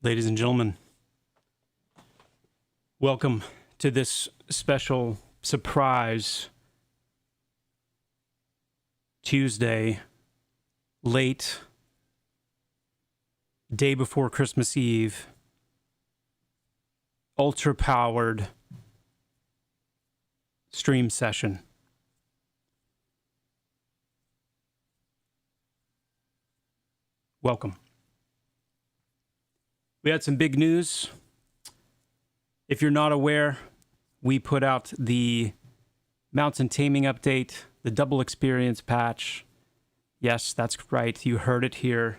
Ladies and gentlemen, welcome to this special surprise Tuesday, late, day before Christmas Eve, ultra-powered stream session. Welcome. We had some big news. If you're not aware, we put out the Mountain Taming update, the double experience patch. Yes, that's right. You heard it here.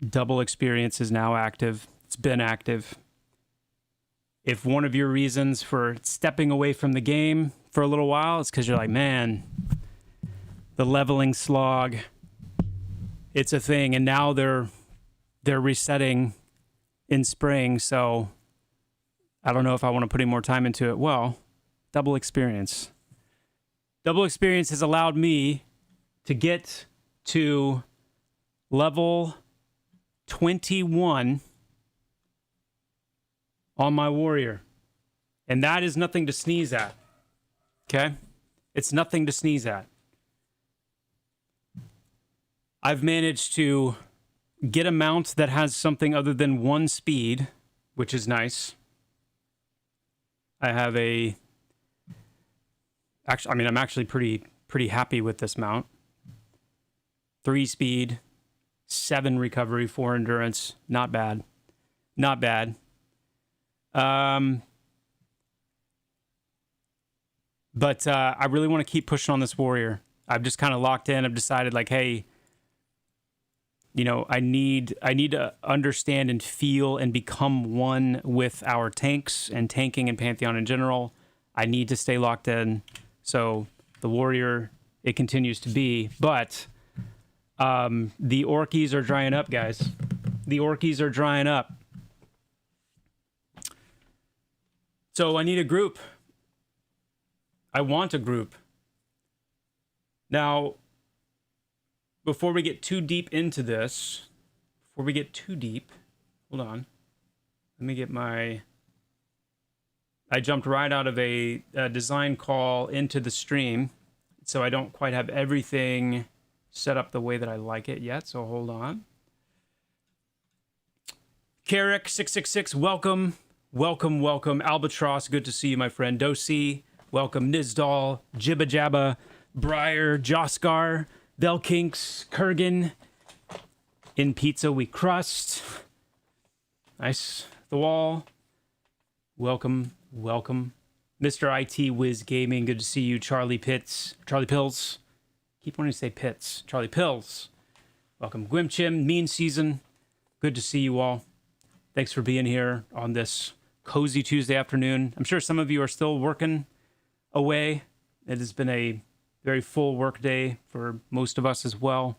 Double experience is now active. It's been active. If one of your reasons for stepping away from the game for a little while is because you're like, man, the leveling slog, it's a thing. And now they're resetting in spring, so I don't know if I want to put any more time into it. Well, double experience. Double experience has allowed me to get to level 21 on my warrior. And that is nothing to sneeze at. Okay? It's nothing to sneeze at. I've managed to get a mount that has something other than one speed, which is nice. I have I'm actually pretty happy with this mount. 3 speed, 7 recovery, 4 endurance. Not bad. Not bad. But I really want to keep pushing on this warrior. I've just kind of locked in. I've decided, like, hey, you know, I need to understand and feel and become one with our tanks and tanking and Pantheon in general. I need to stay locked in. So the warrior, it continues to be. But the Orkies are drying up, guys. The Orkies are drying up. So I need a group. I want a group. Now, before we get too deep into this, hold on. Let me get I jumped right out of a design call into the stream, so I don't quite have everything set up the way that I like it yet, so hold on. Carrick666, welcome. Albatross, good to see you, my friend. Dosi, welcome. Nizdal, Jibba Jabba, Briar, Joskar, Velkinks, Kurgan. In pizza we crust. Nice. The wall. Welcome. Mr. IT Wiz Gaming, good to see you. Charlie Pills. Keep wanting to say Pitts. Charlie Pills. Welcome. Gwimchim, Mean Season. Good to see you all. Thanks for being here on this cozy Tuesday afternoon. I'm sure some of you are still working away. It has been a very full work day for most of us as well.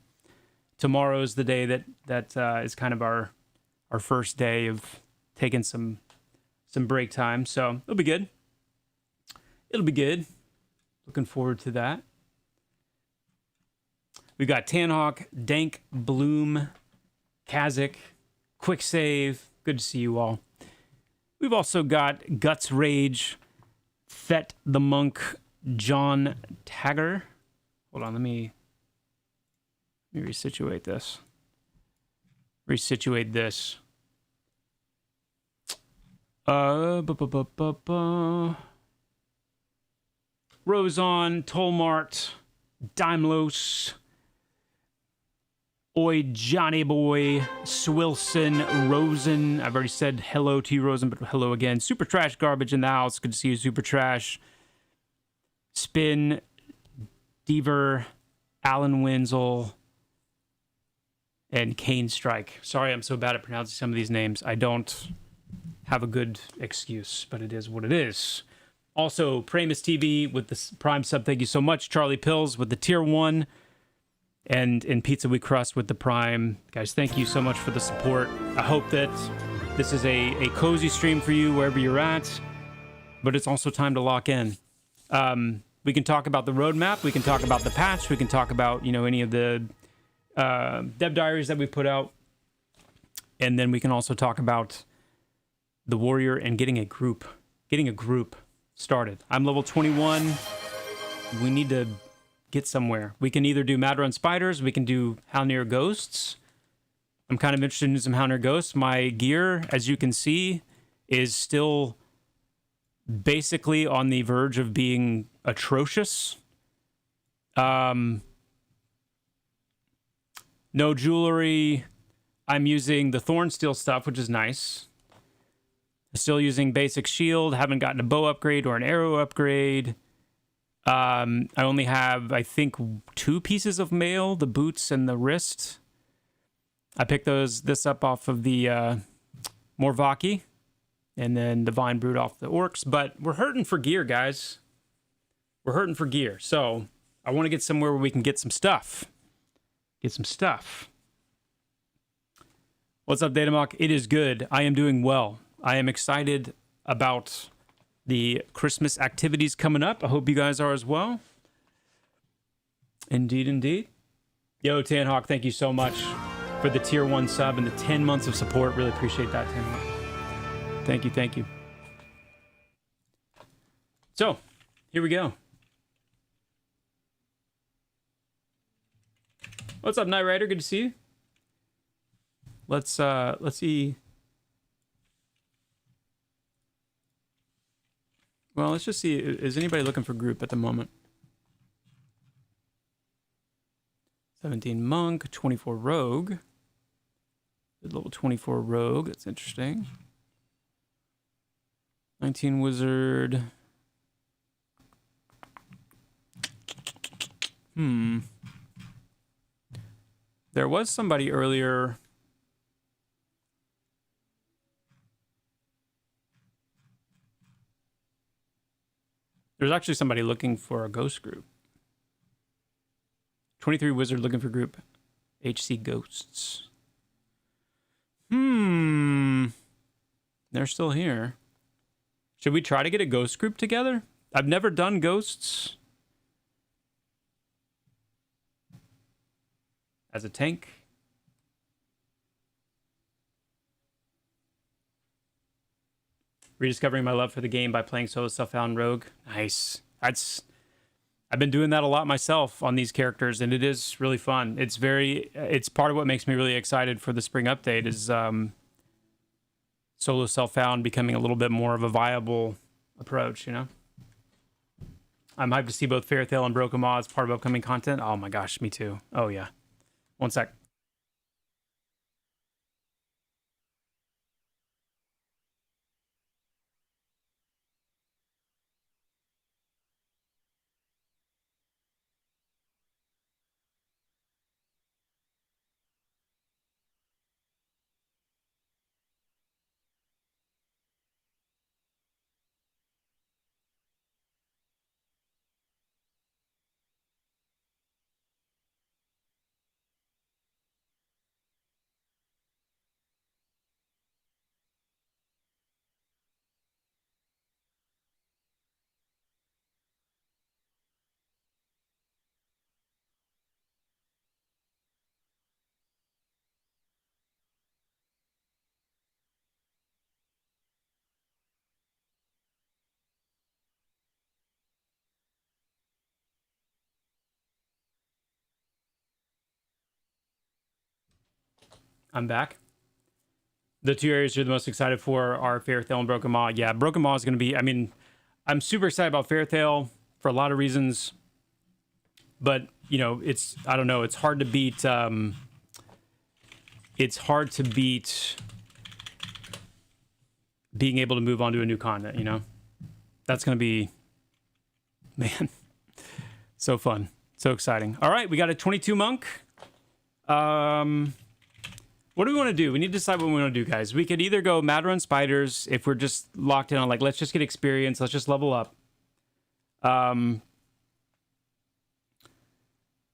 Tomorrow is the day that is kind of our first day of taking some break time. So it'll be good. Looking forward to that. We got Tanhawk, Dank, Bloom, Kazik, Quick Save. Good to see you all. We've also got Guts Rage, Thet the Monk, John Tagger. Hold on, let me resituate this. Roson, Tolmart, Daimlos, Oi Johnny Boy, Swilson, Rosen. I've already said hello to you, Rosen, but hello again. Super Trash Garbage in the house. Good to see you, Super Trash. Spin, Deaver, Alan Wenzel, and Kane Strike. Sorry, I'm so bad at pronouncing some of these names. I don't have a good excuse, but it is what it is. Also, Pramus TV with the Prime sub. Thank you so much. Charlie Pills with the Tier 1. And in Pizza We Crust with the Prime. Guys, thank you so much for the support. I hope that this is a cozy stream for you wherever you're at, but it's also time to lock in. We can talk about the roadmap. We can talk about the patch. We can talk about, any of the dev diaries that we put out. And then we can also talk about the warrior and getting a group started. I'm level 21. We need to get somewhere. We can either do Mad Run Spiders, we can do Halnir Ghosts. I'm kind of interested in some Halnir Ghosts. My gear, as you can see, is still basically on the verge of being atrocious. No jewelry. I'm using the Thornsteel stuff, which is nice. Still using basic shield. Haven't gotten a bow upgrade or an arrow upgrade. I only have, I think, 2 pieces of mail, the boots and the wrist. I picked this up off of the Morvaki, and then Divine Brood off the Orcs. But we're hurting for gear, guys. We're hurting for gear. So I want to get somewhere where we can get some stuff. What's up, Datamok? It is good. I am doing well. I am excited about the Christmas activities coming up. I hope you guys are as well. Indeed, indeed. Yo, Tanhawk, thank you so much for the tier 1 sub and the 10 months of support. Really appreciate that, Tanhawk. Thank you, thank you. So, here we go. What's up, Knight Rider? Good to see you. Let's see. Well, let's just see. Is anybody looking for group at the moment? 17 Monk, 24 Rogue. Good level 24 Rogue. That's interesting. 19 Wizard. There was somebody earlier. There's actually somebody looking for a ghost group. 23 Wizard looking for group. HC Ghosts. They're still here. Should we try to get a ghost group together? I've never done ghosts as a tank. Rediscovering my love for the game by playing solo self-found rogue. Nice. I've been doing that a lot myself on these characters, and it is really fun. It's part of what makes me really excited for the spring update is solo self-found becoming a little bit more of a viable approach, you know? I'm hyped to see both Fairtail and Broken Maw as part of upcoming content. Oh my gosh, me too. Oh yeah. One sec. I'm back. The 2 areas you're the most excited for are Fairtail and Broken Maw. Yeah, Broken Maw is going to be... I mean, I'm super excited about Fairtail for a lot of reasons. But, you know, I don't know. It's hard to beat... it's hard to beat being able to move on to a new continent, you know? That's going to be... Man. So fun. So exciting. All right, we got a 22 Monk. What do we want to do? We need to decide what we want to do, guys. We could either go Mad Run Spiders if we're just locked in on, like, let's just get experience. Let's just level up. The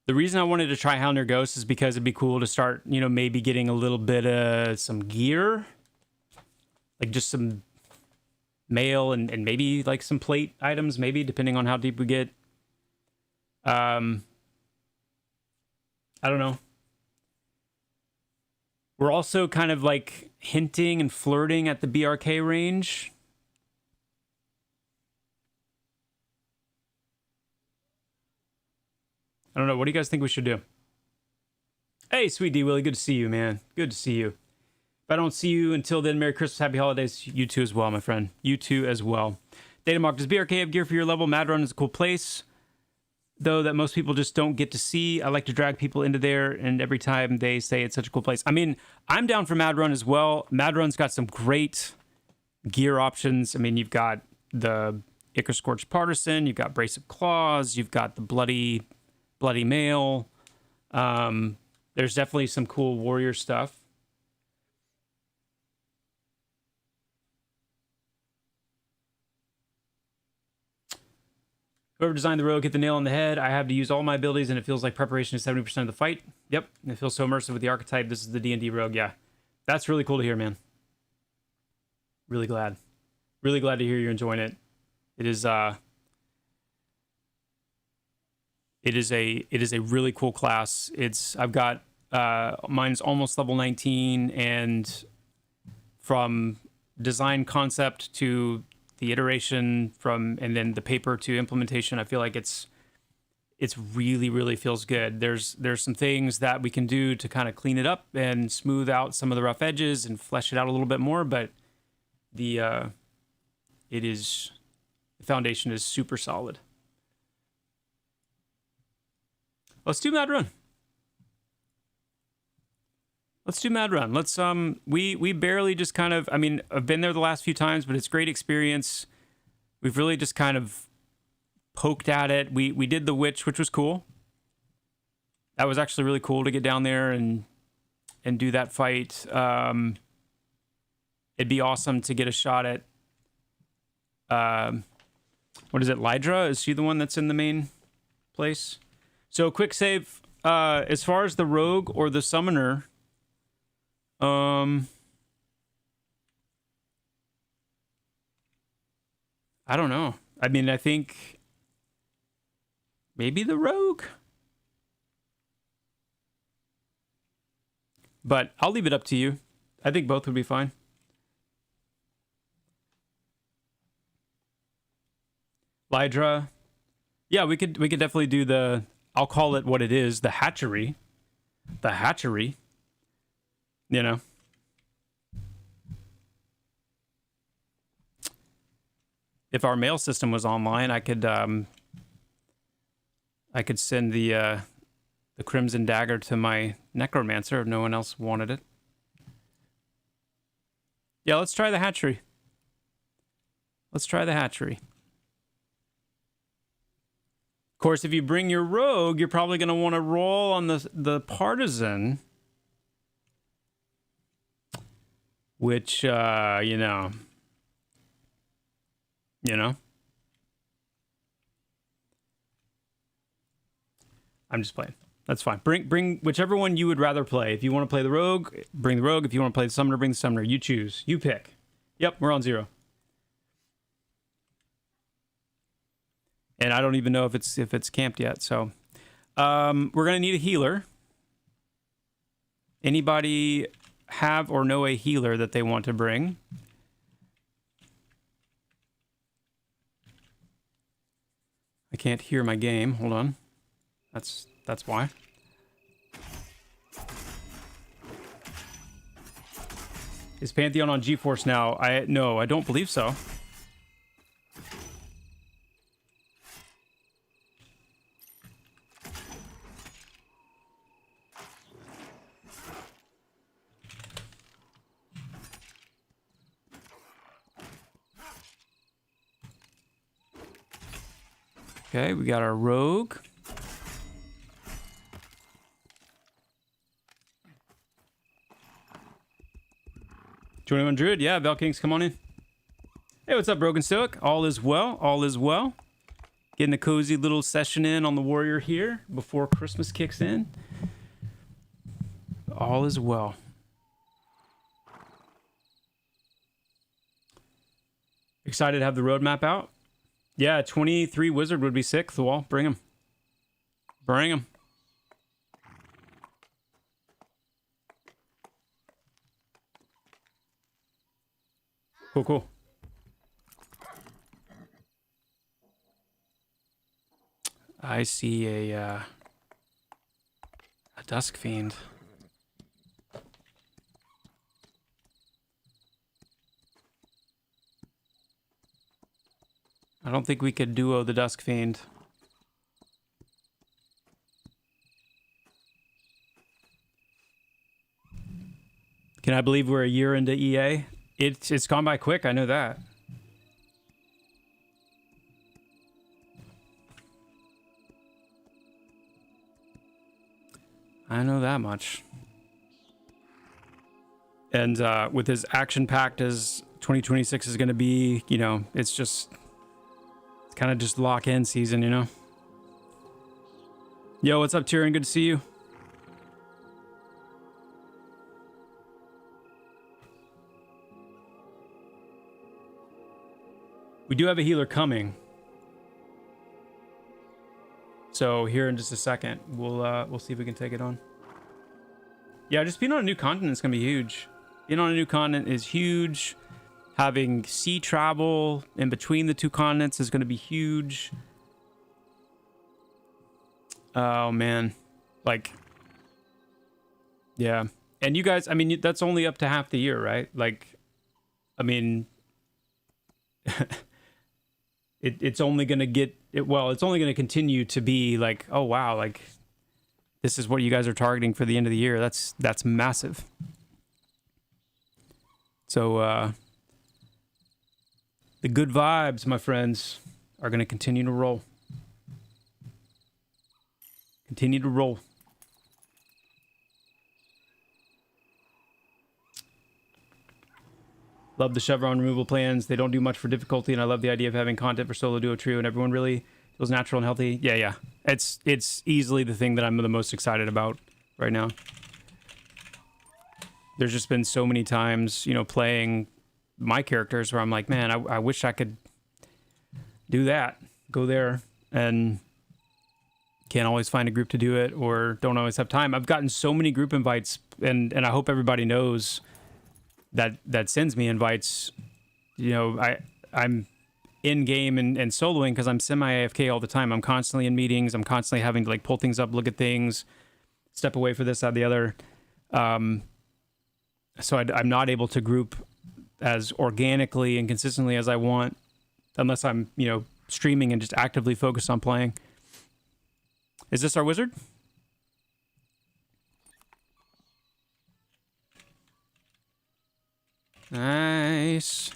reason I wanted to try Halnir Ghost is because it'd be cool to start, you know, maybe getting a little bit of some gear. Like, just some mail and maybe, like, some plate items, maybe, depending on how deep we get. I don't know. We're also kind of like hinting and flirting at the BRK range. I don't know. What do you guys think we should do? Hey, Sweet D Willie, good to see you, man. Good to see you. If I don't see you until then, Merry Christmas, Happy Holidays. You too as well, my friend. You too as well. Datamark, does BRK have gear for your level? Mad Run is a cool place, though, that most people just don't get to see. I like to drag people into there, and every time they say it's such a cool place. I mean, I'm down for Mad Run as well. Mad Run's got some great gear options. I mean, you've got the Ichor Scorched Partisan, you've got Brace of Claws, you've got the Bloody Mail. There's definitely some cool warrior stuff. Whoever designed the rogue hit the nail on the head. I have to use all my abilities, and it feels like preparation is 70% of the fight. Yep, it feels so immersive with the archetype. This is the D&D rogue. Yeah, that's really cool to hear, man. Really glad to hear you're enjoying it. It is a really cool class. I've got mine's almost level 19, and from design concept to the iteration and then the paper to implementation, I feel like it's really feels good. There's some things that we can do to kind of clean it up and smooth out some of the rough edges and flesh it out a little bit more, but the foundation is super solid. Let's do Mad Run. Let's we barely just kind of, I mean, I've been there the last few times, but it's great experience. We've really just kind of poked at it. We did the witch, which was cool. That was actually really cool to get down there and do that fight. It'd be awesome to get a shot at what is it, Lydra? Is she the one that's in the main place? So quick save, as far as the rogue or the summoner, I don't know. I mean, I think maybe the rogue, but I'll leave it up to you. I think both would be fine. Lydra. Yeah, we could definitely do the, I'll call it what it is, the hatchery. The hatchery. You know. If our mail system was online, I could send the Crimson Dagger to my Necromancer if no one else wanted it. Yeah, let's try the hatchery. Let's try the hatchery. Of course, if you bring your rogue, you're probably going to want to roll on the partisan, which you know. I'm just playing. That's fine. Bring whichever one you would rather play. If you want to play the rogue, bring the rogue. If you want to play the summoner, bring the summoner. You choose. You pick. Yep, we're on 0. And I don't even know if it's camped yet. So we're gonna need a healer. Anybody have or know a healer that they want to bring? I can't hear my game. Hold on. That's why. Is Pantheon on GeForce now? No, I don't believe so. Okay, we got our rogue. $21 Druid, yeah, Valkings, come on in. Hey, what's up, Broken Stoic? All is well, all is well. Getting a cozy little session in on the Warrior here before Christmas kicks in. All is well. Excited to have the roadmap out. Yeah, 23 Wizard would be sick, Thwall. Bring him. Bring him. Cool, cool. I see a dusk fiend. I don't think we could duo the dusk fiend. Can I believe we're a year into EA? It's gone by quick, I know that. I know that much. And with as action-packed as 2026 is going to be, you know, it's kind of just lock-in season, you know? Yo, what's up, Tyrion? Good to see you. We do have a healer coming. So here in just a second, we'll see if we can take it on. Yeah, just being on a new continent is gonna be huge. Being on a new continent is huge. Having sea travel in between the two continents is gonna be huge. Oh man, like, yeah. And you guys, I mean, that's only up to half the year, right? Like, I mean, it's only gonna get well, it's only gonna continue to be like, oh wow, like this is what you guys are targeting for the end of the year. That's massive. So the good vibes, my friends, are gonna continue to roll. Continue to roll. Love the chevron removal plans. They don't do much for difficulty, and I love the idea of having content for solo, duo, trio, and everyone really feels natural and healthy. Yeah. It's easily the thing that I'm the most excited about right now. There's just been so many times, you know, playing my characters where I'm like, man, I wish I could do that. Go there, and can't always find a group to do it, or don't always have time. I've gotten so many group invites, and I hope everybody knows that sends me invites. You know, I'm in game and soloing because I'm semi AFK all the time. I'm constantly in meetings. I'm constantly having to like pull things up, look at things, step away for this, that, the other. So I'm not able to group as organically and consistently as I want, unless I'm, you know, streaming and just actively focused on playing. Is this our wizard? Nice.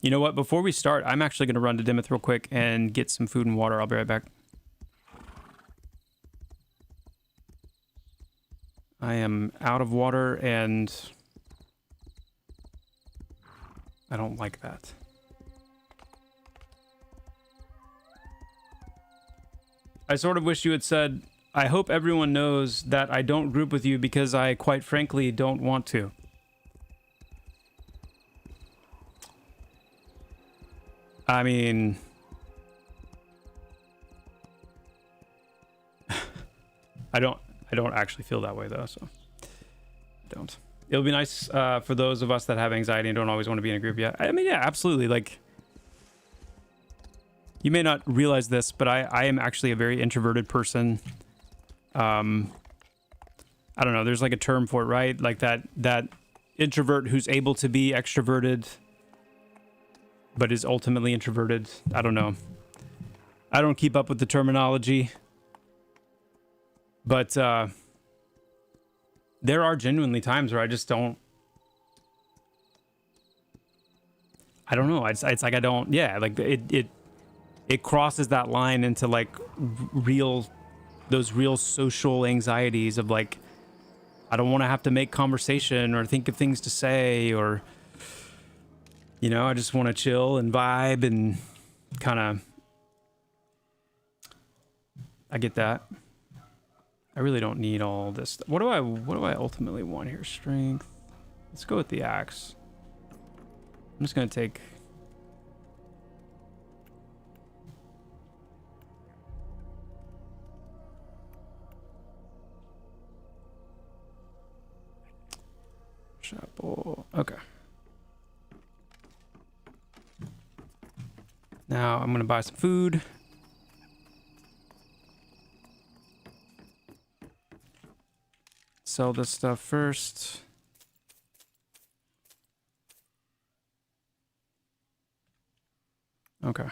You know what? Before we start, I'm actually going to run to Dimith real quick and get some food and water. I'll be right back. I am out of water, and I don't like that. I sort of wish you had said, I hope everyone knows that I don't group with you because I, quite frankly, don't want to. I mean, I don't actually feel that way though, so I don't. It'll be nice for those of us that have anxiety and don't always want to be in a group. Yeah, I mean, yeah, absolutely. Like, you may not realize this, but I am actually a very introverted person. I don't know, there's like a term for it, right? Like that introvert who's able to be extroverted but is ultimately introverted. I don't know. I don't keep up with the terminology. But there are genuinely times where I just don't. I don't know. It's like I don't. Yeah, like it crosses that line into like those real social anxieties of like, I don't want to have to make conversation or think of things to say, or, you know, I just want to chill and vibe and kind of. I get that. I really don't need all this. What do I ultimately want here? Strength. Let's go with the axe. I'm just gonna take. Chapel. Okay. Now I'm gonna buy some food. Sell this stuff first. Okay.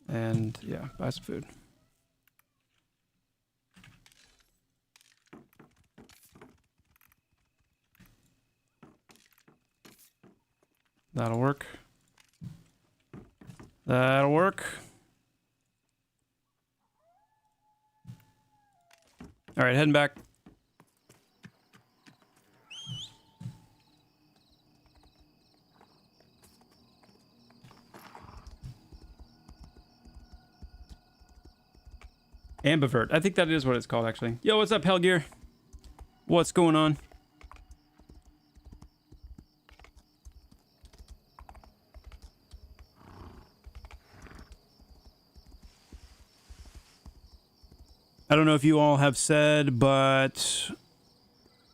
And yeah, buy some food. That'll work. That'll work. All right, heading back. Ambivert. I think that is what it's called, actually. Yo, what's up, Hellgear? What's going on? I don't know if you all have said, but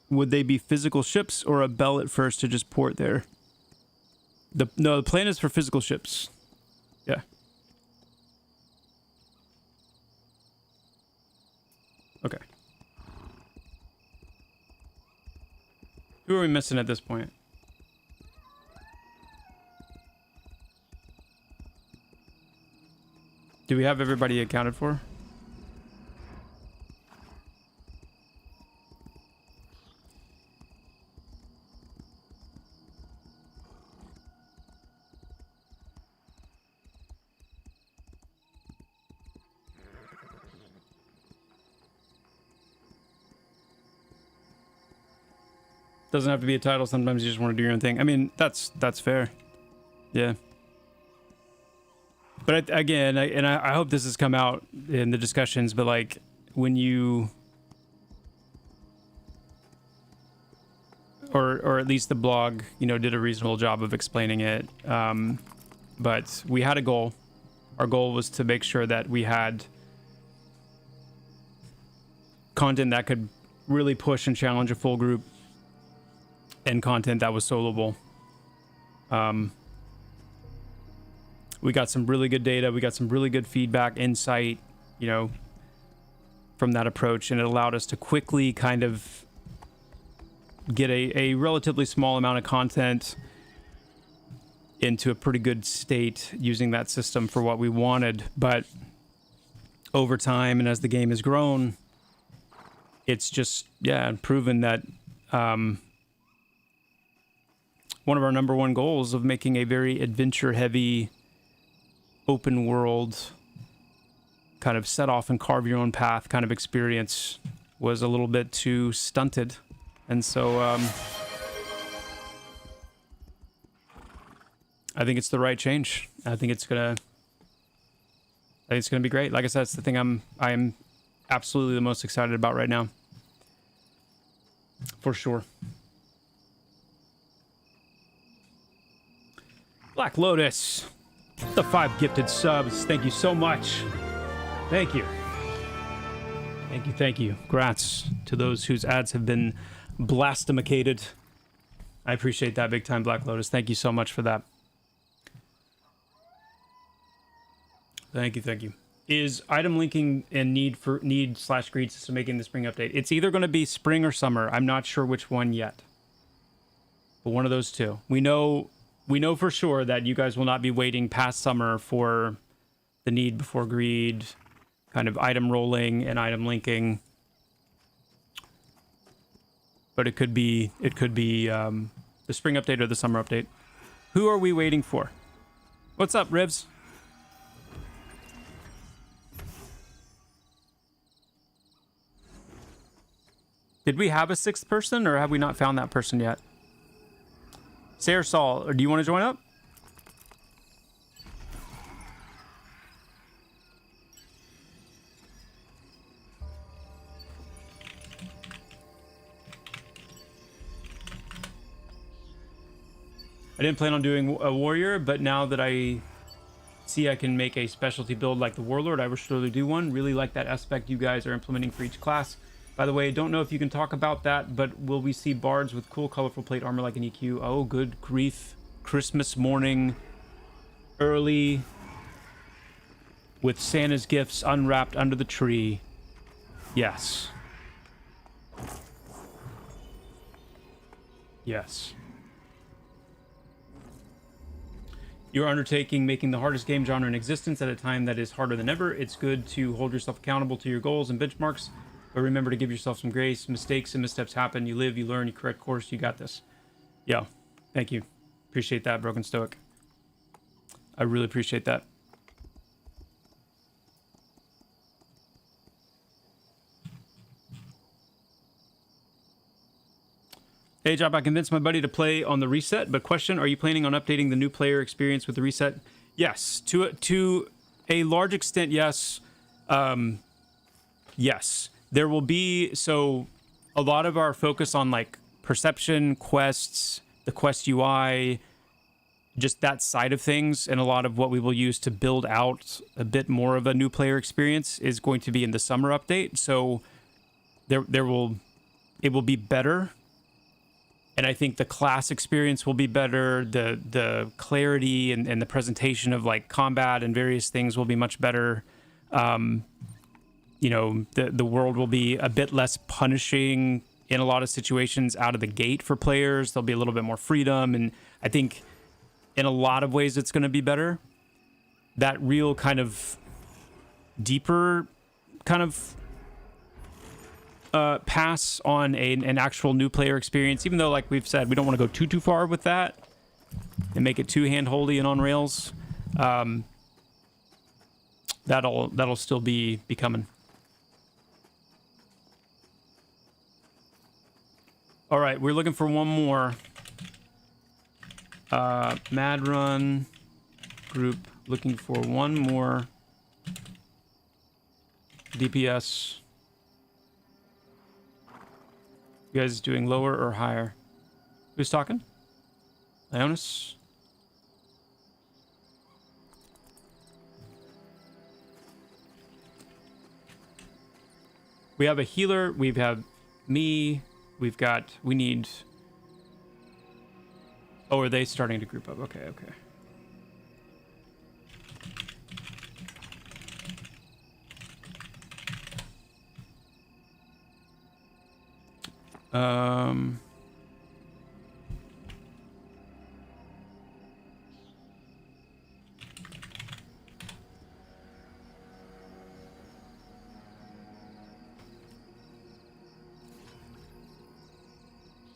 would they be physical ships or a bell at first to just port there? No, the plan is for physical ships. Yeah. Okay. Who are we missing at this point? Do we have everybody accounted for? Doesn't have to be a title. Sometimes you just want to do your own thing. I mean, that's fair. Yeah. But again, I hope this has come out in the discussions, but like when you, or at least the blog, you know, did a reasonable job of explaining it. But we had a goal. Our goal was to make sure that we had content that could really push and challenge a full group, and content that was soloable. We got some really good data. We got some really good feedback, insight, you know, from that approach. And it allowed us to quickly kind of get a relatively small amount of content into a pretty good state using that system for what we wanted. But over time, and as the game has grown, it's just, yeah, proven that one of our number one goals of making a very adventure-heavy, open world, kind of set off and carve your own path kind of experience was a little bit too stunted. And so I think it's the right change. I think it's gonna be great. Like I said, it's the thing I am absolutely the most excited about right now. For sure. Black Lotus, the 5 gifted subs. Thank you so much. Thank you. Thank you, thank you. Congrats to those whose ads have been blastomacated. I appreciate that big time, Black Lotus. Thank you so much for that. Thank you, thank you. Is item linking and need/greed system making the spring update? It's either going to be spring or summer. I'm not sure which one yet. But one of those two. We know for sure that you guys will not be waiting past summer for the need before greed, kind of item rolling and item linking. But it could be the spring update or the summer update. Who are we waiting for? What's up, Rivs? Did we have a 6th person, or have we not found that person yet? Sarah Saul, or do you want to join up? I didn't plan on doing a warrior, but now that I see I can make a specialty build like the warlord, I will surely do one. Really like that aspect you guys are implementing for each class. By the way, don't know if you can talk about that, but will we see bards with cool, colorful plate armor like an EQ? Oh, good grief. Christmas morning, early, with Santa's gifts unwrapped under the tree. Yes. Yes. You're undertaking making the hardest game genre in existence at a time that is harder than ever. It's good to hold yourself accountable to your goals and benchmarks, but remember to give yourself some grace. Mistakes and missteps happen. You live, you learn, you correct course. You got this. Yeah. Thank you. Appreciate that, Broken Stoic. I really appreciate that. Hey, Job, I convinced my buddy to play on the reset, but question, are you planning on updating the new player experience with the reset? Yes. To a large extent, yes. Yes. There will be, so a lot of our focus on like perception, quests, the quest UI, just that side of things, and a lot of what we will use to build out a bit more of a new player experience is going to be in the summer update. So it will be better. And I think the class experience will be better. The clarity and the presentation of like combat and various things will be much better. You know, the world will be a bit less punishing in a lot of situations out of the gate for players. There'll be a little bit more freedom. And I think in a lot of ways it's going to be better. That real kind of deeper kind of pass on an actual new player experience, even though, like we've said, we don't want to go too far with that and make it too hand-holdy and on rails. That'll still be coming. All right, we're looking for one more. Mad Run group looking for one more DPS. You guys doing lower or higher? Who's talking? Leonis? We have a healer. We have me. We need... Oh, are they starting to group up? Okay.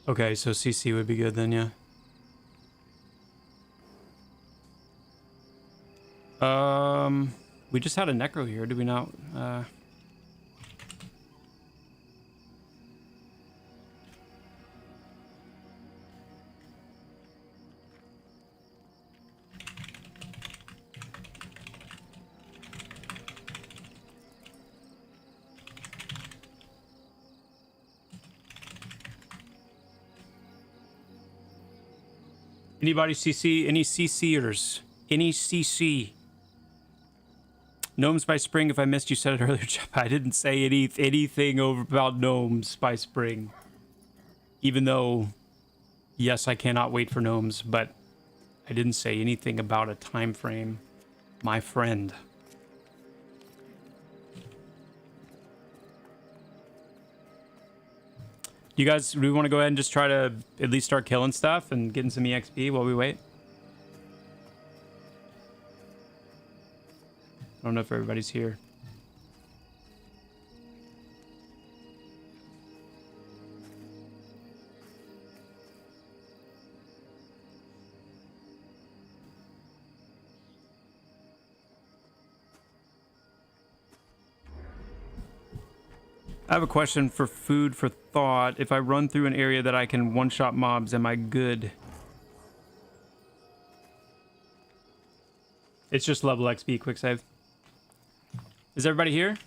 Okay, so CC would be good then, yeah. We just had a necro here, did we not? Anybody CC? Any CCers? Any CC? Gnomes by Spring, if I missed you said it earlier, Jeff. I didn't say anything about Gnomes by Spring. Even though, yes, I cannot wait for Gnomes, but I didn't say anything about a time frame. My friend. You guys, do we want to go ahead and just try to at least start killing stuff and getting some EXP while we wait? I don't know if everybody's here. I have a question for food for thought. If I run through an area that I can one-shot mobs, am I good? It's just level XP, quick save. Is everybody here?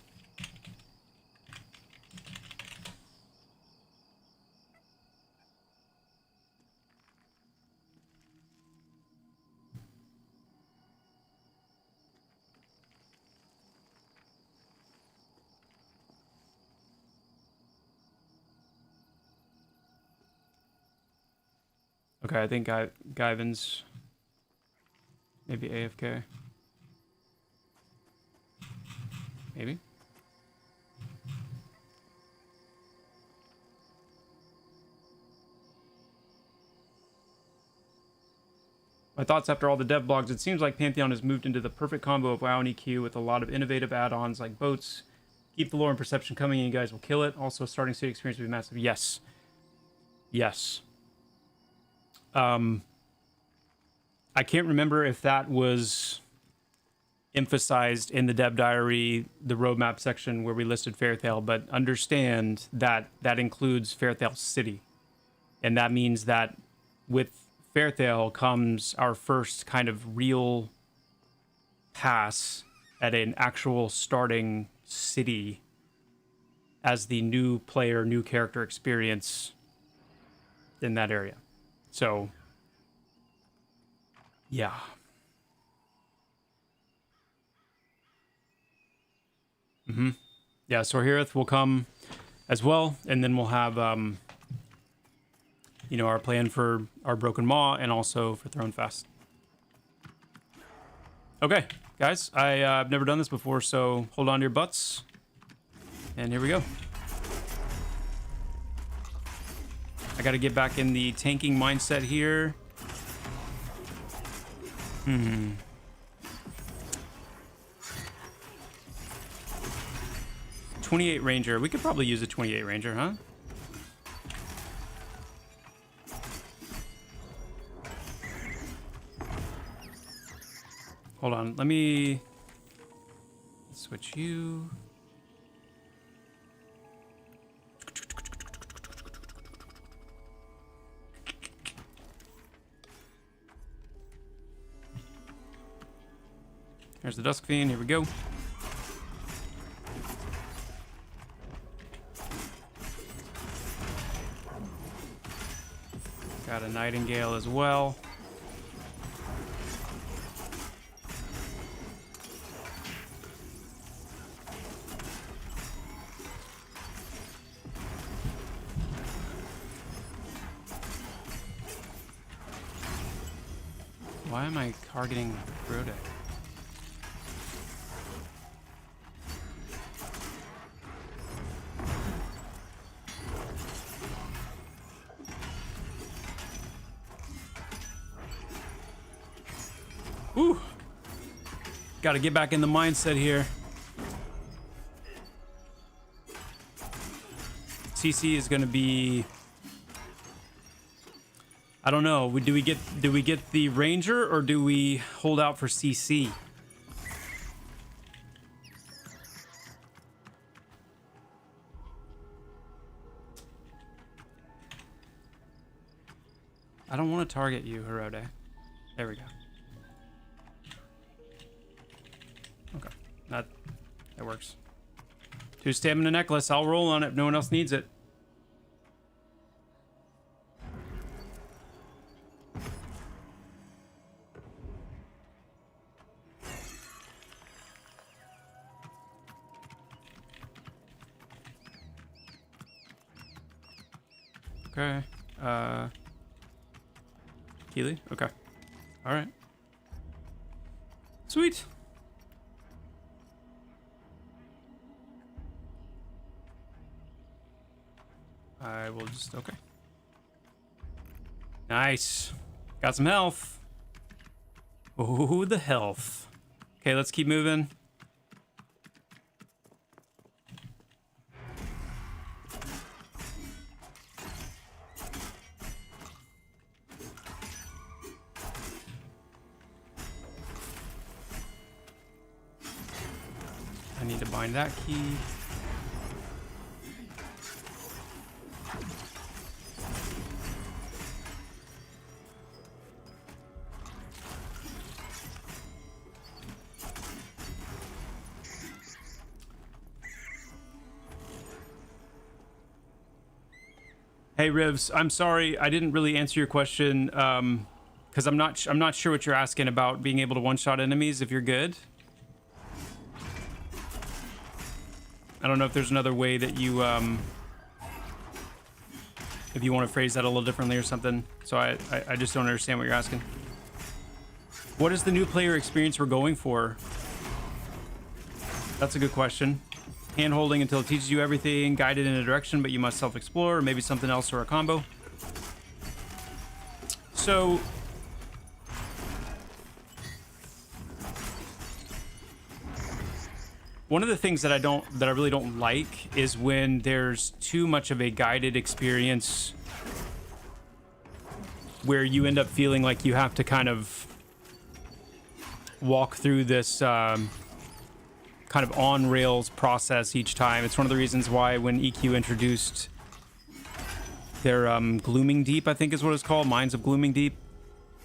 Okay, I think Guyvan's maybe AFK. Maybe. My thoughts after all the dev blogs. It seems like Pantheon has moved into the perfect combo of WoW and EQ with a lot of innovative add-ons like boats. Keep the lore and perception coming and you guys will kill it. Also, starting city experience will be massive. Yes. Yes. I can't remember if that was emphasized in the dev diary, the roadmap section where we listed Fairthale, but understand that that includes Fairthale City. And that means that with Fairthale comes our first kind of real pass at an actual starting city as the new player, new character experience in that area. So, yeah. Yeah, Sorhirith will come as well, and then we'll have, you know, our plan for our Broken Maw and also for Thronefast. Okay, guys, I've never done this before, so hold on to your butts. And here we go. I got to get back in the tanking mindset here. 28 Ranger. We could probably use a 28 Ranger, huh? Hold on. Let me switch you. There's the Dusk Fiend. Here we go. Got a Nightingale as well. Why am I targeting Rhoda? Ooh. Got to get back in the mindset here. CC is going to be, I don't know. Do we get the Ranger or do we hold out for CC? I don't want to target you, Herode. There we go. Okay, that works. 2 stamina necklace. I'll roll on it if no one else needs it. Okay. Keely? Okay. Alright. Sweet. I will just, okay. Nice. Got some health. Ooh, the health. Okay, let's keep moving. I need to bind that key. Hey Rivs, I'm sorry I didn't really answer your question because I'm not sure what you're asking about being able to one-shot enemies if you're good. I don't know if there's another way that you if you want to phrase that a little differently or something. So I just don't understand what you're asking. What is the new player experience we're going for? That's a good question. Hand holding until it teaches you everything, guided in a direction, but you must self-explore, or maybe something else or a combo. So one of the things that I really don't like is when there's too much of a guided experience where you end up feeling like you have to kind of walk through this kind of on rails process each time. It's one of the reasons why when EQ introduced their Glooming Deep, I think is what it's called, Mines of Glooming Deep,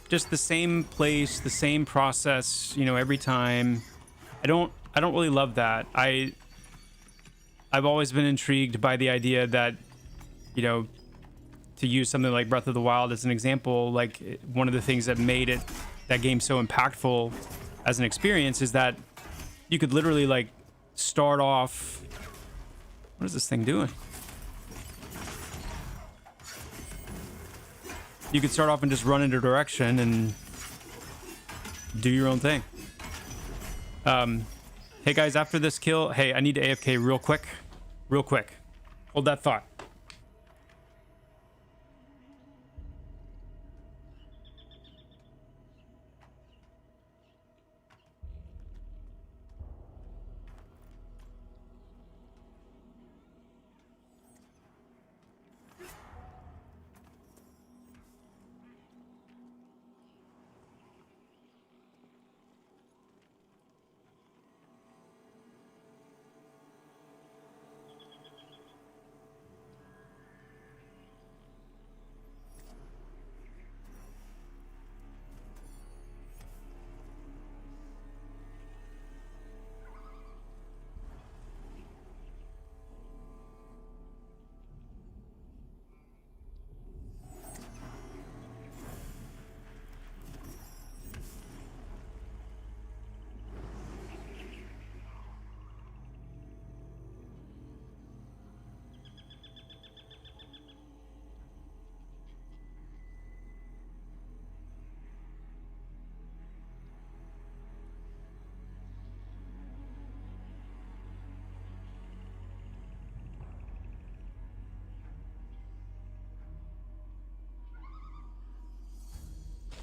just the same place, the same process, you know, every time. I don't really love that. I've always been intrigued by the idea that, you know, to use something like Breath of the Wild as an example, like one of the things that made that game so impactful as an experience is that you could literally like start off. What is this thing doing? You could start off and just run into a direction and do your own thing. Hey guys, after this kill, hey, I need to AFK real quick. Hold that thought.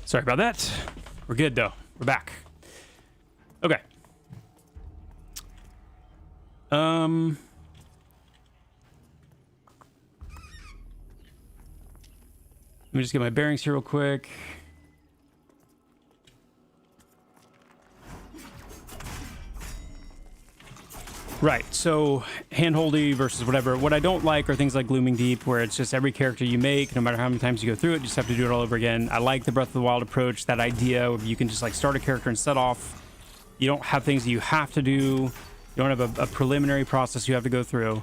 Sorry about that. We're good though. We're back. Okay. Let me just get my bearings here real quick. Right, so handholdy versus whatever. What I don't like are things like Glooming Deep, where it's just every character you make, no matter how many times you go through it, you just have to do it all over again. I like the Breath of the Wild approach, that idea of you can just like start a character and set off. You don't have things that you have to do. You don't have a preliminary process you have to go through.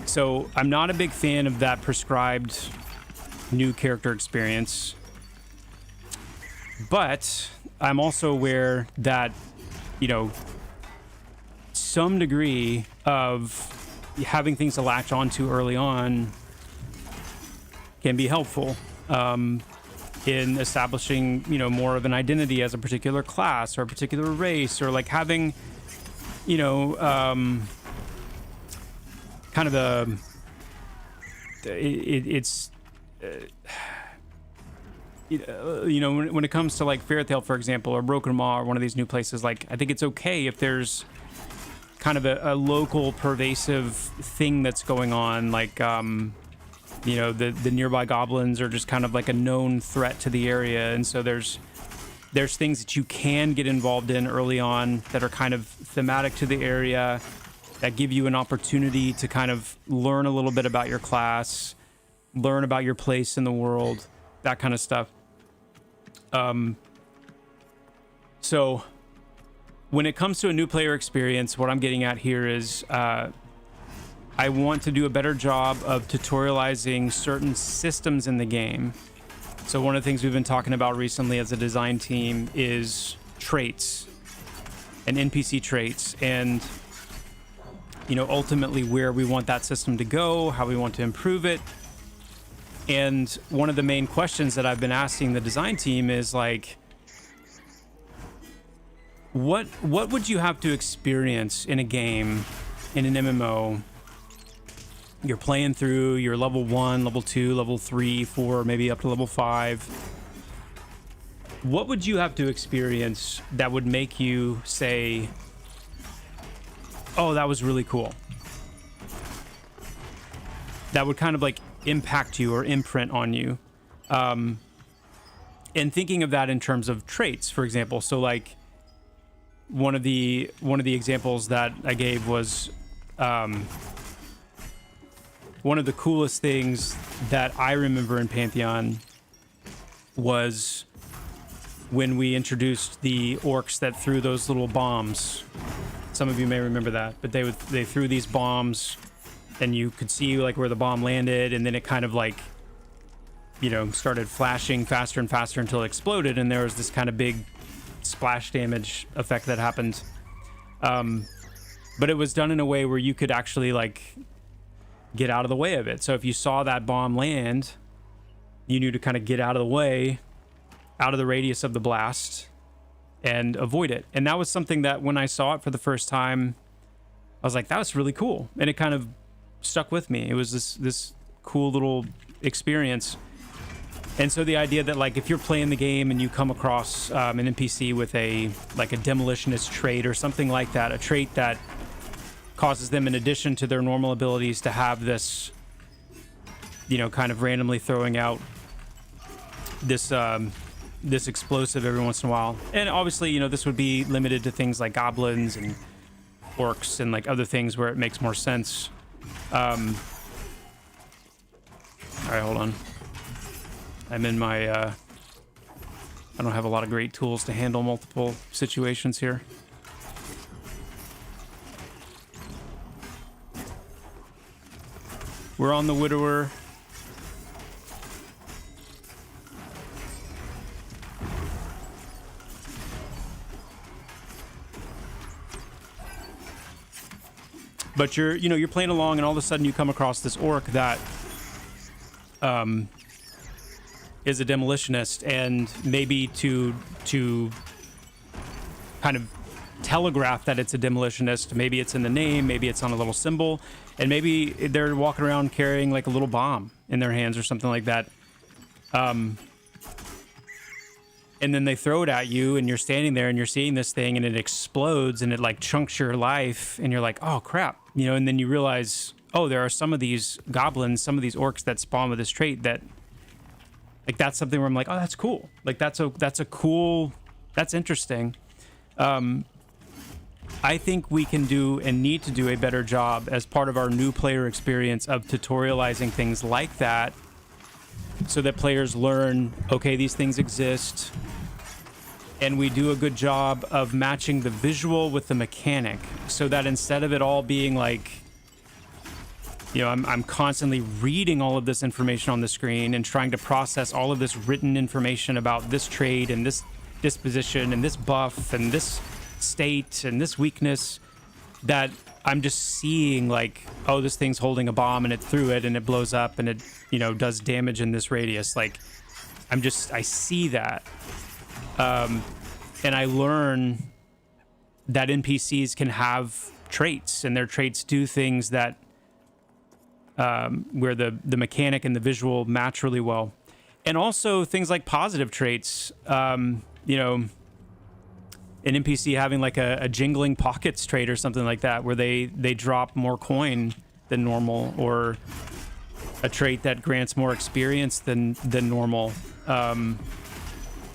So I'm not a big fan of that prescribed new character experience. But I'm also aware that, you know, some degree of having things to latch onto early on can be helpful in establishing, you know, more of an identity as a particular class or a particular race, or like having, you know, kind of a you know, when it comes to like Fairy Tail, for example, or Broken Maw, or one of these new places, like I think it's okay if there's kind of a local pervasive thing that's going on, like you know, the nearby goblins are just kind of like a known threat to the area, and so there's things that you can get involved in early on that are kind of thematic to the area, that give you an opportunity to kind of learn a little bit about your class, learn about your place in the world, that kind of stuff. So when it comes to a new player experience, what I'm getting at here is I want to do a better job of tutorializing certain systems in the game. So one of the things we've been talking about recently as a design team is traits and NPC traits, and, you know, ultimately where we want that system to go, how we want to improve it. And one of the main questions that I've been asking the design team is like, what would you have to experience in a game, in an MMO? You're playing through, you're level 1, level 2, level 3, 4, maybe up to level 5. What would you have to experience that would make you say, oh, that was really cool? That would kind of like impact you or imprint on you. And thinking of that in terms of traits, for example. So like one of the examples that I gave was one of the coolest things that I remember in Pantheon was when we introduced the orcs that threw those little bombs. Some of you may remember that, but they threw these bombs, and you could see like where the bomb landed, and then it kind of like, you know, started flashing faster and faster until it exploded, and there was this kind of big splash damage effect that happened. But it was done in a way where you could actually like get out of the way of it. So if you saw that bomb land, you knew to kind of get out of the way, out of the radius of the blast, and avoid it. And that was something that when I saw it for the first time, I was like, that was really cool. And it kind of stuck with me. It was this cool little experience. And so the idea that like if you're playing the game and you come across an NPC with a demolitionist trait or something like that, a trait that causes them, in addition to their normal abilities, to have this, you know, kind of randomly throwing out this this explosive every once in a while. And obviously, you know, this would be limited to things like goblins and orcs and like other things where it makes more sense. All right, hold on. I'm in my I don't have a lot of great tools to handle multiple situations here. We're on the Widower. But you're playing along, and all of a sudden you come across this orc that is a demolitionist, and maybe to kind of telegraph that it's a demolitionist, maybe it's in the name, maybe it's on a little symbol, and maybe they're walking around carrying like a little bomb in their hands or something like that. And then they throw it at you, and you're standing there and you're seeing this thing, and it explodes, and it like chunks your life, and you're like, oh crap, you know. And then you realize, oh, there are some of these goblins, some of these orcs that spawn with this trait that, like, that's something where I'm like, oh, that's cool. Like that's interesting. I think we can do and need to do a better job as part of our new player experience of tutorializing things like that, so that players learn, okay, these things exist, and we do a good job of matching the visual with the mechanic, so that instead of it all being like, you know, I'm constantly reading all of this information on the screen and trying to process all of this written information about this trait and this disposition and this buff and this state and this weakness, that I'm just seeing like, oh, this thing's holding a bomb and it threw it and it blows up and it, you know, does damage in this radius. Like, I see that. And I learn that NPCs can have traits, and their traits do things that, where the mechanic and the visual match really well. And also things like positive traits, you know, an NPC having like a jingling pockets trait or something like that, where they drop more coin than normal, or a trait that grants more experience than normal,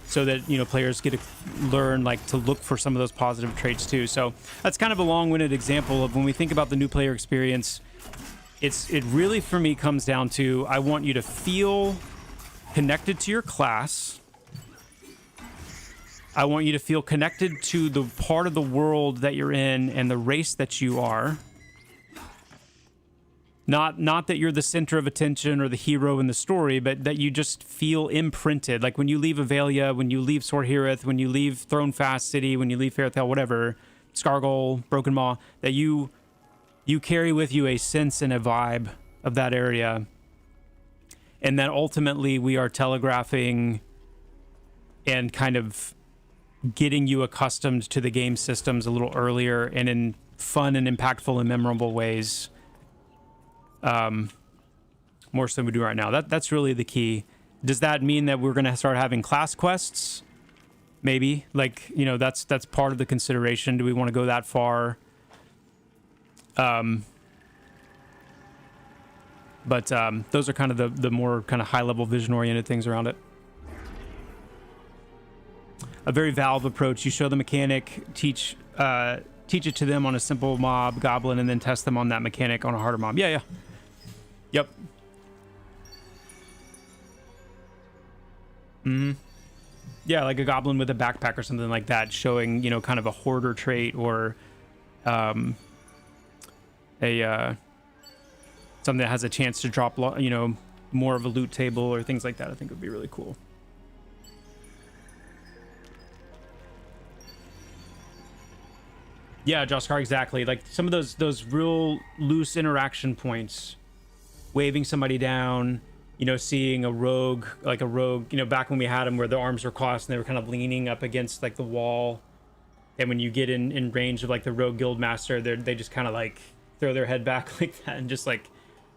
so that, you know, players get to learn like to look for some of those positive traits too. So that's kind of a long-winded example of when we think about the new player experience. It really for me comes down to, I want you to feel connected to your class. I want you to feel connected to the part of the world that you're in and the race that you are. Not that you're the center of attention or the hero in the story, but that you just feel imprinted. Like when you leave Avelia, when you leave Sorhireth, when you leave Thronefast City, when you leave Fairthel, whatever, Scargol, Broken Maw, that you carry with you a sense and a vibe of that area. and then ultimately we are telegraphing and kind of getting you accustomed to the game systems a little earlier and in fun and impactful and memorable ways, more so than we do right now. That's really the key. Does that mean that we're going to start having class quests? Maybe. Like, you know, that's part of the consideration. Do we want to go that far? But those are kind of the more kind of high-level vision-oriented things around it. A very Valve approach. You show the mechanic, teach it to them on a simple mob, goblin, and then test them on that mechanic on a harder mob. Yeah. Yep. Yeah, like a goblin with a backpack or something like that, showing, you know, kind of a hoarder trait or something that has a chance to drop, you know, more of a loot table or things like that. I think would be really cool. Yeah, Joskar, exactly. Like some of those real loose interaction points, waving somebody down, you know, seeing a rogue, you know, back when we had them where the arms were crossed and they were kind of leaning up against like the wall. And when you get in range of like the rogue guildmaster, they just kind of like throw their head back like that and just like,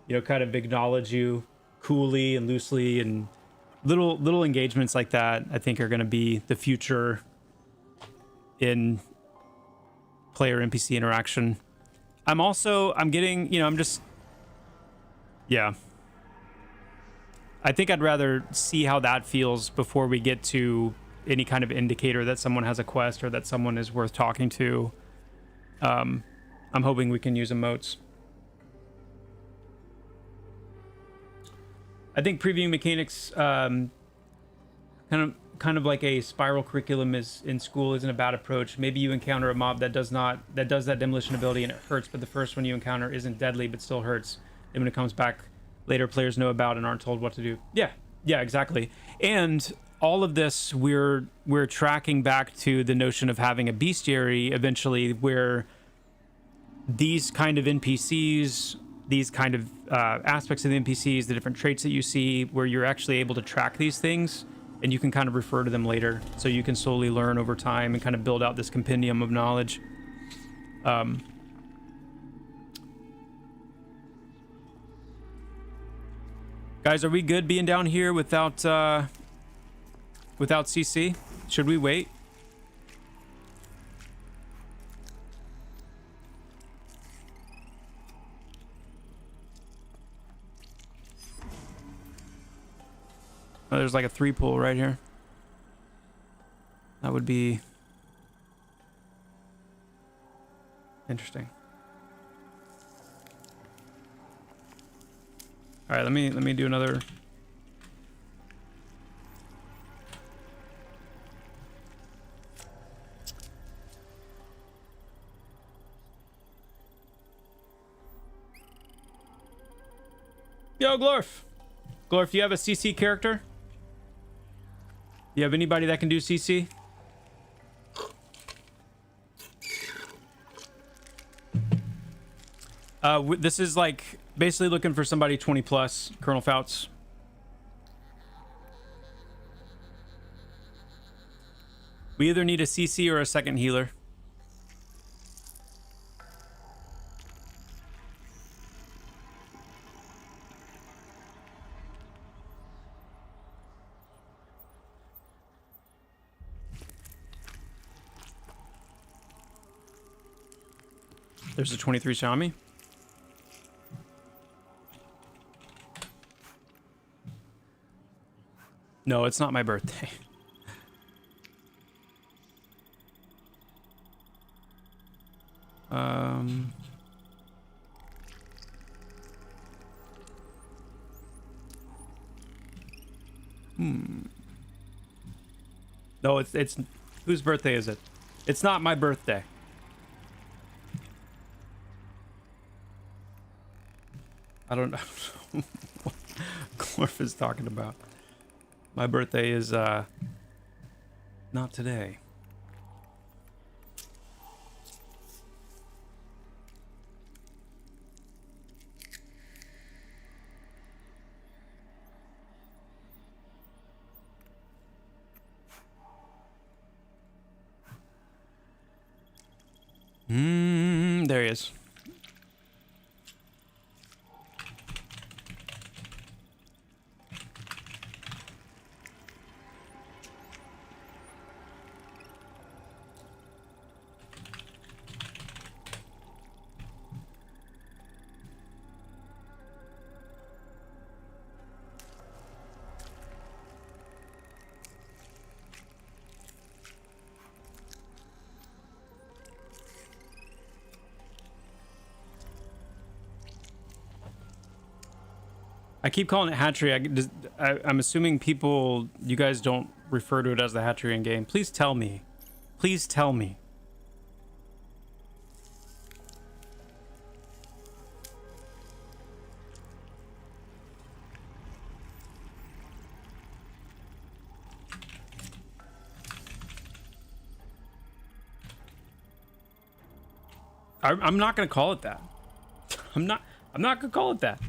you know, kind of acknowledge you coolly and loosely, and little engagements like that I think are going to be the future in player NPC interaction. I'm getting, you know, yeah. I think I'd rather see how that feels before we get to any kind of indicator that someone has a quest or that someone is worth talking to. I'm hoping we can use emotes. I think previewing mechanics, kind of like a spiral curriculum is in school isn't a bad approach. Maybe you encounter a mob that does that demolition ability and it hurts, but the first one you encounter isn't deadly but still hurts. And when it comes back later, players know about and aren't told what to do. Yeah, exactly. And all of this we're tracking back to the notion of having a bestiary eventually, where these kind of NPCs, these kind of aspects of the NPCs, the different traits that you see, where you're actually able to track these things and you can kind of refer to them later, so you can slowly learn over time and kind of build out this compendium of knowledge. Guys, are we good being down here without CC? Should we wait? Oh, there's like a 3 pool right here. That would be interesting. All right, let me do another. Yo, Glorf, do you have a CC character? You have anybody that can do CC? This is like basically looking for somebody 20 plus, Colonel Fouts. We either need a CC or a second healer. There's a 23 Xiaomi. No, it's not my birthday. No, it's whose birthday is it? It's not my birthday. I don't know what Glorf is talking about. My birthday is not today. There he is. I keep calling it hatchery. I'm assuming you guys don't refer to it as the hatchery in game. Please tell me. Please tell me. I'm not gonna call it that. I'm not gonna call it that.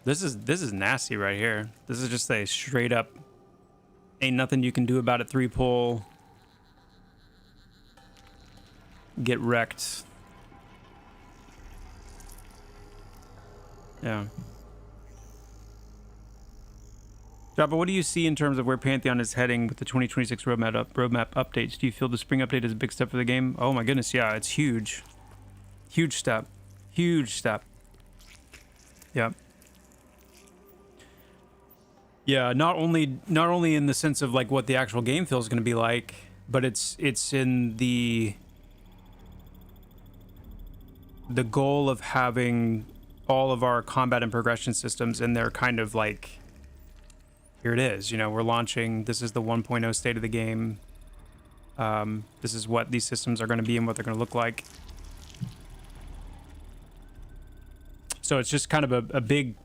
This is nasty right here. This is just a straight up ain't nothing you can do about it 3-pull. Get wrecked. Yeah. Joppa, what do you see in terms of where Pantheon is heading with the 2026 roadmap updates? Do you feel the spring update is a big step for the game? Oh my goodness, yeah, it's huge. Huge step. Huge step. Yep. Yeah, not only in the sense of like what the actual game feels going to be like, but it's in the goal of having all of our combat and progression systems in there kind of like, here it is, you know, we're launching, this is the 1.0 state of the game. This is what these systems are going to be and what they're going to look like. So it's just kind of a big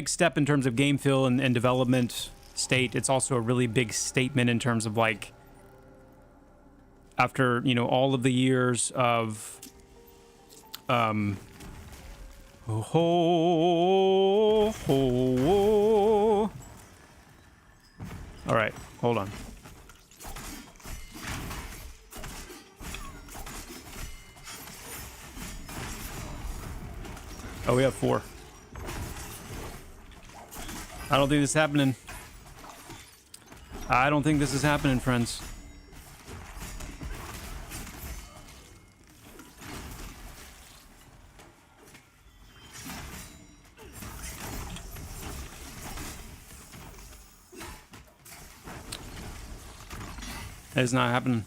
step in terms of game feel and development state. It's also a really big statement in terms of like, after, you know, all of the years of all right, hold on. Oh, we have 4. I don't think this is happening. I don't think this is happening, friends. It's not happening.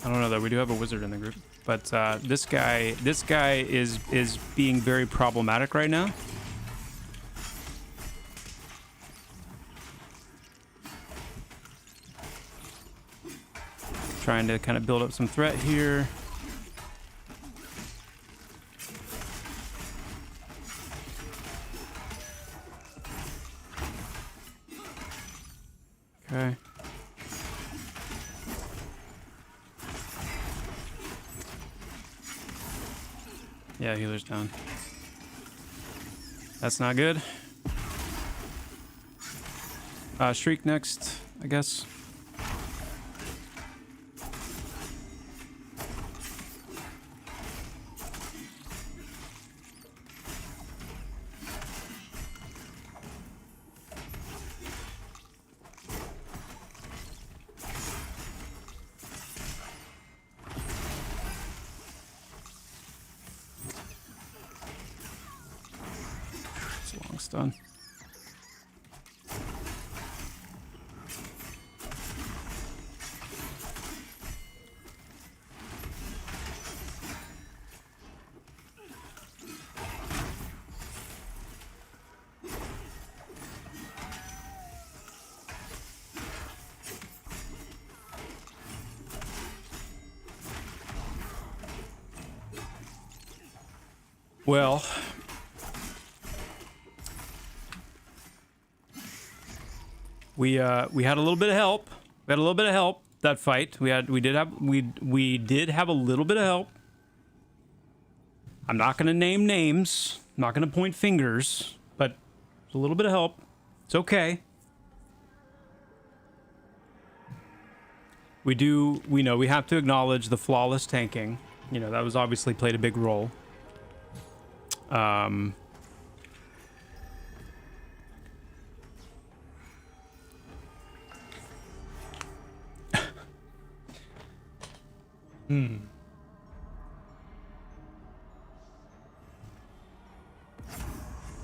I don't know though. We do have a wizard in the group, but this guy is being very problematic right now. Trying to kind of build up some threat here. Okay. Yeah, healer's down. That's not good. Shriek next, I guess. Done. Well, We had a little bit of help. We had a little bit of help that fight. We did have a little bit of help. I'm not gonna name names. I'm not gonna point fingers, but a little bit of help. It's okay. We know we have to acknowledge the flawless tanking. You know, that was obviously played a big role.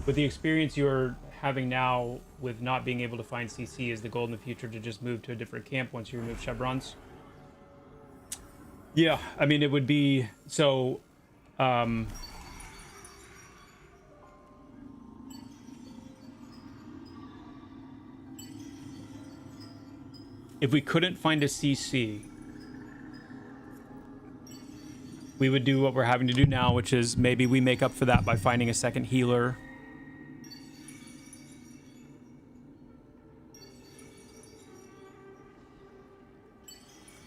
With the experience you're having now with not being able to find CC, is the goal in the future to just move to a different camp once you remove chevrons? Yeah, I mean, it would be so. If we couldn't find a CC, we would do what we're having to do now, which is maybe we make up for that by finding a second healer.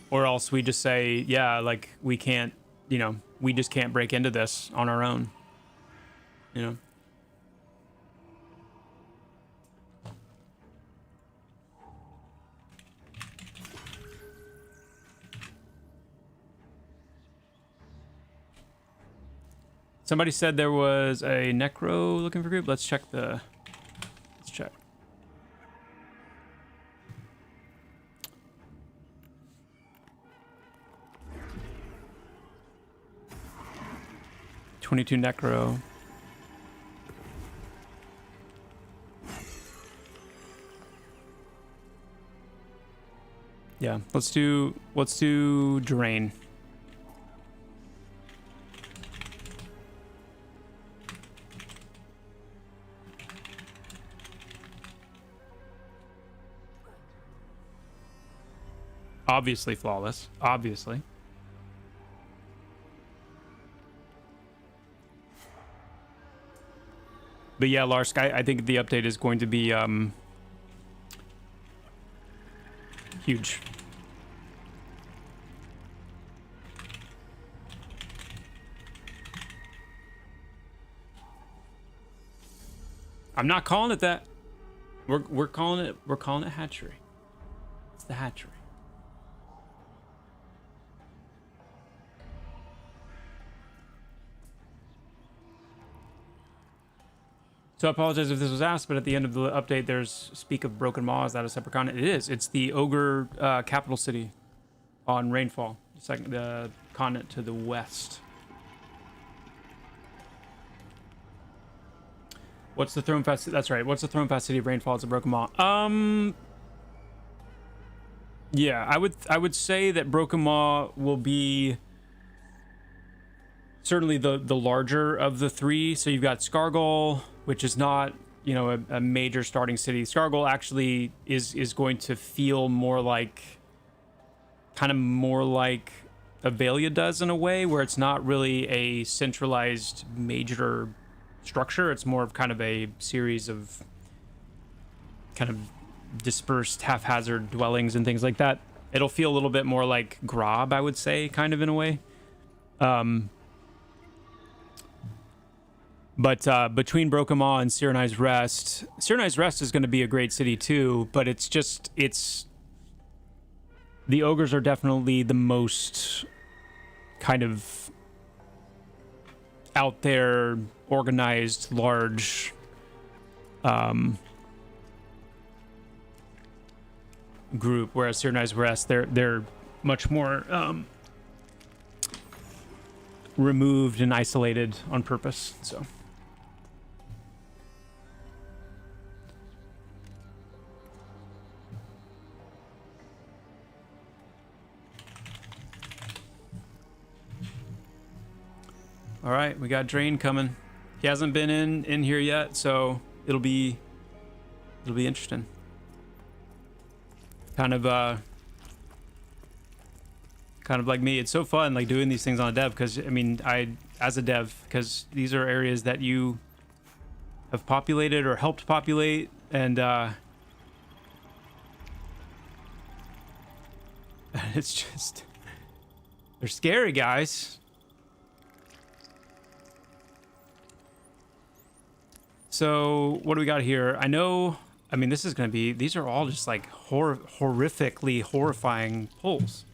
Or else we just say, yeah, like, we can't, you know, we just can't break into this on our own. You know? Somebody said there was a necro looking for group. Let's check. 22 necro. Yeah, let's do drain. Obviously flawless. Obviously. But yeah, Larsk, I think the update is going to be huge. I'm not calling it that. We're calling it hatchery. It's the hatchery. So I apologize if this was asked, but at the end of the update, there's speak of Broken Maw. Is that a separate continent? It is. It's the ogre capital city on Rainfall, the continent to the west. What's the throne fast? That's right. What's the throne fast city of Rainfall? It's a Broken Maw. Yeah, I would say that Broken Maw will be certainly the larger of the three. So you've got Scargol, which is not, you know, a major starting city. Scargol actually is going to feel more like, kind of more like Avelia does in a way, where it's not really a centralized major structure. It's more of kind of a series of kind of dispersed haphazard dwellings and things like that. It'll feel a little bit more like Grob, I would say, kind of in a way. But between Broken Maw and Cyrenai's Rest is going to be a great city too, but it's the ogres are definitely the most kind of out there, organized, large group, whereas Cyrenai's Rest, they're much more removed and isolated on purpose. So all right, we got Drain coming. He hasn't been in here yet, so it'll be interesting. Kind of like me. It's so fun, like, doing these things on a dev, because I mean, as a dev, because these are areas that you have populated or helped populate, and It's just... They're scary, guys. So, what do we got here? I know... I mean, this is going to be... These are all just, like, horrifically horrifying pulls.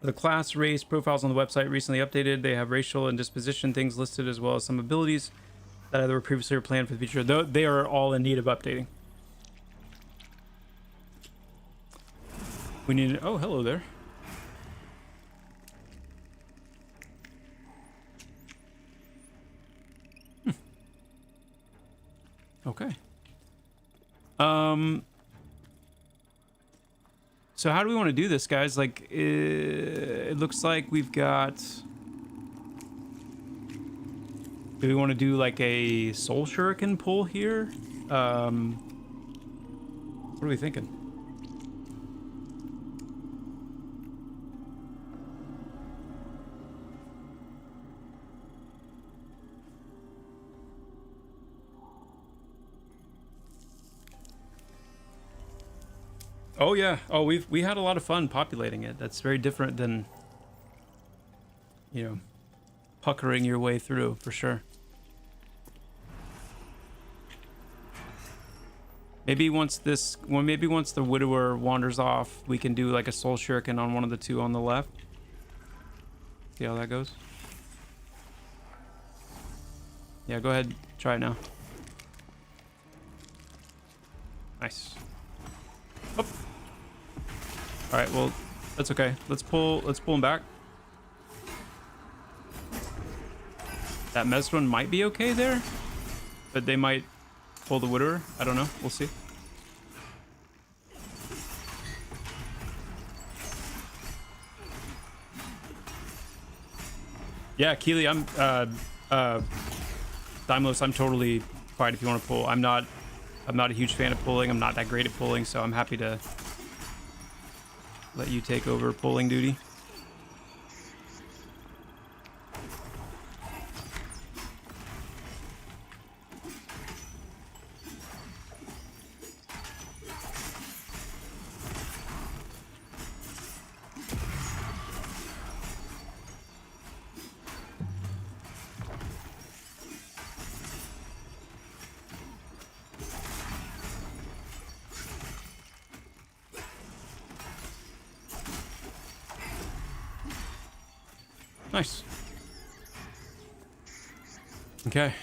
The class race profiles on the website recently updated. They have racial and disposition things listed, as well as some abilities that either were previously or planned for the future. Though they are all in need of updating. We need... Oh, hello there. Okay. So how do we want to do this, guys? Like, it looks like we've got... Do we want to do, like, a Soul Shuriken pull here? What are we thinking? Oh yeah. Oh, we had a lot of fun populating it. That's very different than, you know, puckering your way through, for sure. Maybe once this, well, maybe once the Widower wanders off, we can do like a Soul Shuriken on one of the two on the left. See how that goes. Yeah, go ahead, try it now. Nice. Oh. All right, well, that's okay. Let's pull him back. That messed one might be okay there, but they might pull the Widower. I don't know. We'll see. Yeah, Keely, I'm Daimlos, I'm totally fine if you want to pull. I'm not a huge fan of pulling. I'm not that great at pulling, so I'm happy to let you take over pulling duty. Nice. Okay.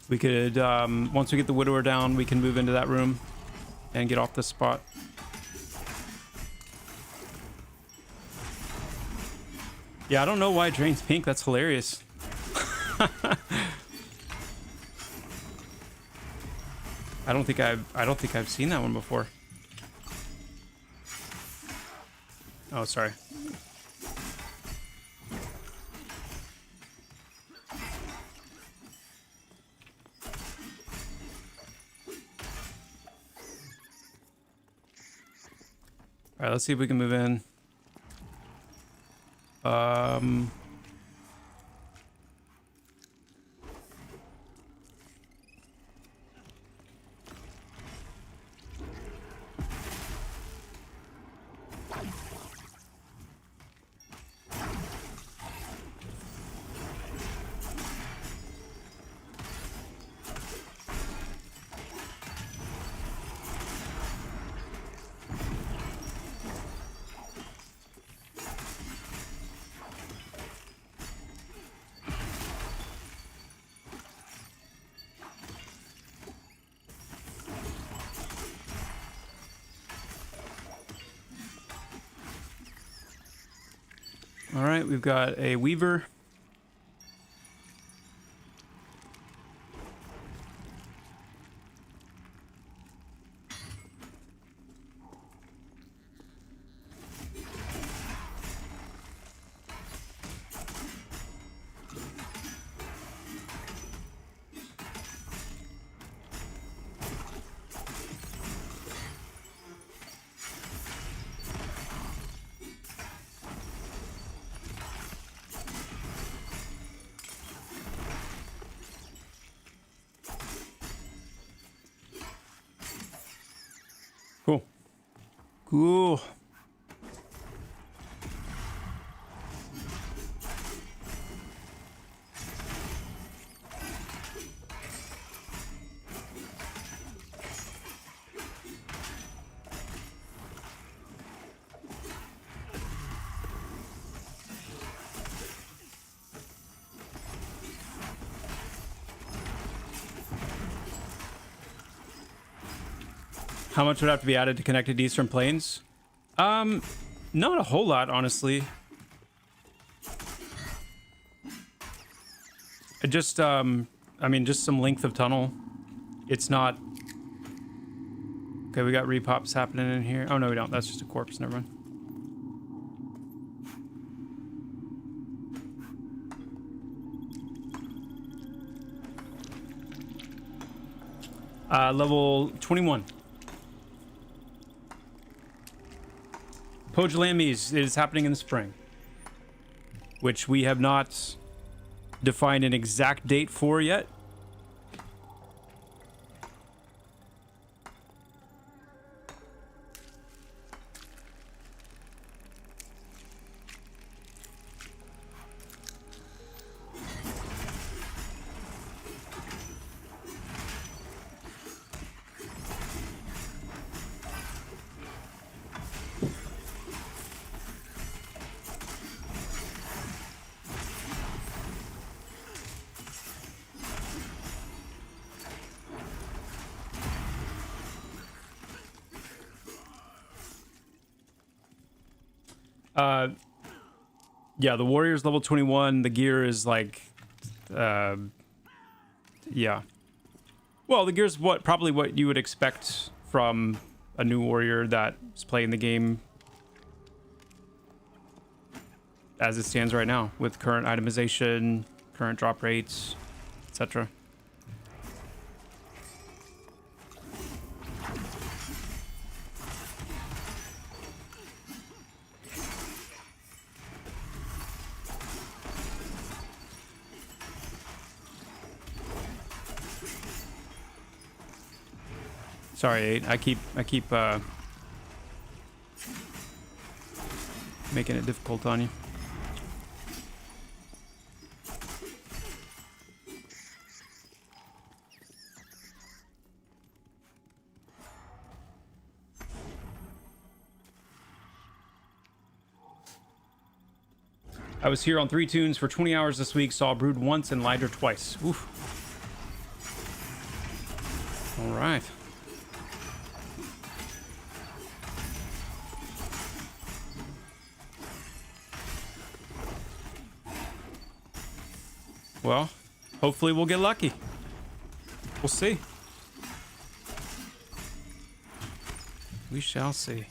We could, once we get the Widower down, we can move into that room and get off this spot. Yeah, I don't know why it drains pink. That's hilarious. I don't think I've seen that one before. Oh, sorry. All right, let's see if we can move in. All right, we've got a Weaver. Cool. Cool. How much would have to be added to connected to Eastern Plains? Not a whole lot, honestly. It just, I mean, just some length of tunnel. It's not... Okay, we got repops happening in here. Oh, no, we don't. That's just a corpse. Never mind. Level 21. Pojalamies is happening in the spring, which we have not defined an exact date for yet. Yeah, the warrior's level 21. The gear is like, yeah. Well, the gear's probably what you would expect from a new warrior that's playing the game as it stands right now, with current itemization, current drop rates, etc. Sorry, I keep making it difficult on you. I was here on 3 tunes for 20 hours this week, saw Brood once and Lighter twice. Oof. All right. Well, hopefully we'll get lucky. We'll see. We shall see.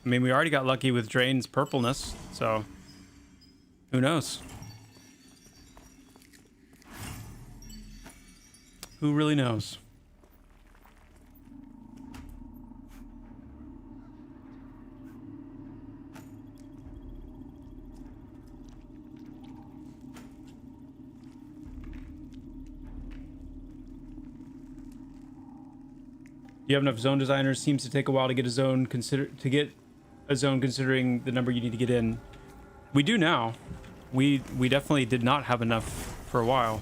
I mean, we already got lucky with Drain's purpleness, so who knows? Who really knows? You have enough zone designers. Seems to take a while to get a zone considering the number you need to get in. We do now. We definitely did not have enough for a while.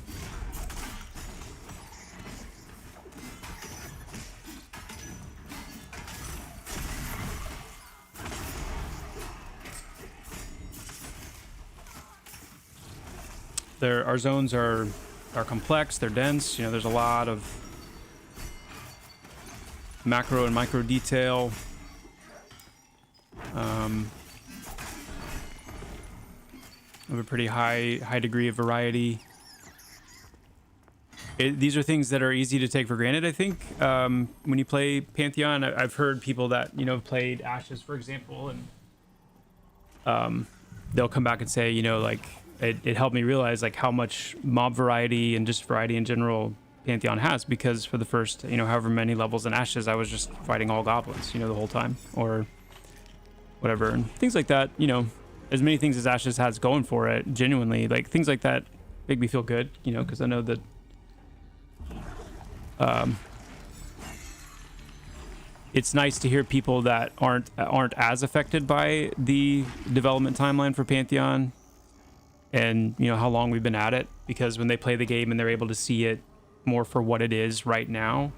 Our zones are complex, they're dense, you know, there's a lot of macro and micro detail. Of a pretty high degree of variety. These are things that are easy to take for granted, I think. When you play Pantheon, I've heard people that, you know, played Ashes, for example, and they'll come back and say, you know, like, it helped me realize, like, how much mob variety and just variety in general Pantheon has, because for the first, you know, however many levels in Ashes, I was just fighting all goblins, you know, the whole time, or whatever, and things like that. You know, as many things as Ashes has going for it, genuinely, like, things like that make me feel good, you know, because I know that it's nice to hear people that aren't as affected by the development timeline for Pantheon, and you know how long we've been at it, because when they play the game and they're able to see it more for what it is right now,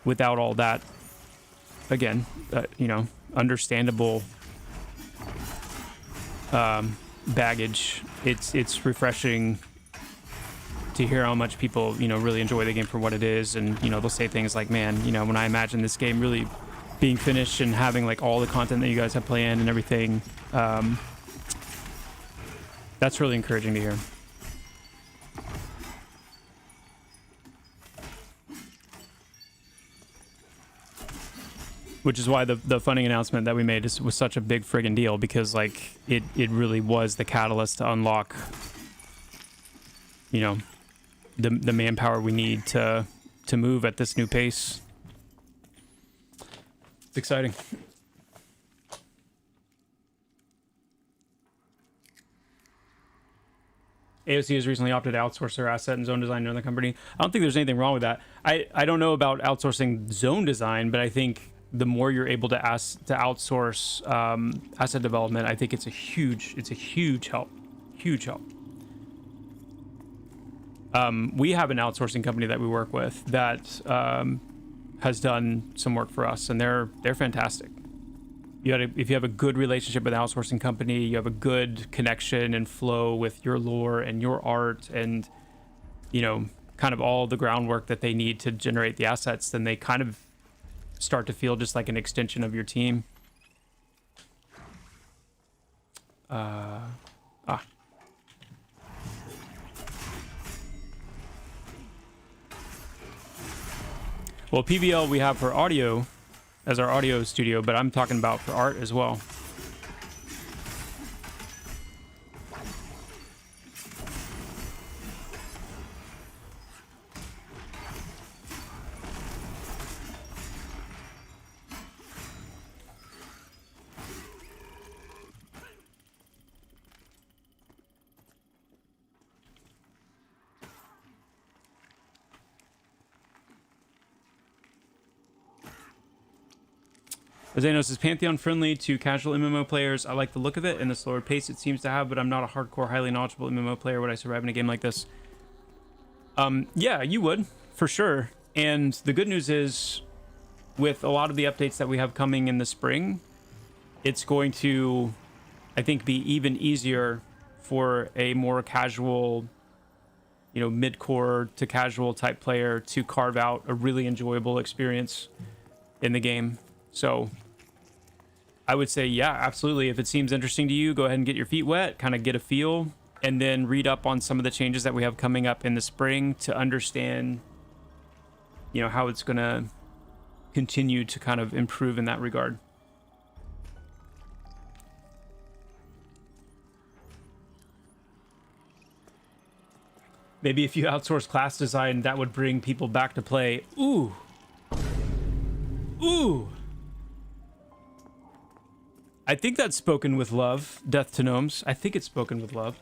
without all that, again, you know, understandable baggage, it's refreshing to hear how much people, you know, really enjoy the game for what it is. And you know, they'll say things like, man, you know, when I imagine this game really being finished and having like all the content that you guys have planned and everything, that's really encouraging to hear. Which is why the funding announcement that we made was such a big friggin' deal, because like it really was the catalyst to unlock, you know, the manpower we need to move at this new pace. It's exciting. AOC has recently opted to outsource their asset and zone design to another company. I don't think there's anything wrong with that. I don't know about outsourcing zone design, but I think the more you're able to outsource asset development, I think it's a huge help. Huge help. We have an outsourcing company that we work with that has done some work for us, and they're fantastic. If you have a good relationship with an outsourcing company, you have a good connection and flow with your lore and your art, and you know, kind of all the groundwork that they need to generate the assets, then they kind of start to feel just like an extension of your team. Well, PBL we have for audio as our audio studio, but I'm talking about for art as well. Zanos is Pantheon friendly to casual MMO players. I like the look of it and the slower pace it seems to have, but I'm not a hardcore, highly knowledgeable MMO player. Would I survive in a game like this? Yeah, you would, for sure. And the good news is, with a lot of the updates that we have coming in the spring, it's going to, I think, be even easier for a more casual, you know, mid-core to casual type player to carve out a really enjoyable experience in the game. So I would say, yeah, absolutely. If it seems interesting to you, go ahead and get your feet wet, kind of get a feel, and then read up on some of the changes that we have coming up in the spring to understand, you know, how it's going to continue to kind of improve in that regard. Maybe if you outsource class design, that would bring people back to play. Ooh. Ooh. I think that's spoken with love. Death to Gnomes. I think it's spoken with love.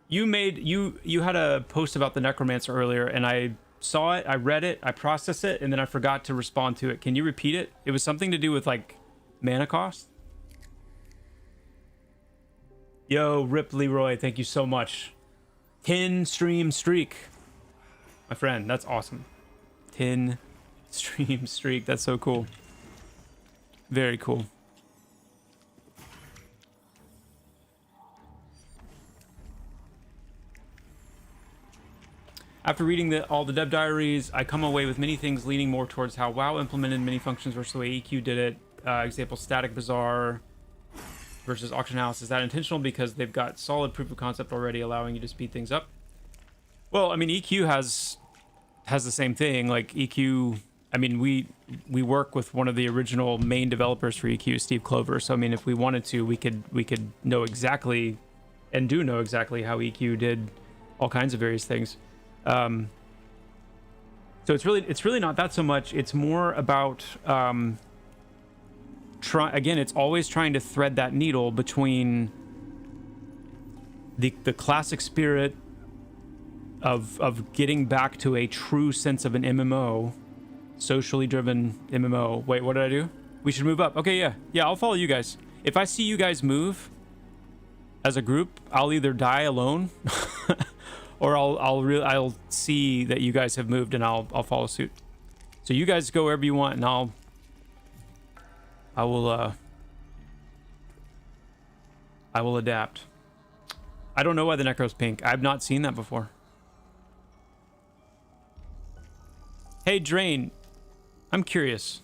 You had a post about the Necromancer earlier, and I saw it, I read it, I processed it, and then I forgot to respond to it. Can you repeat it? It was something to do with like mana cost. Yo, Rip Leroy, thank you so much. 10 stream streak, my friend. That's awesome. 10 stream streak. That's so cool. Very cool. After reading all the dev diaries, I come away with many things leaning more towards how WoW implemented many functions versus the way EQ did it. Example, static bazaar versus auction house. Is that intentional because they've got solid proof of concept already allowing you to speed things up? Well, I mean, EQ has the same thing. Like EQ, I mean, we work with one of the original main developers for EQ, Steve Clover. So I mean, if we wanted to, we could know exactly, and do know exactly how EQ did all kinds of various things. So it's really not that so much. It's more about again, it's always trying to thread that needle between the classic spirit of getting back to a true sense of an MMO, Socially driven MMO. Wait, what did I do? We should move up. Okay, yeah. Yeah, I'll follow you guys. If I see you guys move as a group, I'll either die alone or I'll see that you guys have moved and I'll follow suit. So you guys go wherever you want and I will adapt. I don't know why the Necro's pink. I've not seen that before. Hey, Drain. I'm curious.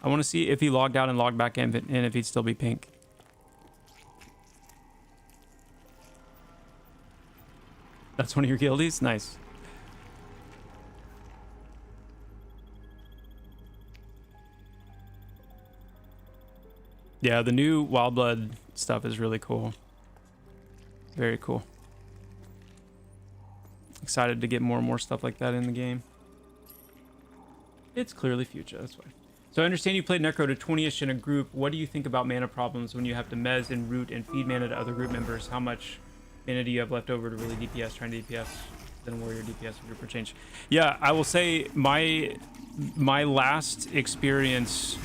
I want to see if he logged out and logged back in and if he'd still be pink. That's one of your guildies? Nice. Yeah, the new Wild Blood stuff is really cool. Very cool. Excited to get more and more stuff like that in the game. It's clearly future, that's why. So I understand you played Necro to 20-ish in a group. What do you think about mana problems when you have to mez and root and feed mana to other group members? How much mana do you have left over to really DPS, trying to DPS, then warrior DPS group for change? Yeah, I will say my last experience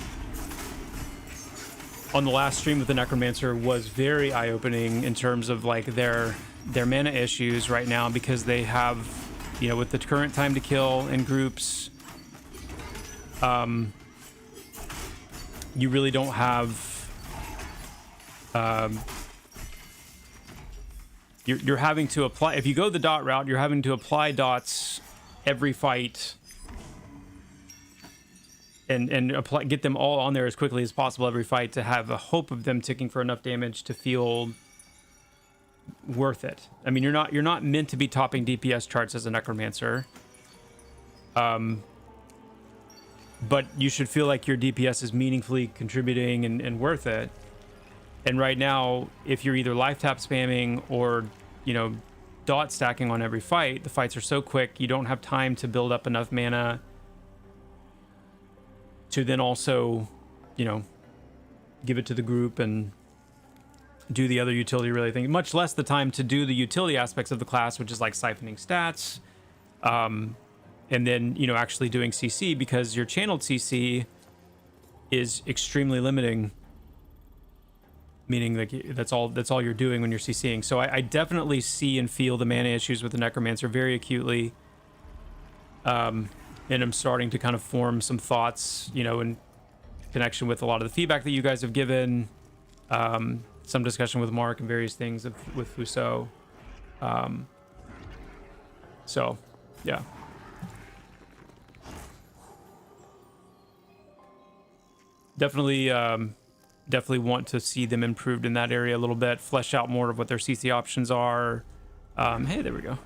on the last stream with the Necromancer was very eye-opening in terms of like their mana issues right now, because they have, you know, with the current time to kill in groups, you really don't have, you're having to apply, if you go the dot route, you're having to apply dots every fight and apply, get them all on there as quickly as possible every fight to have a hope of them ticking for enough damage to feel worth it. I mean, you're not meant to be topping DPS charts as a Necromancer. But you should feel like your DPS is meaningfully contributing and worth it. And right now, if you're either life tap spamming or, you know, dot stacking on every fight, the fights are so quick, you don't have time to build up enough mana to then also, you know, give it to the group and do the other utility really thing. Much less the time to do the utility aspects of the class, which is like siphoning stats, and then, you know, actually doing CC, because your channeled CC is extremely limiting, meaning like that's all you're doing when you're CCing. So I definitely see and feel the mana issues with the Necromancer very acutely. And I'm starting to kind of form some thoughts, you know, in connection with a lot of the feedback that you guys have given, some discussion with Mark and various things with Fuso. So, yeah. Definitely want to see them improved in that area a little bit, flesh out more of what their CC options are. Hey, there we go.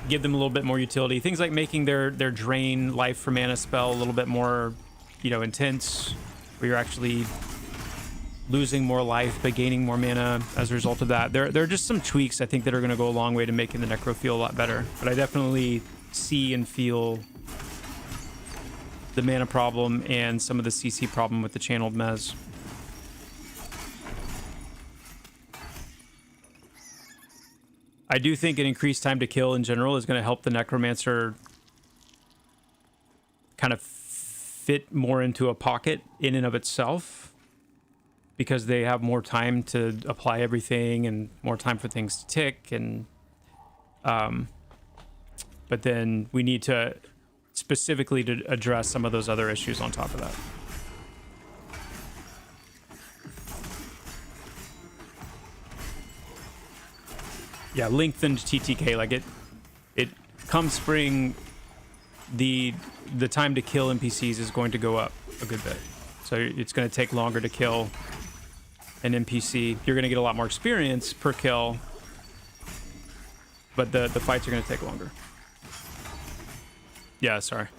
Give them a little bit more utility. Things like making their drain life for mana spell a little bit more, you know, intense, where you're actually losing more life but gaining more mana as a result of that. There are just some tweaks I think that are going to go a long way to making the Necro feel a lot better. But I definitely see and feel the mana problem and some of the CC problem with the channeled mez. I do think an increased time to kill in general is going to help the Necromancer kind of fit more into a pocket in and of itself, because they have more time to apply everything and more time for things to tick. And but then we need to specifically to address some of those other issues on top of that. Yeah, lengthened TTK, like it come spring, the time to kill NPCs is going to go up a good bit. So it's going to take longer to kill an NPC. You're going to get a lot more experience per kill, but the fights are going to take longer. Yeah, sorry.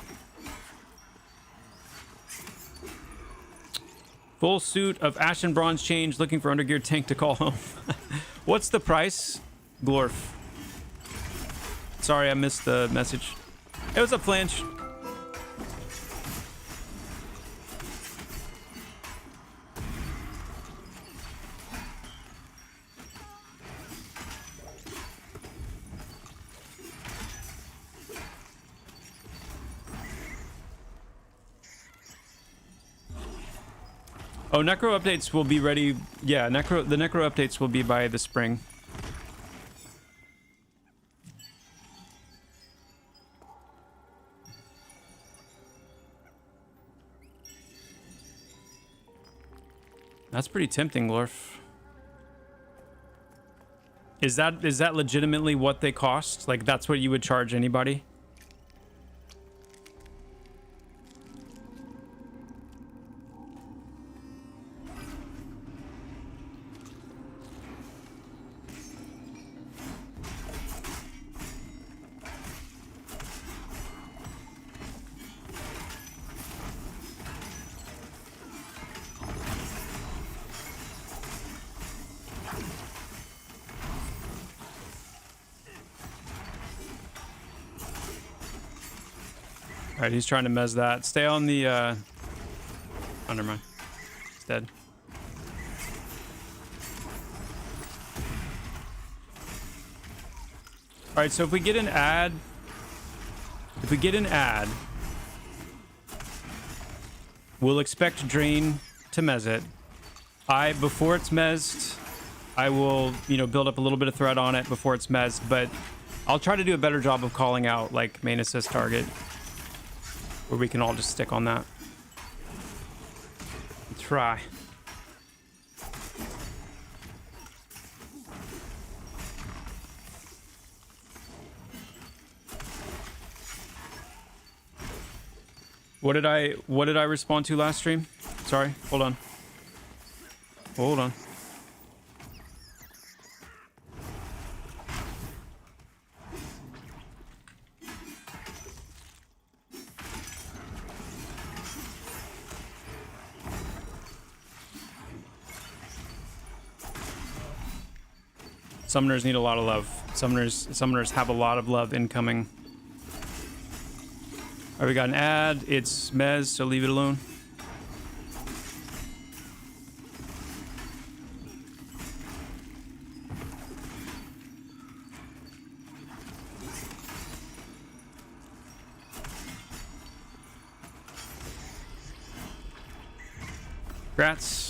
Full suit of Ashen Bronze change, looking for undergear tank to call home. What's the price? Glorf. Sorry, I missed the message. Hey, what's up, Flange? Oh, necro updates will be ready. Yeah, the necro updates will be by the spring. That's pretty tempting, Lorf. Is that legitimately what they cost? Like, that's what you would charge anybody? Alright, he's trying to mez that. Stay on the, oh, never mind. He's dead. Alright, so if we get an ad... we'll expect Drain to mez it. Before it's mezzed, I will, you know, build up a little bit of threat on it before it's mezzed, but I'll try to do a better job of calling out, like, main assist target. Where we can all just stick on that. Try. What did I respond to last stream? Sorry, hold on. Hold on. Summoners need a lot of love. Summoners have a lot of love incoming. Alright, we got an ad. It's Mez, so leave it alone. Grats.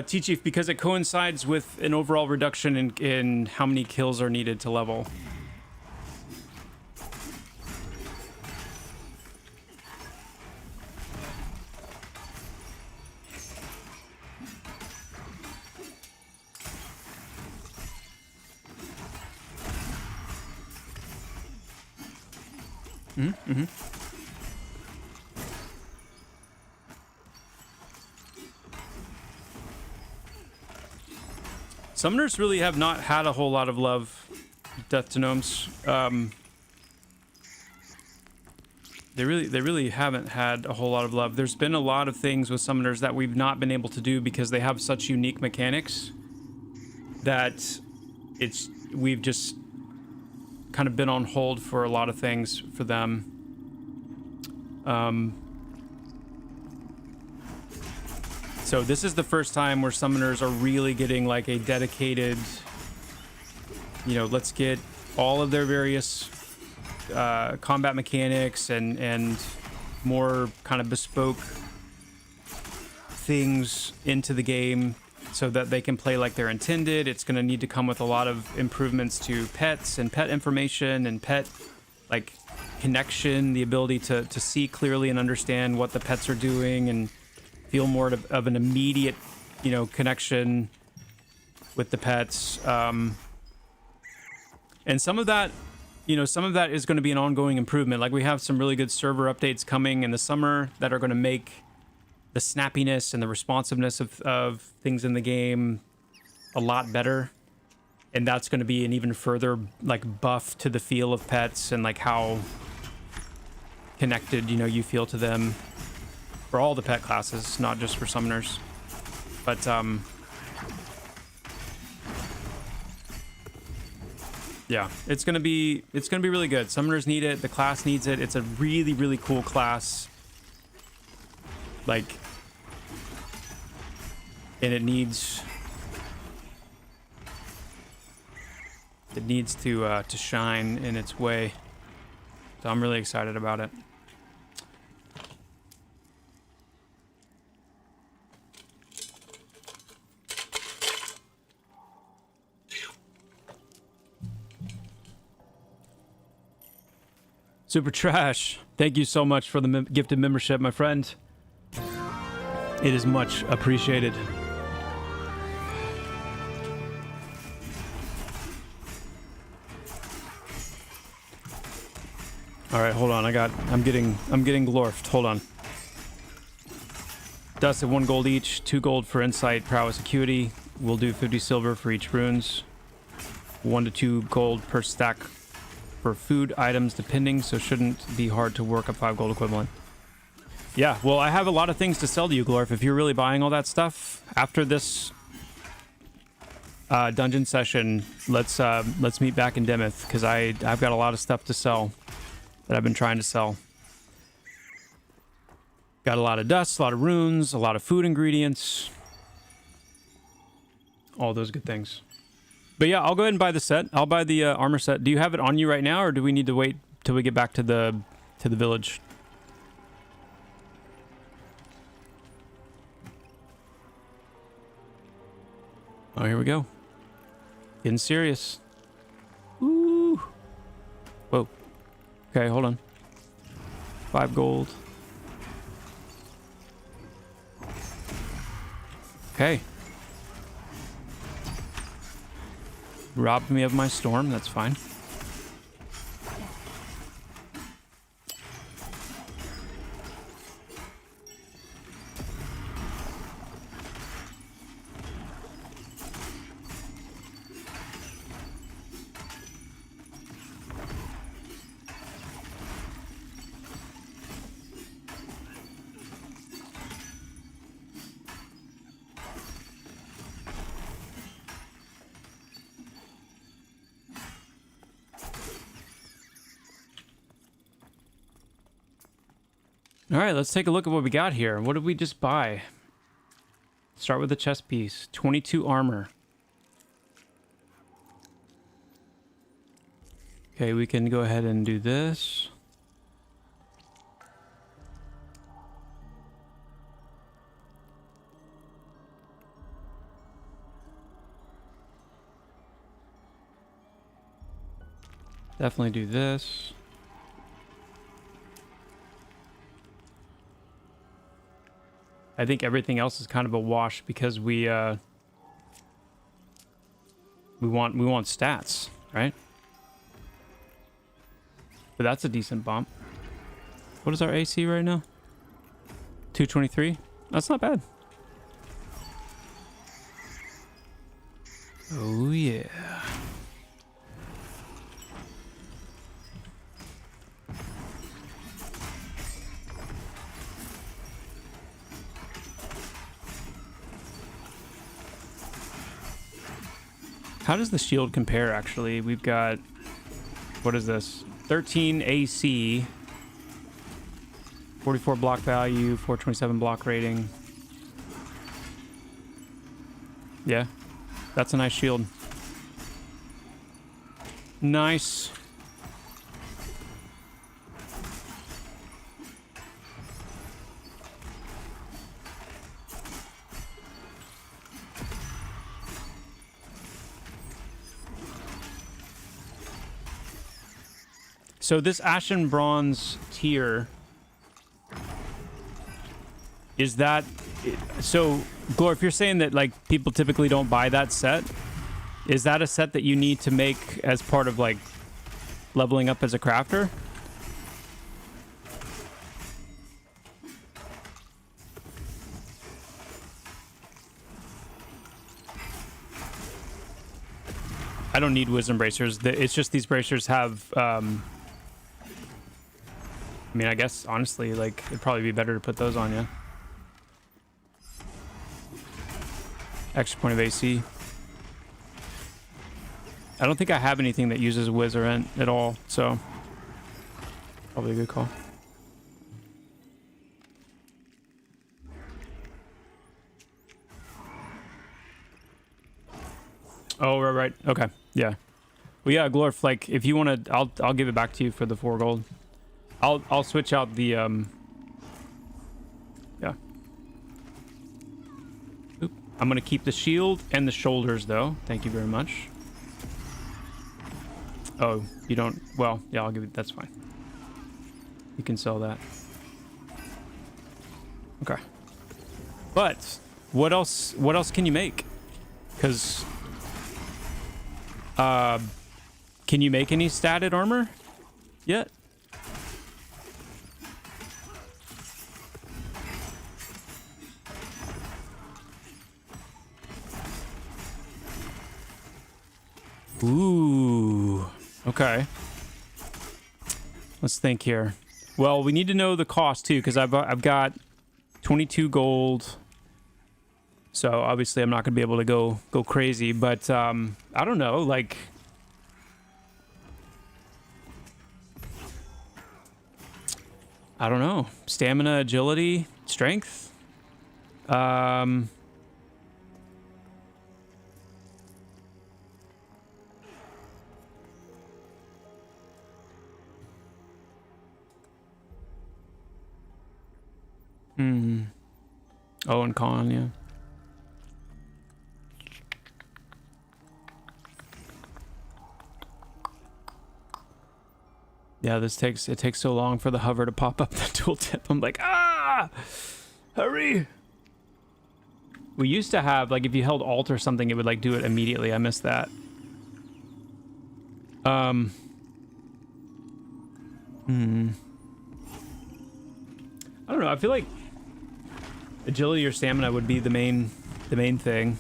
T-Chief, because it coincides with an overall reduction in how many kills are needed to level. Mm-hmm. Summoners really have not had a whole lot of love, Death to Gnomes. They really haven't had a whole lot of love. There's been a lot of things with Summoners that we've not been able to do because they have such unique mechanics that we've just kind of been on hold for a lot of things for them. So this is the first time where Summoners are really getting like a dedicated, you know, let's get all of their various combat mechanics and more kind of bespoke things into the game so that they can play like they're intended. It's going to need to come with a lot of improvements to pets and pet information and pet like connection, the ability to see clearly and understand what the pets are doing and feel more of an immediate, you know, connection with the pets. And some of that, you know, some of that is going to be an ongoing improvement. Like we have some really good server updates coming in the summer that are going to make the snappiness and the responsiveness of things in the game a lot better. And that's going to be an even further like buff to the feel of pets and like how connected, you know, you feel to them. For all the pet classes, not just for Summoners. But Yeah, it's gonna be really good. Summoners need it. The class needs it. It's a really, really cool class. Like, and it needs to shine in its way. So I'm really excited about it. Super Trash, thank you so much for the gifted membership, my friend. It is much appreciated. All right, hold on. I'm getting glorfed. Hold on. Dust at 1 gold each, 2 gold for insight, prowess, acuity. We'll do 50 silver for each runes. 1 to 2 gold per stack for food items, depending. So shouldn't be hard to work a 5 gold equivalent. Yeah, well, I have a lot of things to sell to you, Glorf. If you're really buying all that stuff after this dungeon session, let's meet back in Demeth, because I've got a lot of stuff to sell that I've been trying to sell. Got a lot of dust, a lot of runes, a lot of food ingredients, all those good things. But yeah, I'll go ahead and buy the set. I'll buy the armor set. Do you have it on you right now, or do we need to wait till we get back to the village? Oh, here we go. Getting serious. Ooh. Whoa. Okay, hold on. 5 gold. Okay. Robbed me of my storm, that's fine. All right, let's take a look at what we got here. What did we just buy? Start with the chest piece. 22 armor. Okay, we can go ahead and do this. Definitely do this. I think everything else is kind of a wash because we want stats, right? But that's a decent bump. What is our AC right now? 223? That's not bad. Oh yeah. How does the shield compare, actually? We've got... What is this? 13 AC. 44 block value. 427 block rating. Yeah. That's a nice shield. Nice. So this Ashen Bronze tier, is that... So, Glor, if you're saying that like people typically don't buy that set, is that a set that you need to make as part of like leveling up as a crafter? I don't need wisdom bracers. It's just these bracers have... I mean, I guess, honestly, like, it'd probably be better to put those on you. Extra point of AC. I don't think I have anything that uses Whiz or Ent at all, so probably a good call. Oh, right. Okay, yeah. Well, yeah, Glorf, like, if you want to, I'll give it back to you for the 4 gold. I'll switch out the, yeah. Oop. I'm going to keep the shield and the shoulders, though. Thank you very much. Oh, you don't, well, yeah, I'll give it, that's fine. You can sell that. Okay. But, what else can you make? Because, can you make any statted armor yet? Ooh, okay. Let's think here. Well, we need to know the cost too, because I've got 22 gold. So obviously I'm not gonna be able to go crazy, but I don't know, like I don't know. Stamina, agility, strength. Oh, and con, yeah. Yeah, it takes so long for the hover to pop up the tooltip. I'm like, hurry. We used to have, like, if you held Alt or something, it would, like, do it immediately. I missed that. I don't know. I feel like agility or stamina would be the main thing.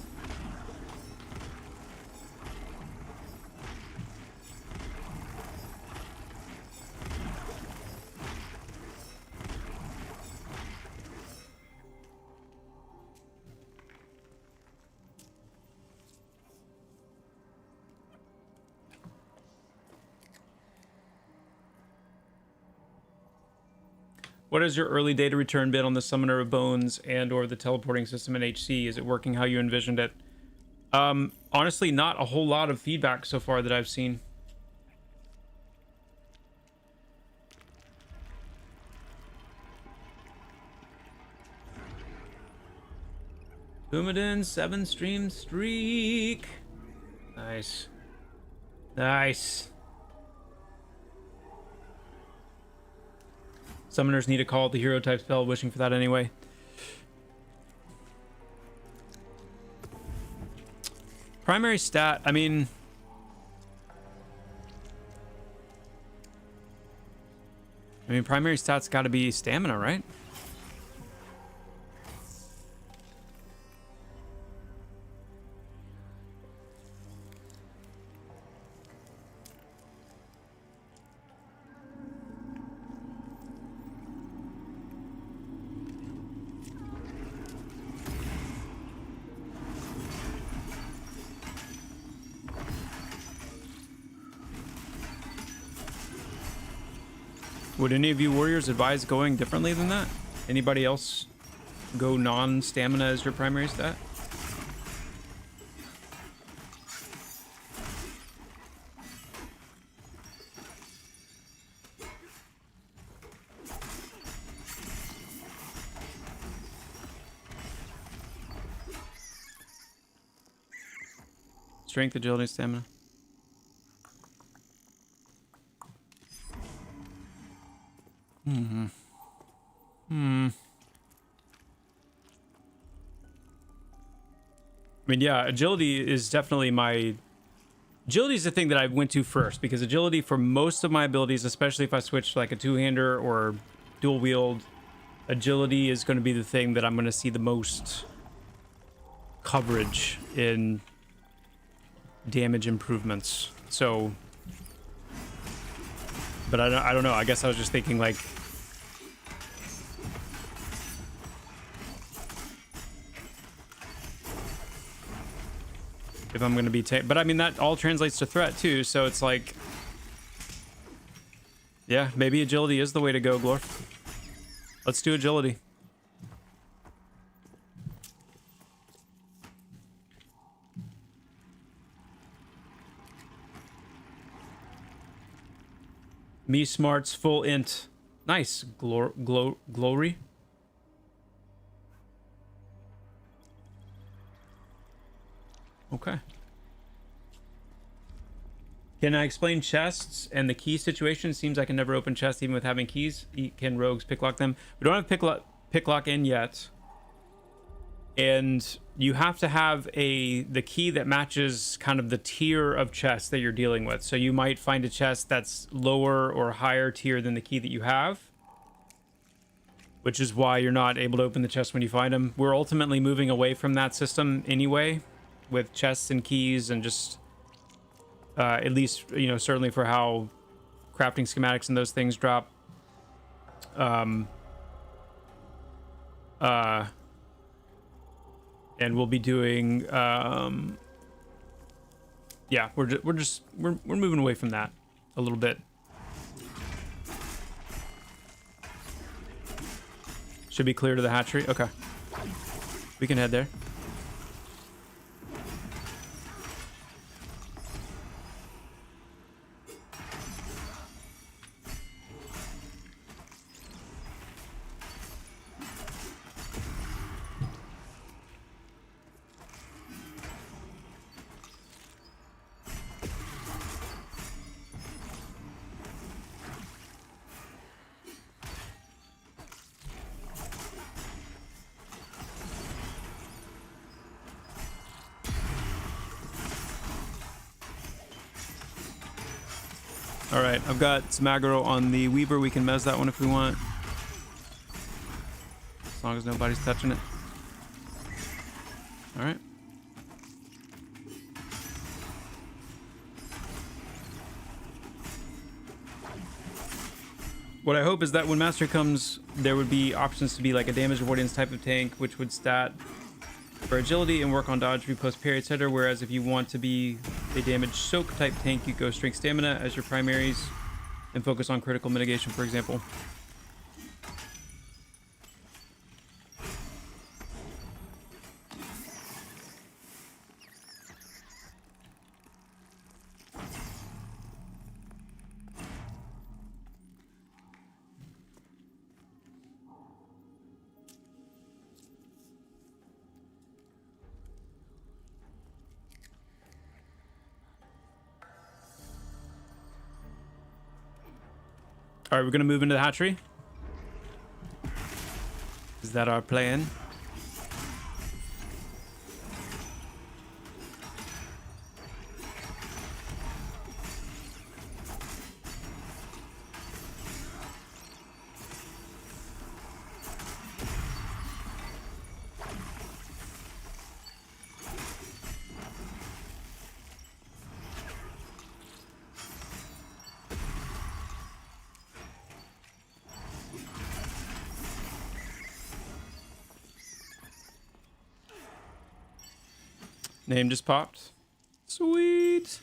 What has your early data return been on the Summoner of Bones and or the teleporting system in HC? Is it working how you envisioned it? Honestly, not a whole lot of feedback so far that I've seen. Boomidin, 7 stream streak. Nice. Nice. Summoners need to call the hero type spell, wishing for that anyway. Primary stat, I mean... primary stat's gotta be stamina, right? Would any of you warriors advise going differently than that? Anybody else go non-stamina as your primary stat? Strength, agility, stamina. I mean, yeah, agility is definitely my... Agility is the thing that I went to first, because agility for most of my abilities, especially if I switch like a two-hander or dual wield, agility is going to be the thing that I'm going to see the most coverage in damage improvements. So... But I don't know. I guess I was just thinking like... if I'm going to be but I mean that all translates to threat too, so it's like, yeah, maybe agility is the way to go, Glorf. Let's do agility. Me smarts full int. Nice. Glory. Okay. Can I explain chests and the key situation? Seems I can never open chests even with having keys. Can rogues picklock them? We don't have picklock in yet. And you have to have the key that matches kind of the tier of chest that you're dealing with. So you might find a chest that's lower or higher tier than the key that you have, which is why you're not able to open the chest when you find them. We're ultimately moving away from that system anyway, with chests and keys, and just at least, you know, certainly for how crafting schematics and those things drop. And we'll be doing yeah, we're moving away from that a little bit. Should be clear to the hatchery. Okay, we can head there. All right, I've got some aggro on the Weaver. We can mez that one if we want, as long as nobody's touching it. All right. What I hope is that when Master comes, there would be options to be like a damage avoidance type of tank, which would stat for agility and work on dodge, repost, parry, etc. Whereas if you want to be a damage soak type tank, you go strength stamina as your primaries and focus on critical mitigation, for example. All right, we're gonna move into the hatchery. Is that our plan? Name just popped. Sweet.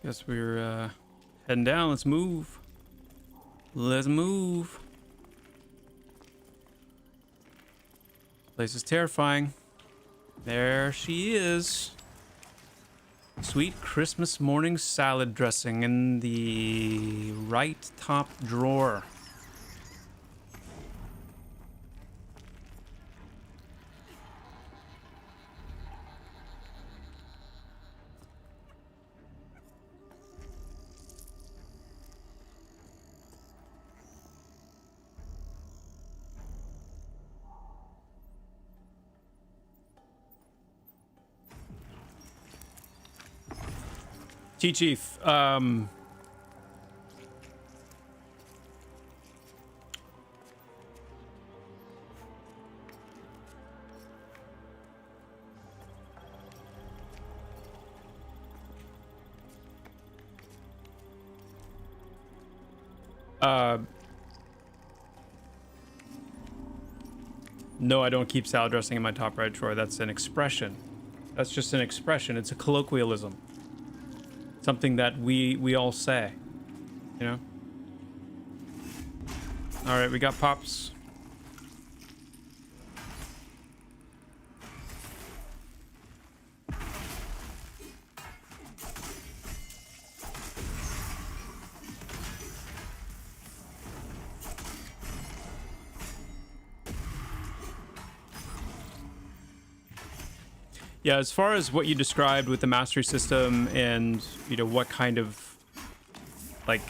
Guess we're heading down. Let's move. Let's move. Place is terrifying. There she is. Sweet Christmas morning salad dressing in the right top drawer. Chief, No, I don't keep salad dressing in my top right drawer. That's an expression. That's just an expression. It's a colloquialism. Something that we all say, you know? All right, we got pops. Yeah, as far as what you described with the mastery system and, you know, what kind of, like,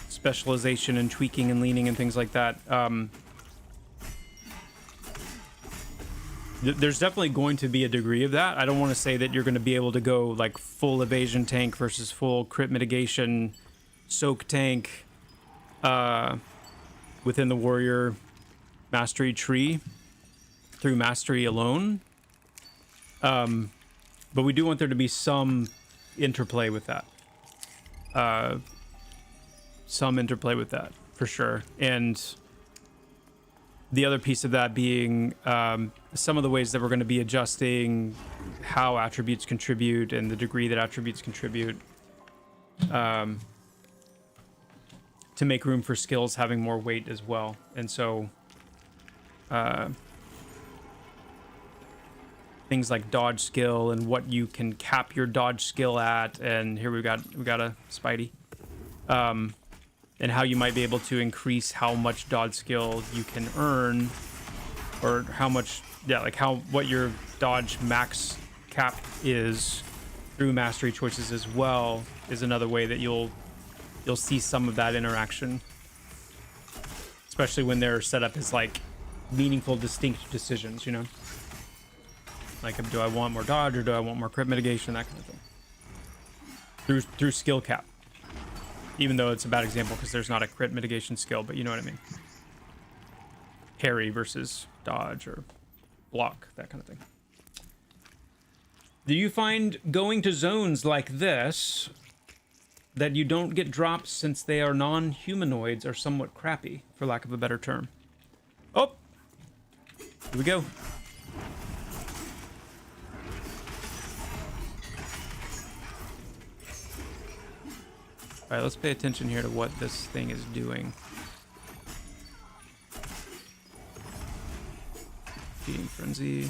specialization and tweaking and leaning and things like that, there's definitely going to be a degree of that. I don't want to say that you're going to be able to go, like, full evasion tank versus full crit mitigation soak tank within the warrior mastery tree through mastery alone. But we do want there to be some interplay with that. Some interplay with that, for sure. And the other piece of that being some of the ways that we're going to be adjusting how attributes contribute and the degree that attributes contribute to make room for skills having more weight as well. And so things like dodge skill and what you can cap your dodge skill at, and here we got a Spidey, and how you might be able to increase how much dodge skill you can earn, or how much, yeah, like what your dodge max cap is through mastery choices as well, is another way that you'll see some of that interaction, especially when they're set up as like meaningful, distinct decisions, you know. Like, do I want more dodge or do I want more crit mitigation? That kind of thing. Through skill cap. Even though it's a bad example because there's not a crit mitigation skill, but you know what I mean. Parry versus dodge or block, that kind of thing. Do you find going to zones like this that you don't get drops since they are non-humanoids are somewhat crappy, for lack of a better term? Oh! Here we go. All right, let's pay attention here to what this thing is doing. Feeding frenzy.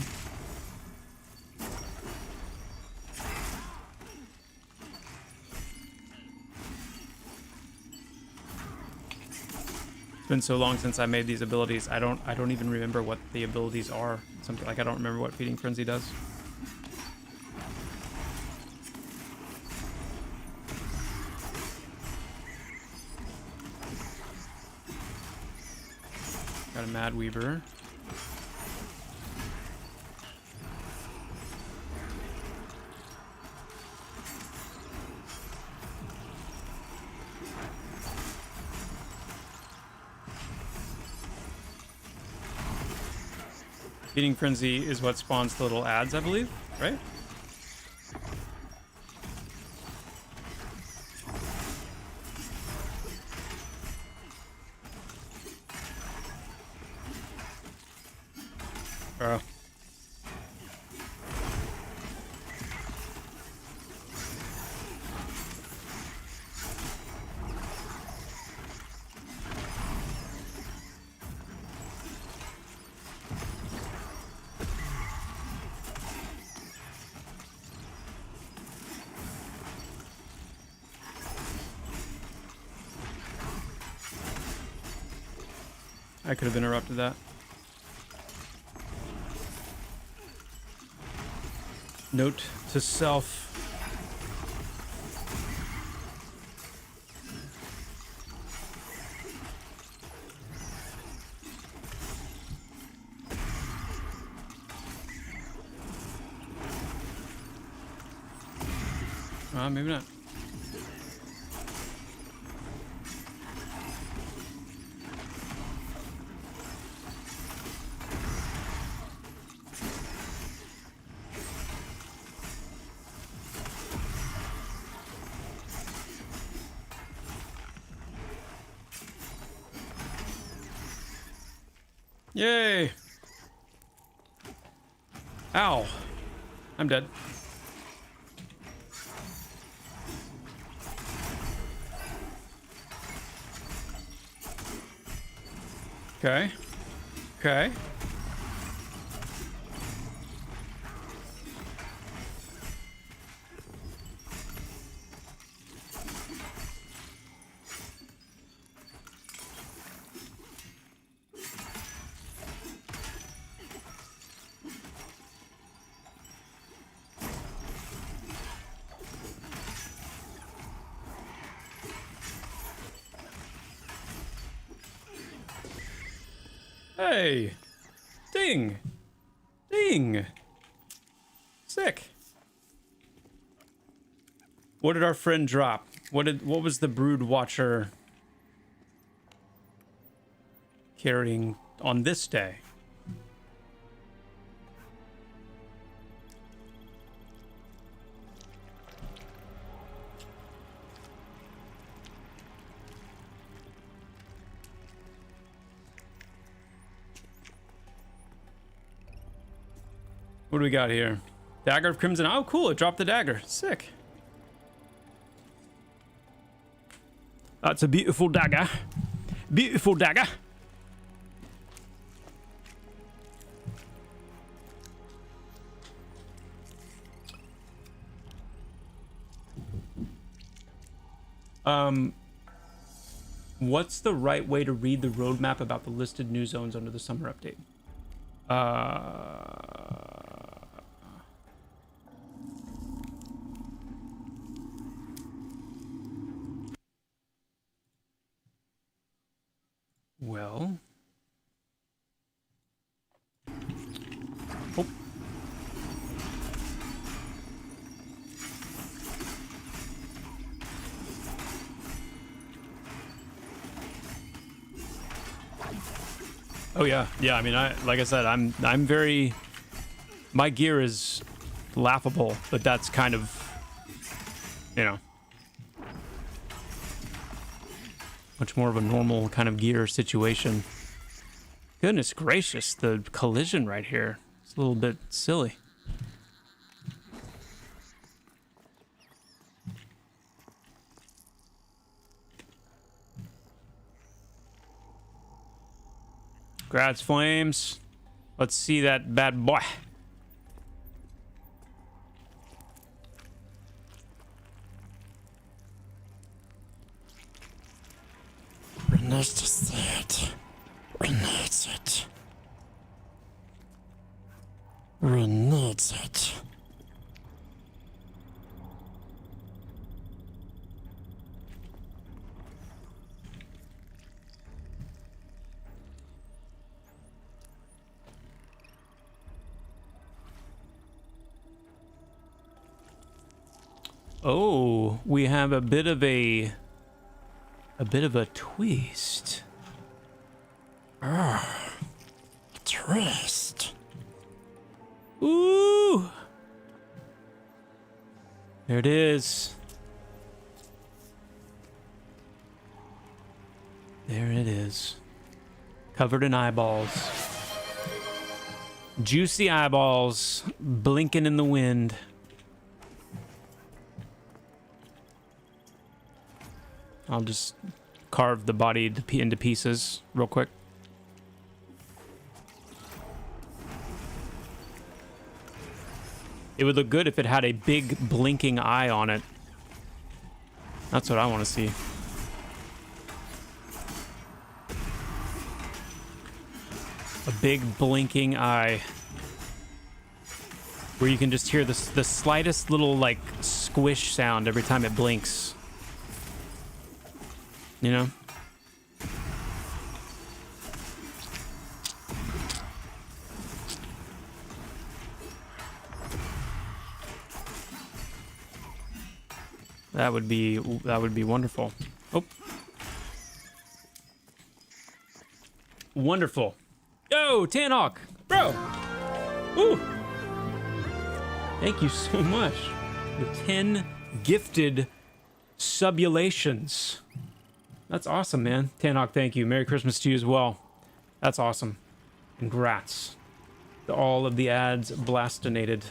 It's been so long since I made these abilities. I don't even remember what the abilities are. Something like I don't remember what feeding frenzy does. Got a Mad Weaver. Feeding Frenzy is what spawns the little ads, I believe, right? Bro. I could have interrupted that. Note to self. Maybe not. Yay! Ow. I'm dead. Okay. Okay. Hey! Ding! Ding! Sick. What did our friend drop? What was the Brood Watcher carrying on this day? What do we got here? Dagger of Crimson. Oh, cool. It dropped the dagger. Sick. That's a beautiful dagger. Beautiful dagger. What's the right way to read the roadmap about the listed new zones under the summer update? Well. Oh. Oh yeah. Yeah, I mean, like I said, I'm very, my gear is laughable, but that's kind of, you know, much more of a normal kind of gear situation. Goodness gracious, the collision right here. It's a little bit silly. Grats flames. Let's see that bad boy. We need to see it. We need it. We need it. Oh, we have a bit of a twist. Twist. Ooh! There it is. There it is. Covered in eyeballs. Juicy eyeballs blinking in the wind. I'll just carve the body into pieces real quick. It would look good if it had a big blinking eye on it. That's what I want to see. A big blinking eye. Where you can just hear the slightest little, like, squish sound every time it blinks. You know? That would be wonderful. Oh. Wonderful. Yo, Tanhawk, bro. Ooh. Thank you so much. The 10 gifted subulations. That's awesome, man. Tanhawk, thank you. Merry Christmas to you as well. That's awesome. Congrats. All of the ads blastinated.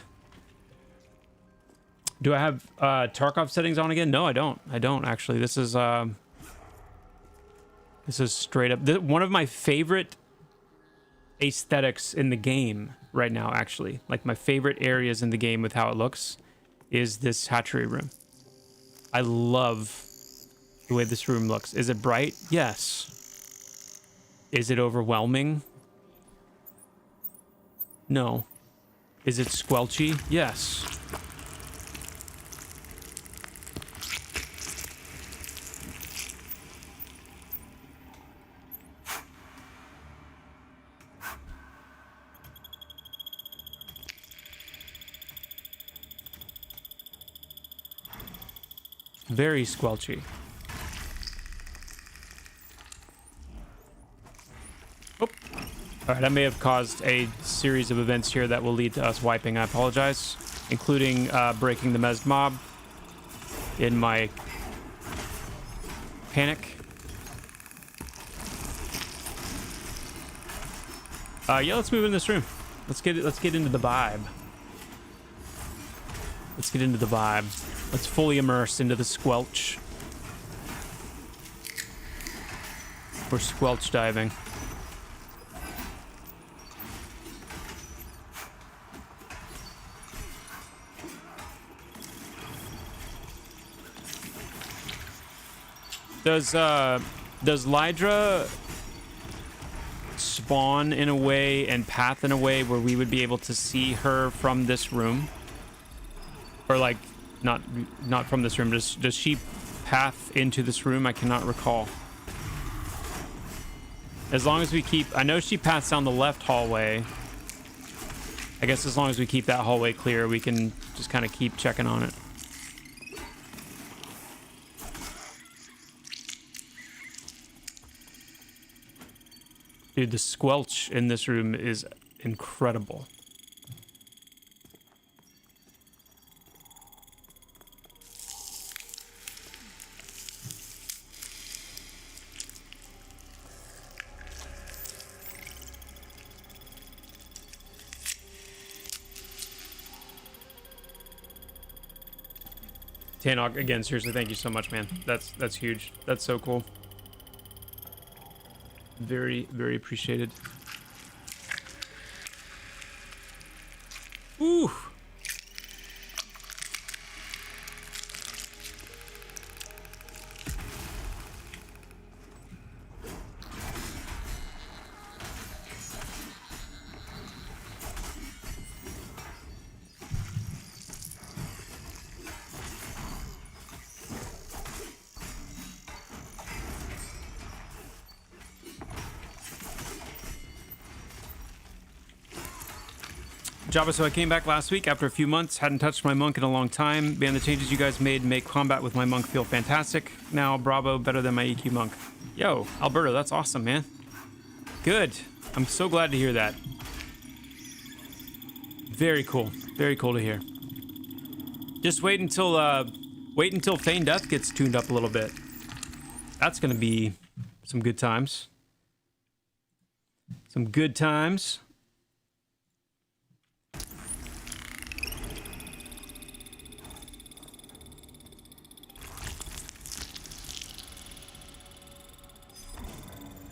Do I have Tarkov settings on again? No, I don't. I don't actually. This is straight up one of my favorite aesthetics in the game right now, actually. Like my favorite areas in the game with how it looks is this hatchery room. I love the way this room looks. Is it bright? Yes. Is it overwhelming? No. Is it squelchy? Yes. Very squelchy. Oh. All right, I may have caused a series of events here that will lead to us wiping. I apologize, including breaking the Mez mob in my panic. Yeah, let's move in this room. Let's get into the vibe. Let's get into the vibe. Let's fully immerse into the squelch. We're squelch diving. Does Lydra spawn in a way and path in a way where we would be able to see her from this room? Or like not from this room. Does she path into this room? I cannot recall. As long as we keep, I know she paths down the left hallway. I guess as long as we keep that hallway clear, we can just kind of keep checking on it. Dude, the squelch in this room is incredible. Tanok, again, seriously, thank you so much, man. That's huge. That's so cool. Very, very appreciated. Ooh. Joppa, so I came back last week after a few months, hadn't touched my monk in a long time. Man, the changes you guys made make combat with my monk feel fantastic. Now, bravo, better than my EQ monk. Yo, Alberto, that's awesome, man. Good. I'm so glad to hear that. Very cool. Very cool to hear. Just wait until Feign Death gets tuned up a little bit. That's gonna be some good times. Some good times.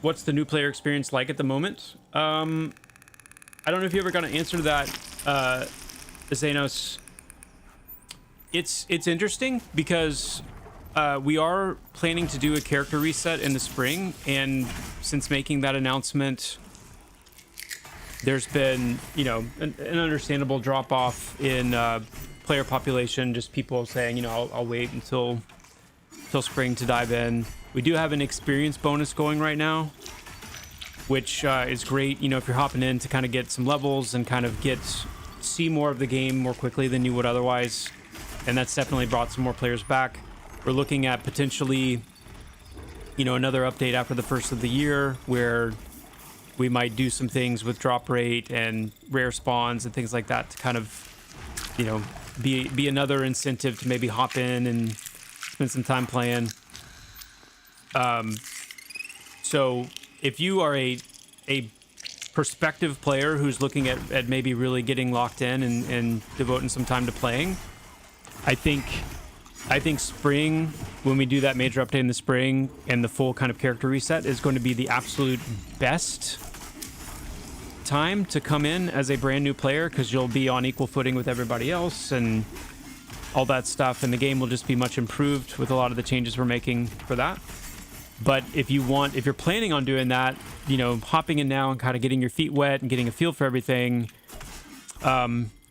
What's the new player experience like at the moment? I don't know if you ever got an answer to that, Xenos. It's interesting because we are planning to do a character reset in the spring, and since making that announcement, there's been, you know, an understandable drop off in player population. Just people saying, you know, I'll wait until spring to dive in. We do have an experience bonus going right now, which is great, you know, if you're hopping in to kind of get some levels and kind of see more of the game more quickly than you would otherwise. And that's definitely brought some more players back. We're looking at potentially, you know, another update after the first of the year where we might do some things with drop rate and rare spawns and things like that to kind of, you know, be another incentive to maybe hop in and spend some time playing. So if you are a prospective player who's looking at maybe really getting locked in and devoting some time to playing, I think spring, when we do that major update in the spring and the full kind of character reset, is going to be the absolute best time to come in as a brand new player, because you'll be on equal footing with everybody else and all that stuff, and the game will just be much improved with a lot of the changes we're making for that. But if you're planning on doing that, you know, hopping in now and kind of getting your feet wet and getting a feel for everything,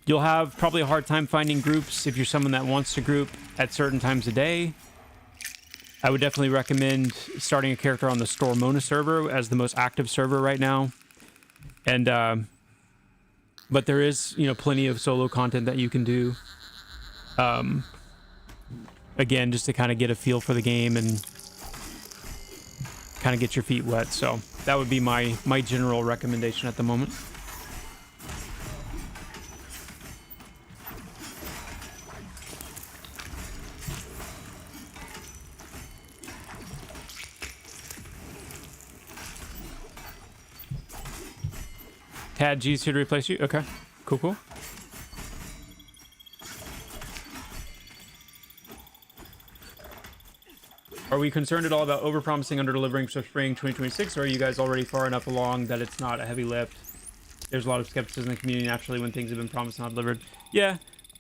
you'll have probably a hard time finding groups if you're someone that wants to group at certain times of day. I would definitely recommend starting a character on the Stormona server as the most active server right now. And but there is, you know, plenty of solo content that you can do. Again, just to kind of get a feel for the game and kind of get your feet wet. So that would be my general recommendation at the moment. Tad G's here to replace you. Okay, cool. Are we concerned at all about overpromising, under-delivering for spring 2026, or are you guys already far enough along that it's not a heavy lift? There's a lot of skepticism in the community naturally when things have been promised and not delivered. Yeah,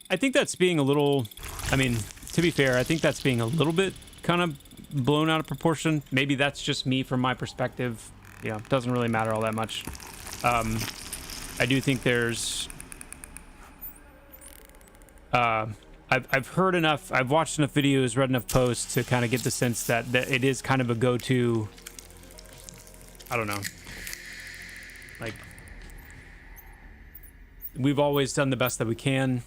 I think that's being a little... I mean, to be fair, I think that's being a little bit kind of blown out of proportion. Maybe that's just me from my perspective. You know, it doesn't really matter all that much. I do think there's... I've heard enough, I've watched enough videos, read enough posts to kind of get the sense that it is kind of a go-to, I don't know, like, we've always done the best that we can.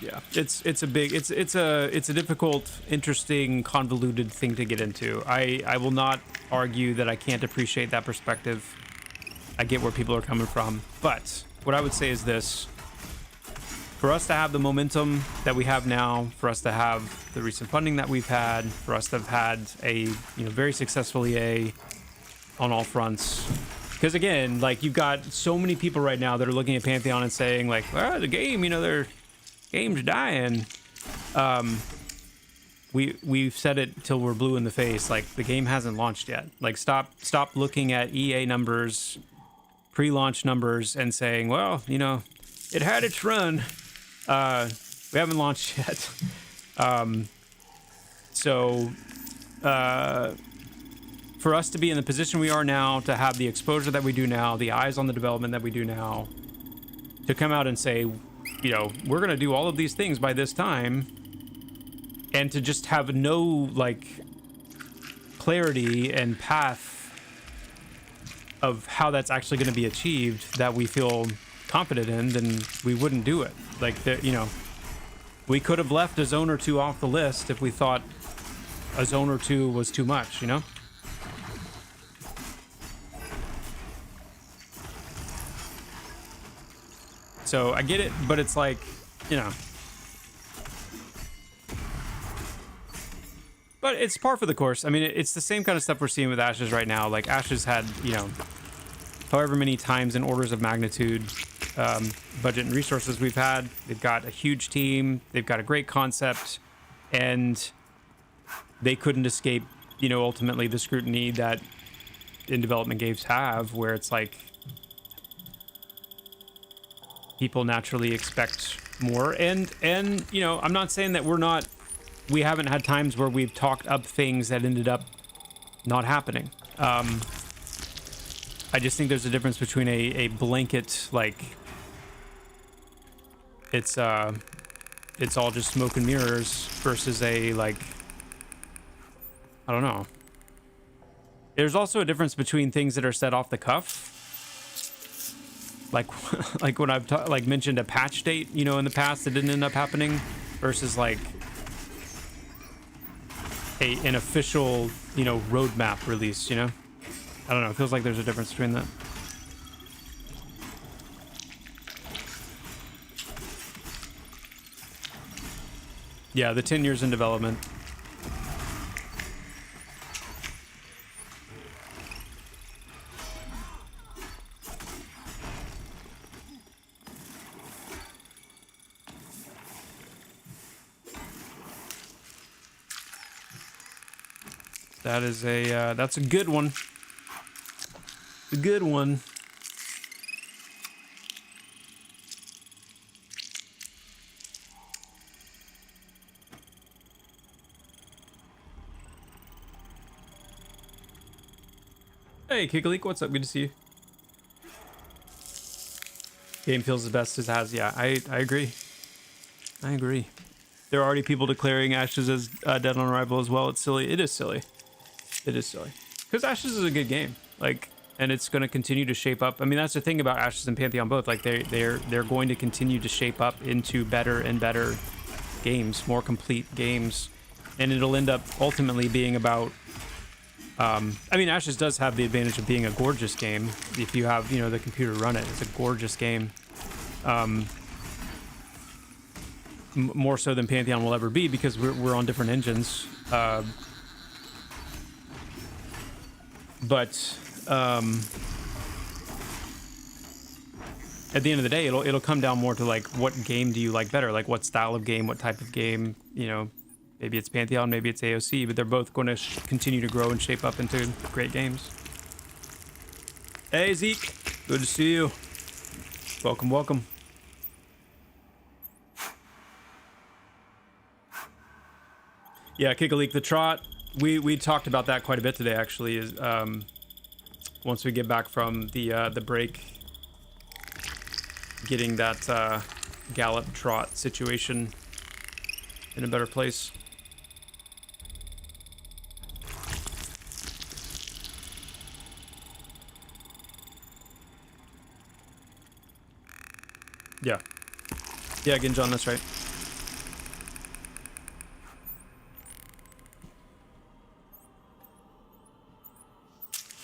Yeah, it's a difficult, interesting, convoluted thing to get into. I will not argue that I can't appreciate that perspective. I get where people are coming from, but what I would say is this: for us to have the momentum that we have now, for us to have the recent funding that we've had, for us to have had a very successful EA on all fronts. Because again, like, you've got so many people right now that are looking at Pantheon and saying like, well, the game, their game's dying. We've said it till we're blue in the face. Like, the game hasn't launched yet. Like, stop looking at EA numbers, pre-launch numbers, and saying, well, it had its run. We haven't launched yet. For us to be in the position we are now, to have the exposure that we do now, the eyes on the development that we do now, to come out and say, we're going to do all of these things by this time, and to just have no, like, clarity and path of how that's actually going to be achieved that we feel confident in, then we wouldn't do it. Like, we could have left a zone or two off the list if we thought a zone or two was too much, So I get it, but it's like, but it's par for the course. I mean, it's the same kind of stuff we're seeing with Ashes right now. Like, Ashes had, however many times in orders of magnitude, budget and resources we've had. They've got a huge team. They've got a great concept, and they couldn't escape, ultimately the scrutiny that in development games have, where it's like, people naturally expect more. And I'm not saying that we haven't had times where we've talked up things that ended up not happening. I just think there's a difference between a blanket, like, it's all just smoke and mirrors, versus a, like, I don't know. There's also a difference between things that are said off the cuff, like when I've mentioned a patch date, in the past that didn't end up happening, versus like an official, roadmap release, I don't know. It feels like there's a difference between that. Yeah, the 10 years in development. That is a that's a good one. A good one. Hey, Kikalik, what's up? Good to see you. Game feels the best as it has. Yeah, I agree. I agree. There are already people declaring Ashes as dead on arrival as well. It's silly. It is silly. It is silly. Because Ashes is a good game. Like, and it's going to continue to shape up. I mean, that's the thing about Ashes and Pantheon both. Like, they're going to continue to shape up into better and better games, more complete games. And it'll end up ultimately being about... I mean, Ashes does have the advantage of being a gorgeous game. If you have, you know, the computer run it, it's a gorgeous game. More so than Pantheon will ever be because we're on different engines. But at the end of the day, it'll come down more to like what game do you like better? Like what style of game, what type of game, you know. Maybe it's Pantheon, maybe it's AOC, but they're both going to continue to grow and shape up into great games. Hey, Zeke. Good to see you. Welcome, welcome. Yeah, Kikalik, the trot. We talked about that quite a bit today, actually. Is once we get back from the break, getting that gallop trot situation in a better place. Yeah. Yeah, again, John, that's right.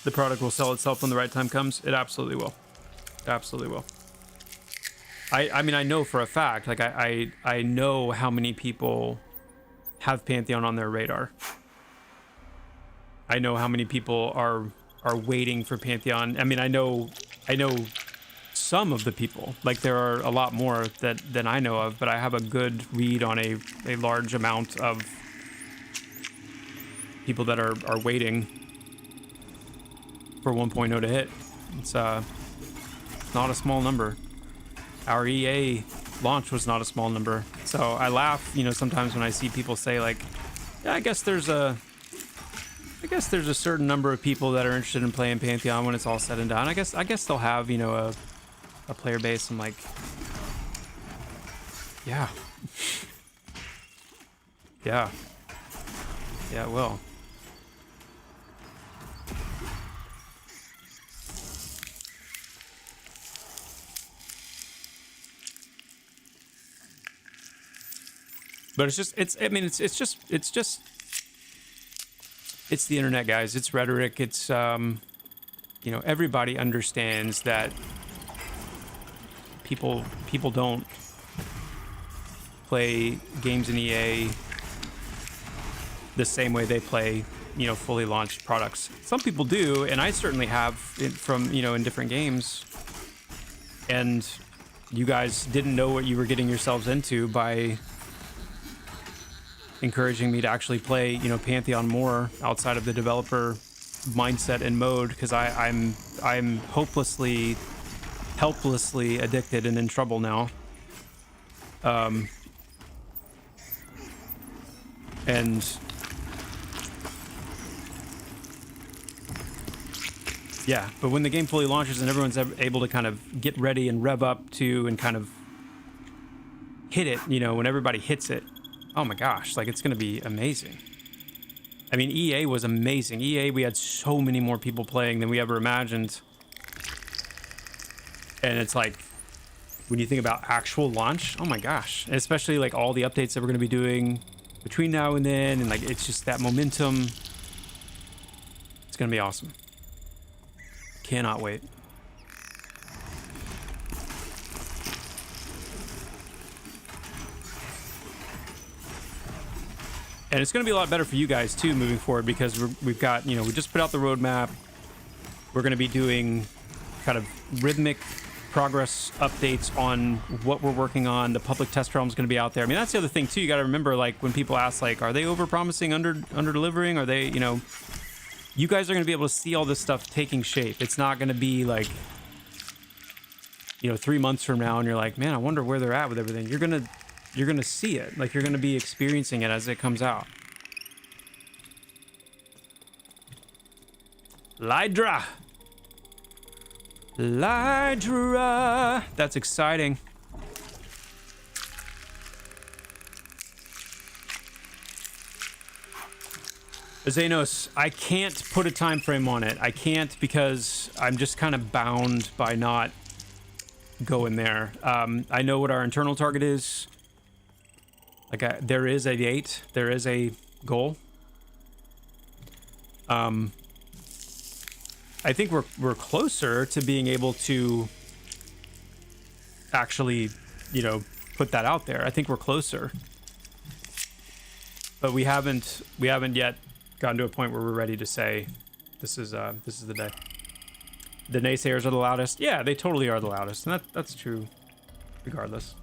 The product will sell itself when the right time comes. It absolutely will. Absolutely will. I mean, I know for a fact, like, I know how many people have Pantheon on their radar. I know how many people are waiting for Pantheon. I mean, I know some of the people. Like, there are a lot more than I know of, but I have a good read on a large amount of people that are waiting for 1.0 to hit. It's not a small number. Our EA launch was not a small number. So I laugh, you know, sometimes when I see people say like, yeah, I guess there's a certain number of people that are interested in playing Pantheon when it's all said and done. I guess they'll have, you know, a player base. I'm like, yeah. Yeah, it will. But it's the internet, guys. It's rhetoric. It's, you know, everybody understands that people don't play games in EA the same way they play, you know, fully launched products. Some people do, and I certainly have from, you know, in different games. And you guys didn't know what you were getting yourselves into by encouraging me to actually play, you know, Pantheon more outside of the developer mindset and mode, because I'm helplessly addicted and in trouble now. And yeah, but when the game fully launches and everyone's able to kind of get ready and rev up to and kind of hit it, you know, when everybody hits it, oh my gosh, like, it's going to be amazing. I mean, EA was amazing. EA, we had so many more people playing than we ever imagined. And it's like, when you think about actual launch, oh my gosh. And especially, like, all the updates that we're going to be doing between now and then. And, like, it's just that momentum. It's going to be awesome. Cannot wait. And it's going to be a lot better for you guys, too, moving forward, because we've got, you know, we just put out the roadmap. We're going to be doing kind of rhythmic progress updates on what we're working on. The public test realm is going to be out there. I mean, that's the other thing too. You got to remember, like, when people ask, like, are they over promising, under delivering? Are they, you know, you guys are going to be able to see all this stuff taking shape. It's not going to be like, you know, 3 months from now and you're like, man, I wonder where they're at with everything. You're going to see it. Like, you're going to be experiencing it as it comes out. Lydra. That's exciting. Xenos, I can't put a time frame on it. I can't, because I'm just kind of bound by not going there. I know what our internal target is. Like, there is a date. There is a goal. I think we're closer to being able to actually, you know, put that out there. I think we're closer, but we haven't yet gotten to a point where we're ready to say this is the day. The naysayers are the loudest. Yeah, they totally are the loudest, and that's true regardless.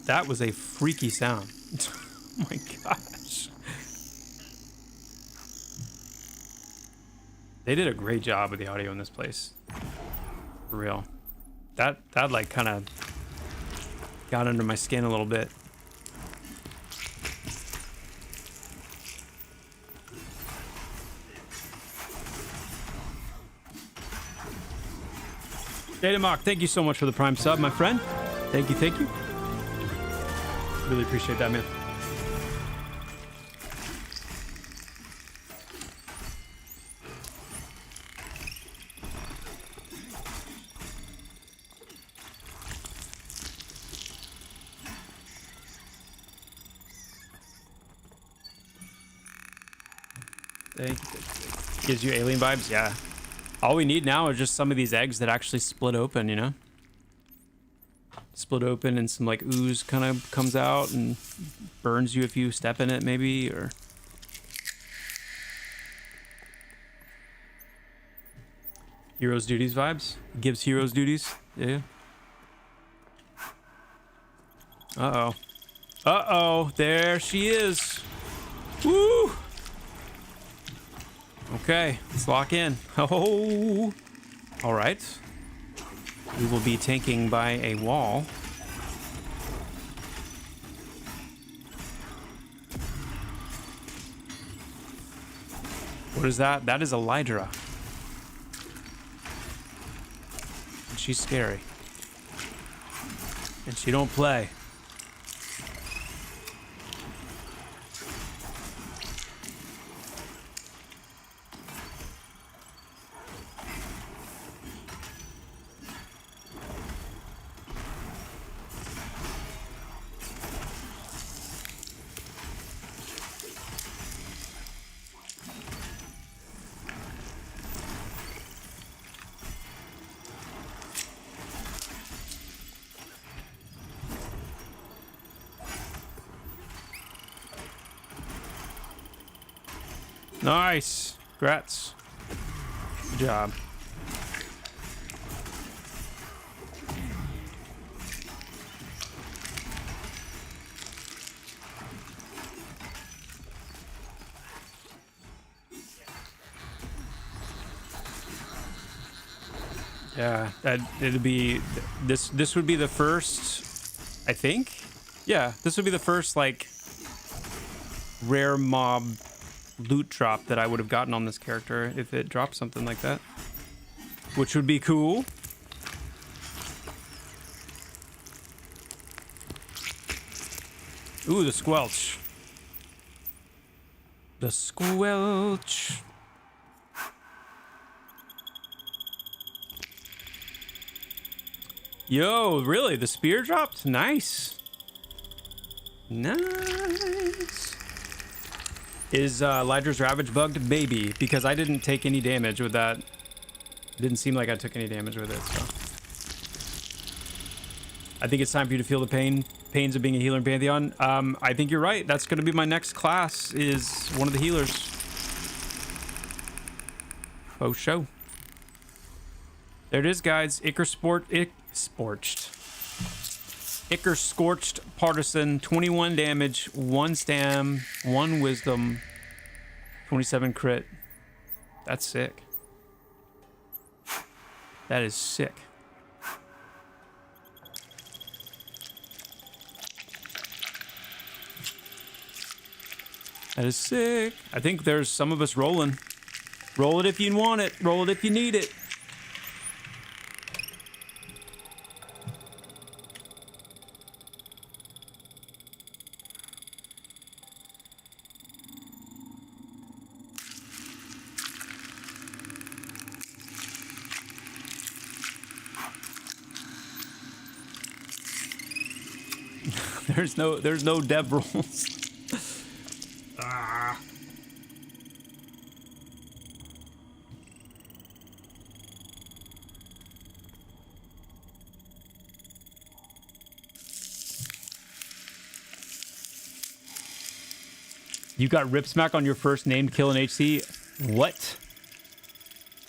That was a freaky sound. Oh my gosh. They did a great job with the audio in this place. For real. That like kind of got under my skin a little bit. Datamok, thank you so much for the Prime sub, my friend. Thank you. Really appreciate that, man. Thank you. Gives you alien vibes? Yeah. All we need now is just some of these eggs that actually split open, you know? Split open and some like ooze kind of comes out and burns you if you step in it, maybe, or Heroes Duties vibes. Gives Heroes Duties. Yeah. Uh-oh, there she is. Woo! Okay, let's lock in. Oh, all right. We will be tanking by a wall. What is that? That is a Lydra. And she's scary. And she don't play. Nice. Congrats. Good job. Yeah, it'd be this would be the first, I think. Yeah, this would be the first like rare mob loot drop that I would have gotten on this character if it dropped something like that, which would be cool. Ooh, the squelch. The squelch. Yo, really? The spear dropped? Nice. Nice. Is Lydra's Ravage bugged? Maybe, because I didn't take any damage with that. It didn't seem like I took any damage with it, so. I think it's time for you to feel the pains of being a healer in Pantheon. I think you're right. That's going to be my next class, is one of the healers. Oh, show. There it is, guys. Icar Scorched Partisan, 21 damage, 1 stam, 1 wisdom, 27 crit. That's sick. That is sick. That is sick. I think there's some of us rolling. Roll it if you want it. Roll it if you need it. There's no dev rolls. Ah. You got rip smack on your first named kill in HC? What?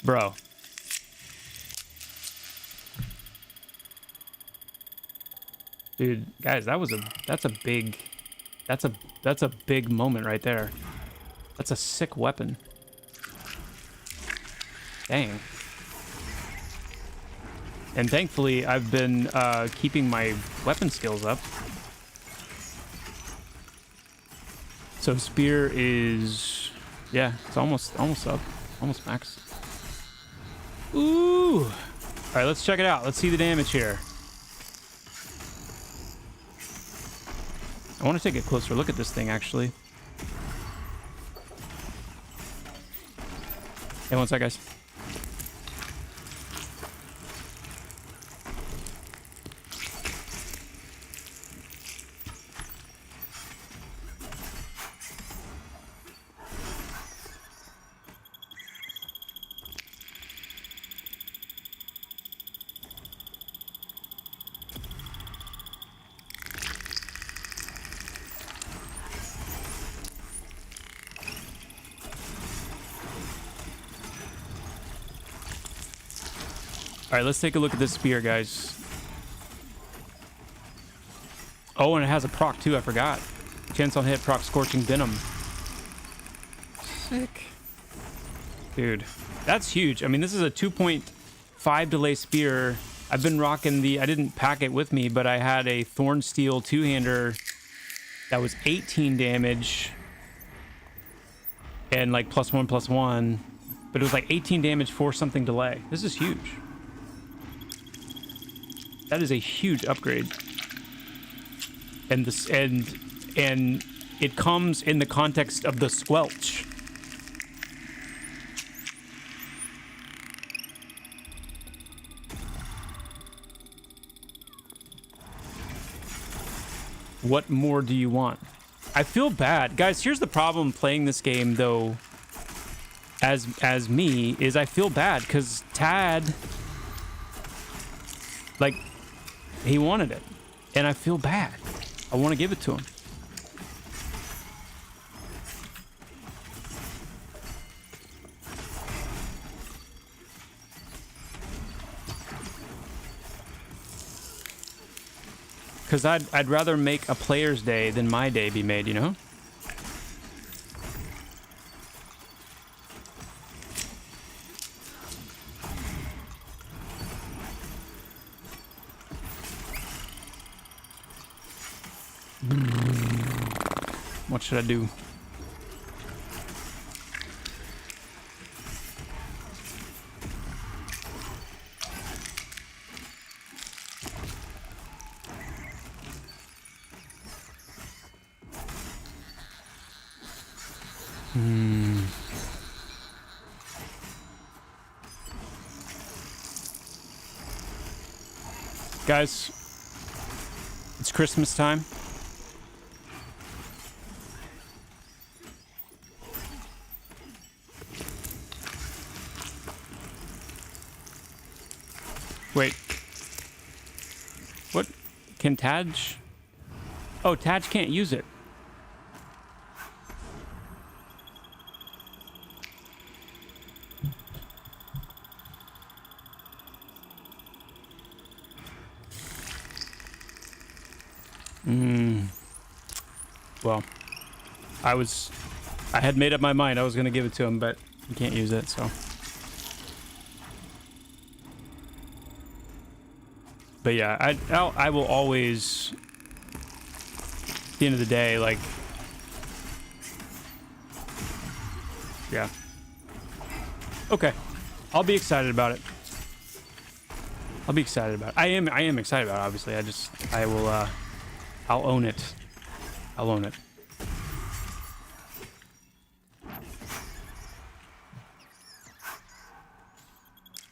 Bro. Dude, guys, that's a big moment right there. That's a sick weapon. Dang. And thankfully, I've been keeping my weapon skills up. So spear is, yeah, it's almost up, almost max. Ooh. All right, let's check it out. Let's see the damage here. I want to take a closer look at this thing, actually. Hey, one sec, guys. All right, let's take a look at this spear, guys. Oh, and it has a proc too, I forgot. Chance on hit, proc Scorching Venom. Sick. Dude, that's huge. I mean, this is a 2.5 delay spear. I've been rocking I didn't pack it with me, but I had a Thorn Steel two-hander that was 18 damage. And like +1/+1. But it was like 18 damage for something delay. This is huge. That is a huge upgrade. And this and it comes in the context of the squelch. What more do you want? I feel bad. Guys, here's the problem playing this game though as me is I feel bad cuz Tad, like, he wanted it, and I feel bad. I want to give it to him. Because I'd rather make a player's day than my day be made, you know? What should I do? Guys, it's Christmas time. Can Taj? Oh, Taj can't use it. Well, I had made up my mind I was going to give it to him, but he can't use it, so. But yeah, I will always, at the end of the day, like, yeah. Okay, I'll be excited about it. I'll be excited about it. I am excited about it, obviously. I'll own it. I'll own it.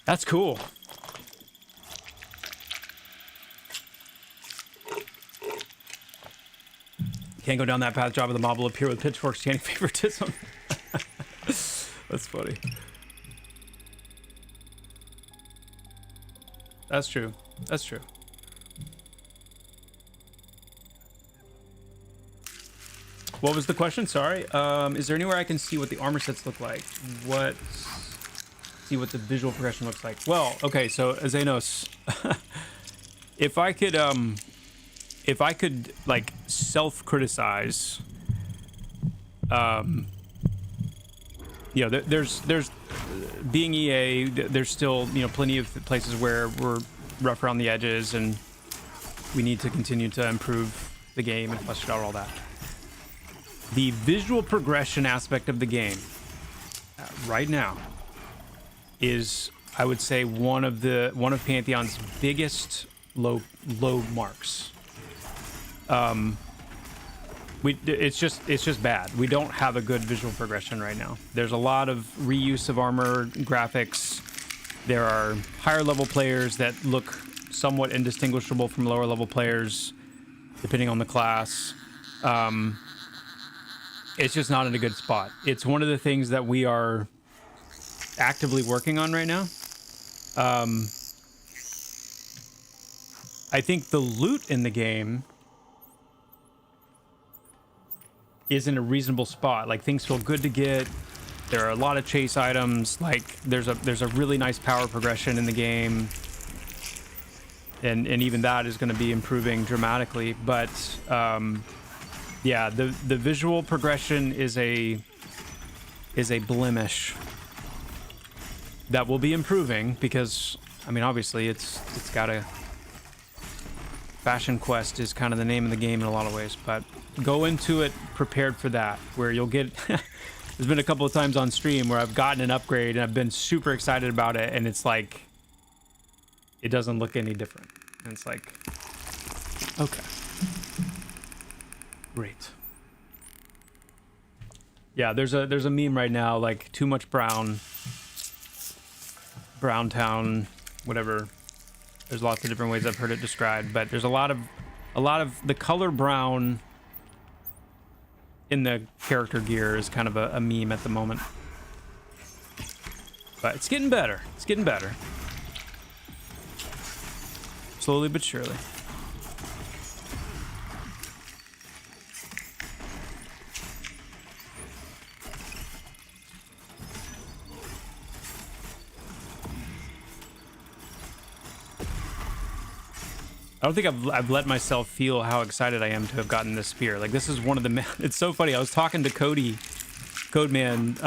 That's cool. Can't go down that path. Joppa the mob will appear with pitchforks chanting favoritism. That's funny. That's true. That's true. What was the question? Sorry. Is there anywhere I can see what the armor sets look like? See what the visual progression looks like. Well, okay, so Xenos, if I could like self-criticize, you know, there's being EA, there's still, you know, plenty of places where we're rough around the edges and we need to continue to improve the game and flesh it out, all that. The visual progression aspect of the game right now is, I would say, one of Pantheon's biggest low marks. It's just bad. We don't have a good visual progression right now. There's a lot of reuse of armor graphics. There are higher level players that look somewhat indistinguishable from lower level players, depending on the class. It's just not in a good spot. It's one of the things that we are actively working on right now. I think the loot in the game is in a reasonable spot. Like, things feel good to get. There are a lot of chase items. Like, there's a really nice power progression in the game, and even that is going to be improving dramatically. But yeah, the visual progression is a blemish that will be improving, because I mean, obviously it's got a Fashion Quest is kind of the name of the game in a lot of ways, but go into it prepared for that, where you'll get there's been a couple of times on stream where I've gotten an upgrade and I've been super excited about it, and it's like it doesn't look any different, and it's like, okay, great. Yeah, there's a meme right now, like, too much brown town, whatever. There's lots of different ways I've heard it described, but there's a lot of the color brown in the character gear is kind of a meme at the moment. But it's getting better. It's getting better. Slowly but surely. I don't think I've let myself feel how excited I am to have gotten this spear. Like, this is one of the... It's so funny. I was talking to Codeman,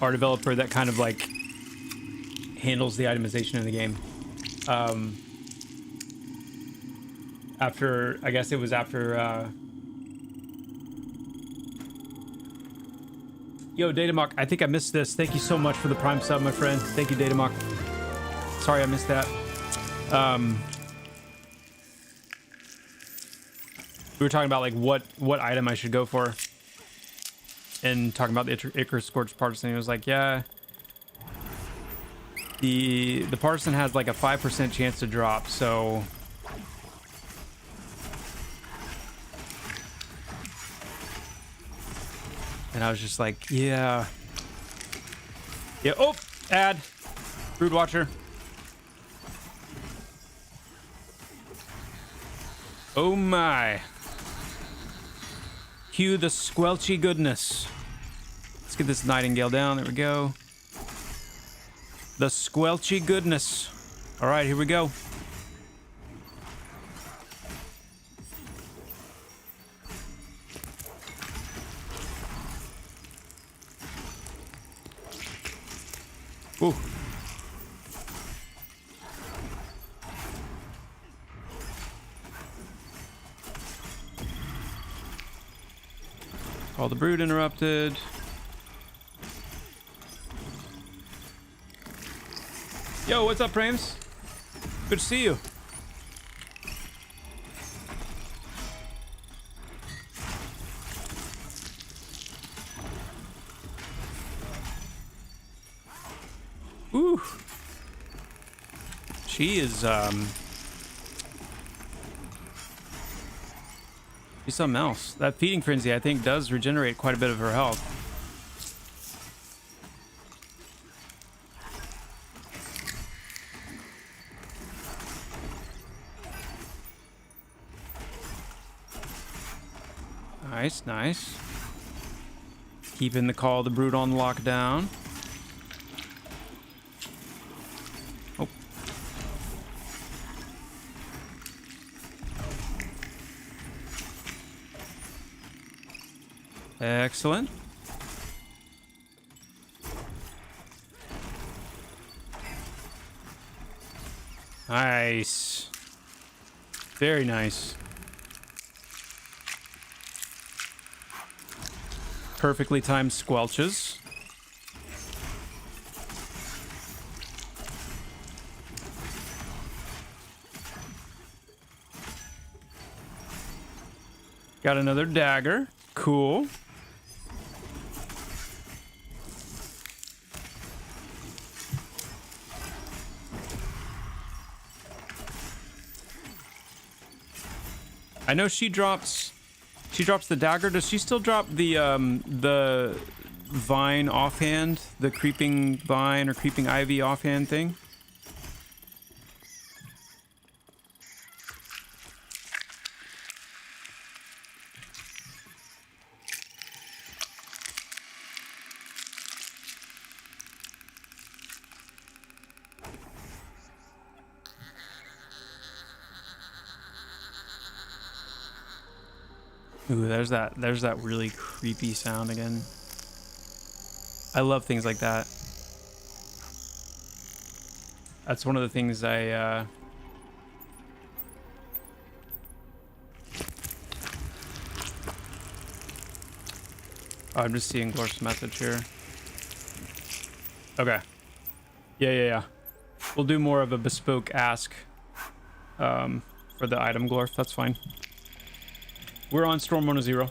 our developer that kind of, like, handles the itemization in the game. After... I guess it was after... Yo, Datamok, I think I missed this. Thank you so much for the Prime sub, my friend. Thank you, Datamok. Sorry I missed that. We were talking about, like, what item I should go for, and talking about the Icarus Scorched Partisan. He was like, yeah, the Partisan has like a 5% chance to drop, so and I was just like, yeah. Oh, ad, Brood Watcher. Oh my. Cue the squelchy goodness. Let's get this nightingale down. There we go. The squelchy goodness. All right, here we go. Ooh. All the brood interrupted. Yo, what's up, Frames? Good to see you. Ooh. She is, she's something else. That feeding frenzy, I think, does regenerate quite a bit of her health. Nice, nice. Keeping the call of the brood on lockdown. Oh. Excellent. Nice. Very nice. Perfectly timed squelches. Got another dagger. Cool. I know she drops the dagger. Does she still drop the vine offhand? The creeping vine or creeping ivy offhand thing? Ooh, there's that really creepy sound again. I love things like that. That's one of the things I Oh, I'm just seeing Glorf's message here. Okay. Yeah. We'll do more of a bespoke ask for the item, Glorf. That's fine. We're on Storm 100.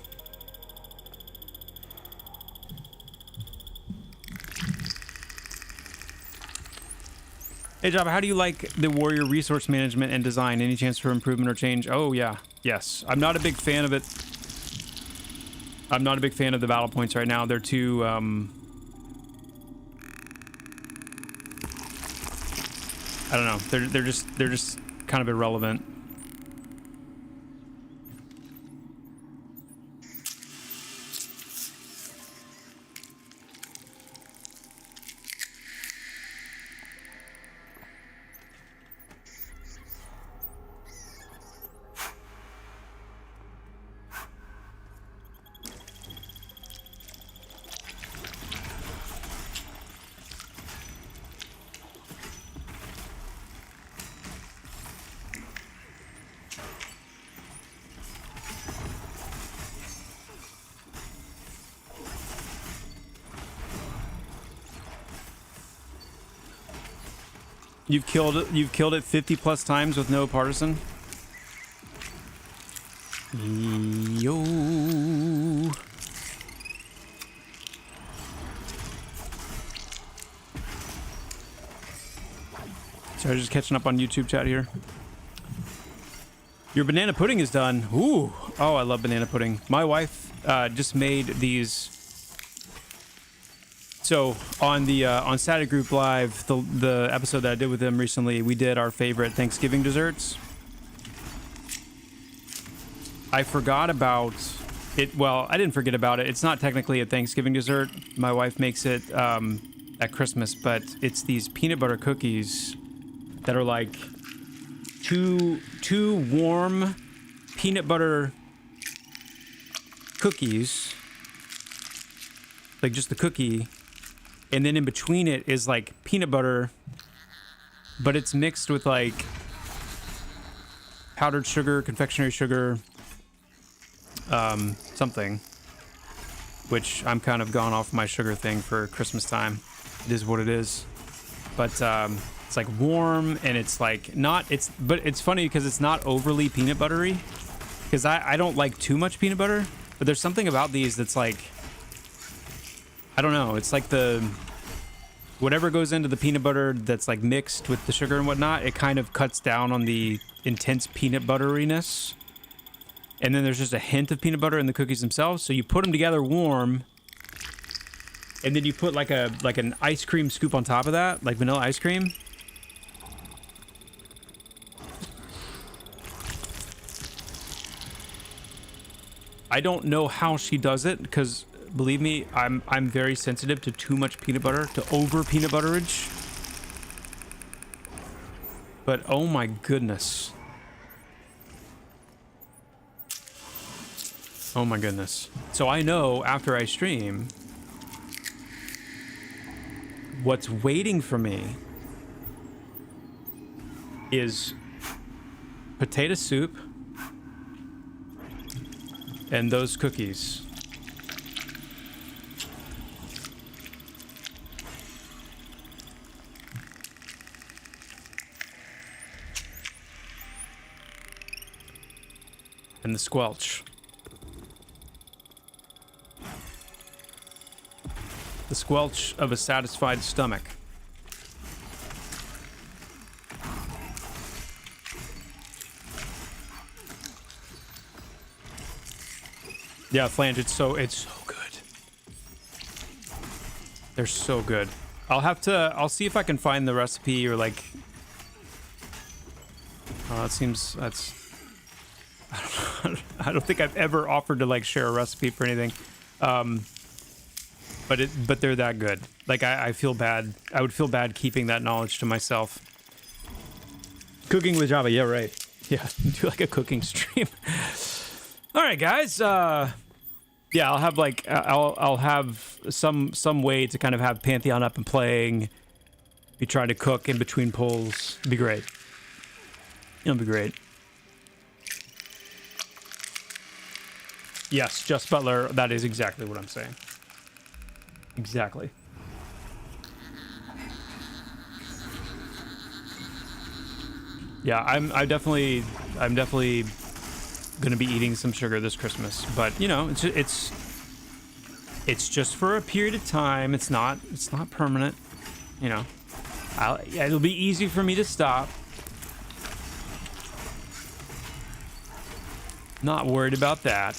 Hey, Joppa, how do you like the warrior resource management and design? Any chance for improvement or change? Oh, yeah. Yes. I'm not a big fan of it. I'm not a big fan of the battle points right now. They're too, I don't know. They're just kind of irrelevant. You've killed it 50 plus times with no partisan. Yo. Sorry, just catching up on YouTube chat here. Your banana pudding is done. Ooh. Oh, I love banana pudding. My wife just made these. So on the on Saturday Group Live, the episode that I did with them recently, we did our favorite Thanksgiving desserts. I forgot about it. Well, I didn't forget about it. It's not technically a Thanksgiving dessert. My wife makes it at Christmas, but it's these peanut butter cookies that are like two warm peanut butter cookies, like just the cookie, and then in between it is like peanut butter, but it's mixed with like powdered sugar, confectionery sugar, something, which I'm kind of gone off my sugar thing for Christmas time. It is what it is. But it's like warm, and it's like not, but it's funny because it's not overly peanut buttery, because I don't like too much peanut butter, but there's something about these that's like, I don't know, it's like whatever goes into the peanut butter that's like mixed with the sugar and whatnot, it kind of cuts down on the intense peanut butteriness. And then there's just a hint of peanut butter in the cookies themselves. So you put them together warm, and then you put like an ice cream scoop on top of that, like vanilla ice cream. I don't know how she does it, because believe me, I'm very sensitive to too much peanut butter, to over peanut butterage. But oh my goodness. Oh my goodness. So I know after I stream, what's waiting for me is potato soup and those cookies. And the squelch. The squelch of a satisfied stomach. Yeah, flange, it's so good. They're so good. I'll see if I can find the recipe, or like, that's I don't think I've ever offered to like share a recipe for anything. But they're that good. Like I feel bad. I would feel bad keeping that knowledge to myself. Cooking with Java, yeah, right. Yeah, do like a cooking stream. All right, guys. Yeah, I'll have like I'll have some way to kind of have Pantheon up and playing. Be trying to cook in between pulls. It'd be great. It'll be great. Yes, Just Butler. That is exactly what I'm saying. Exactly. Yeah, I'm definitely gonna be eating some sugar this Christmas, but you know, it's just for a period of time. It's not permanent. You know, it'll be easy for me to stop. Not worried about that.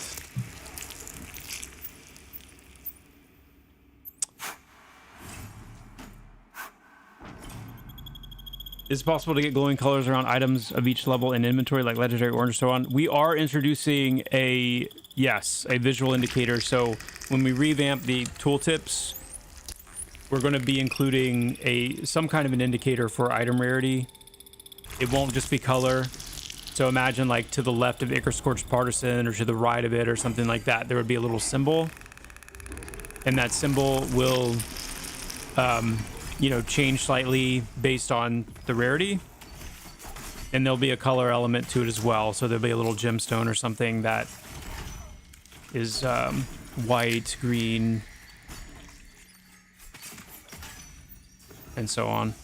Is it possible to get glowing colors around items of each level in inventory, like legendary orange and so on? We are introducing a visual indicator. So when we revamp the tooltips, we're going to be including some kind of an indicator for item rarity. It won't just be color. So imagine like to the left of Ichor Scorched Partisan, or to the right of it, or something like that, there would be a little symbol, and that symbol will you know, change slightly based on the rarity, and there'll be a color element to it as well. So there'll be a little gemstone or something that is white, green, and so on.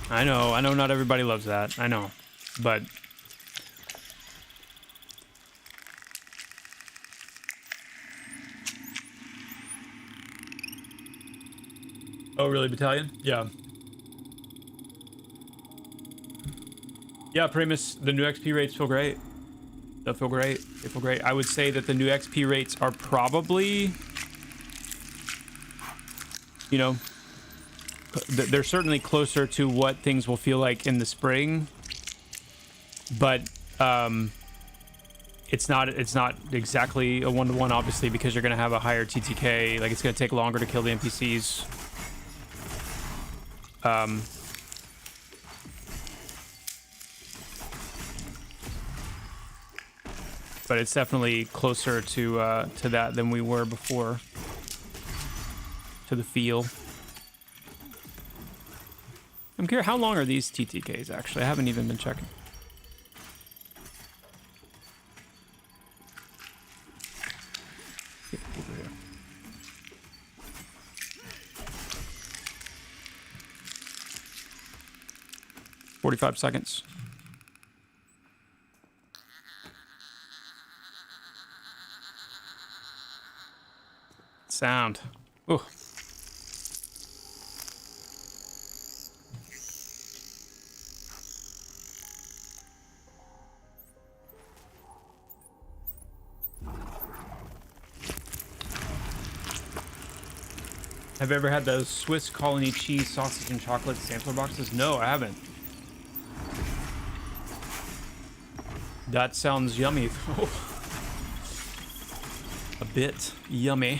I know not everybody loves that. I know, but oh, really, Battalion? Yeah. Yeah, Primus, the new XP rates feel great. They'll feel great. They feel great. I would say that the new XP rates are probably, you know, they're certainly closer to what things will feel like in the spring, but it's not exactly a one-to-one, obviously, because you're going to have a higher TTK. Like, it's going to take longer to kill the NPCs. But it's definitely closer to that than we were before. To the feel. I'm curious, how long are these TTKs, actually? I haven't even been checking. Get over here. "45 seconds. Sound. Ooh. Have you ever had those Swiss Colony cheese, sausage, and chocolate sampler boxes? No, I haven't. That sounds yummy. A bit yummy.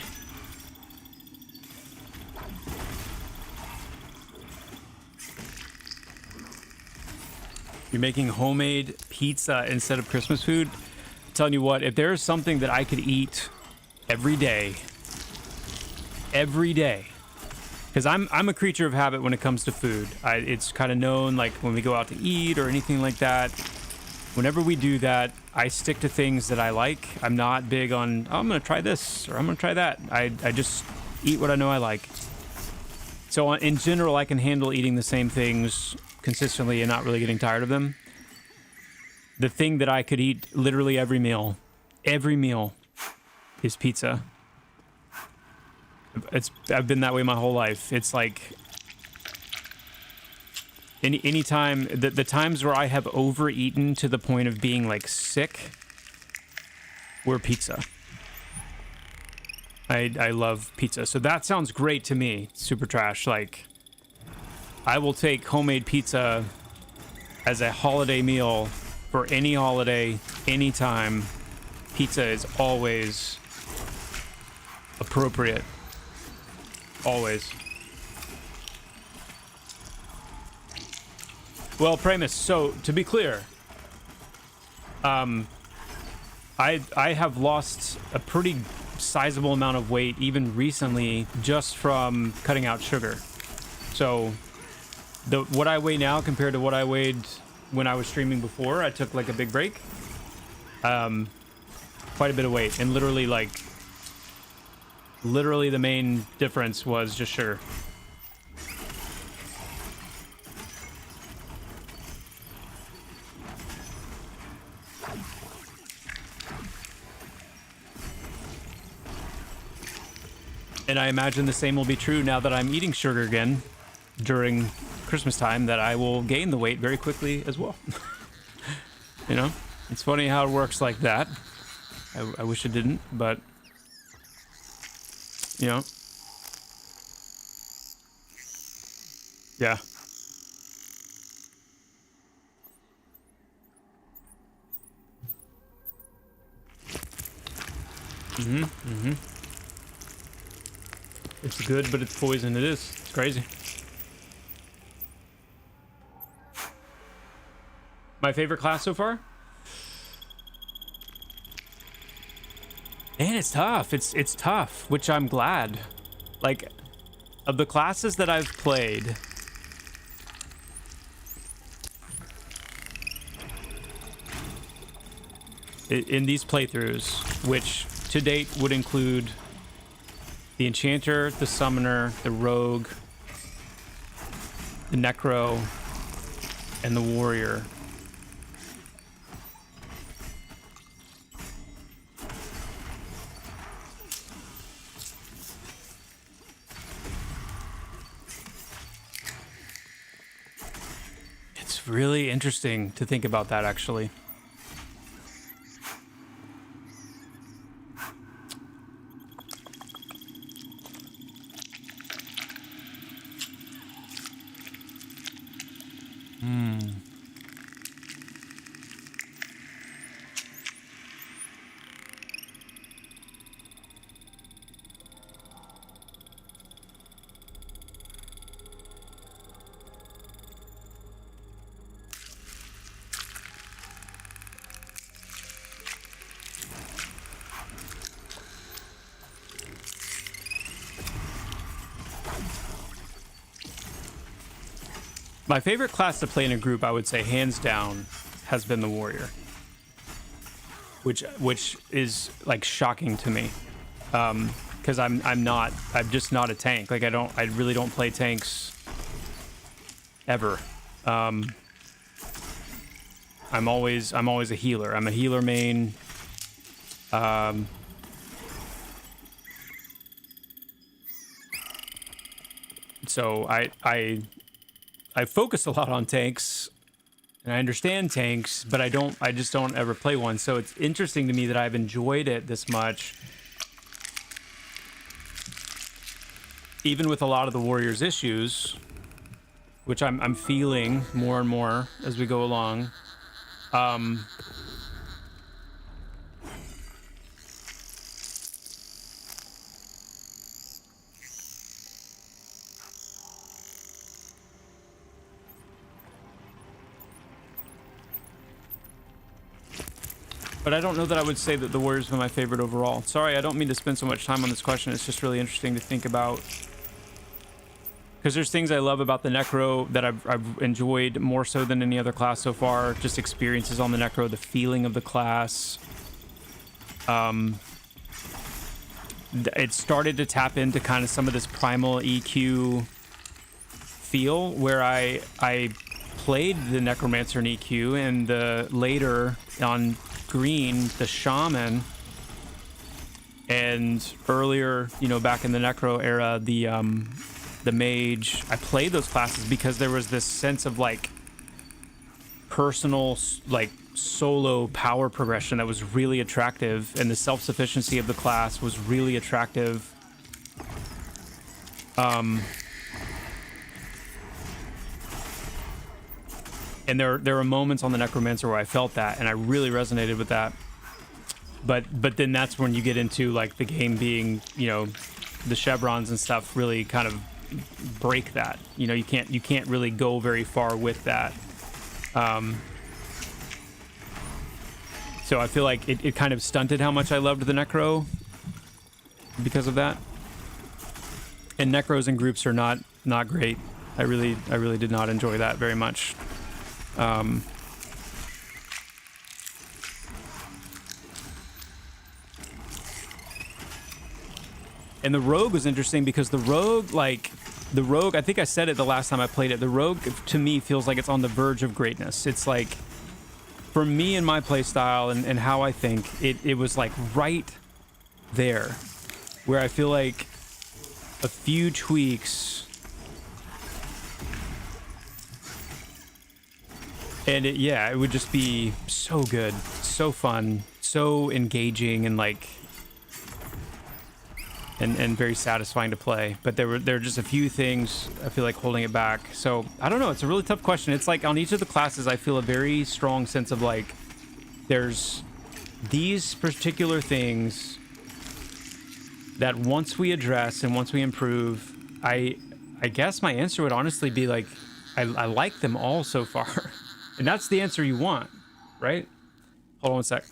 You're making homemade pizza instead of Christmas food? I'm telling you what, if there's something that I could eat every day, because I'm a creature of habit when it comes to food. It's kind of known, like when we go out to eat or anything like that, whenever we do that, I stick to things that I like. I'm not big on, oh, I'm gonna try this or I'm gonna try that. I just eat what I know I like. So in general, I can handle eating the same things consistently and not really getting tired of them. The thing that I could eat literally every meal is pizza. I've been that way my whole life. It's like any time, the times where I have overeaten to the point of being like sick were pizza. I love pizza. So that sounds great to me. Super trash. Like, I will take homemade pizza as a holiday meal for any holiday, anytime. Pizza is always appropriate. Always. Well, Primus, so to be clear, I have lost a pretty sizable amount of weight even recently just from cutting out sugar. So what I weigh now compared to what I weighed when I was streaming before, I took like a big break. Quite a bit of weight, and literally the main difference was just sugar. And I imagine the same will be true now that I'm eating sugar again during Christmas time, that I will gain the weight very quickly as well. You know, it's funny how it works like that. I wish it didn't, but you know, yeah. It's good, but it's poison. It is. It's crazy. My favorite class so far? Man, it's tough. It's tough, which I'm glad. Like, of the classes that I've played, in these playthroughs, which to date would include the Enchanter, the Summoner, the Rogue, the Necro, and the Warrior. It's really interesting to think about that, actually. My favorite class to play in a group, I would say, hands down, has been the warrior, which is like shocking to me, because I'm just not a tank. Like I really don't play tanks ever. I'm always a healer. I'm a healer main. So I focus a lot on tanks, and I understand tanks, but I just don't ever play one. So it's interesting to me that I've enjoyed it this much, even with a lot of the warrior's issues, which I'm feeling more and more as we go along. But I don't know that I would say that the warrior's been my favorite overall. Sorry, I don't mean to spend so much time on this question. It's just really interesting to think about, because there's things I love about the necro that I've enjoyed more so than any other class so far. Just experiences on the necro, the feeling of the class. It started to tap into kind of some of this primal EQ feel, where I played the necromancer in EQ, and the later on green, the shaman, and earlier, you know, back in the necro era, the mage. I played those classes because there was this sense of like personal, like solo power progression that was really attractive, and the self-sufficiency of the class was really attractive. And there were moments on the necromancer where I felt that, and I really resonated with that. But then that's when you get into like the game being, you know, the chevrons and stuff really kind of break that. You know, you can't really go very far with that. So I feel like it kind of stunted how much I loved the necro because of that. And necros in groups are not great. I really did not enjoy that very much. And the rogue was interesting because the rogue, I think I said it the last time I played it, the rogue to me feels like it's on the verge of greatness. It's like, for me and my play style and how I think, it was like right there, where I feel like a few tweaks and it would just be so good, so fun, so engaging, and like and very satisfying to play. But there are just a few things I feel like holding it back. So I don't know, it's a really tough question. It's like on each of the classes I feel a very strong sense of like there's these particular things that once we address and once we improve, I guess my answer would honestly be like I like them all so far. And that's the answer you want, right? Hold on one sec.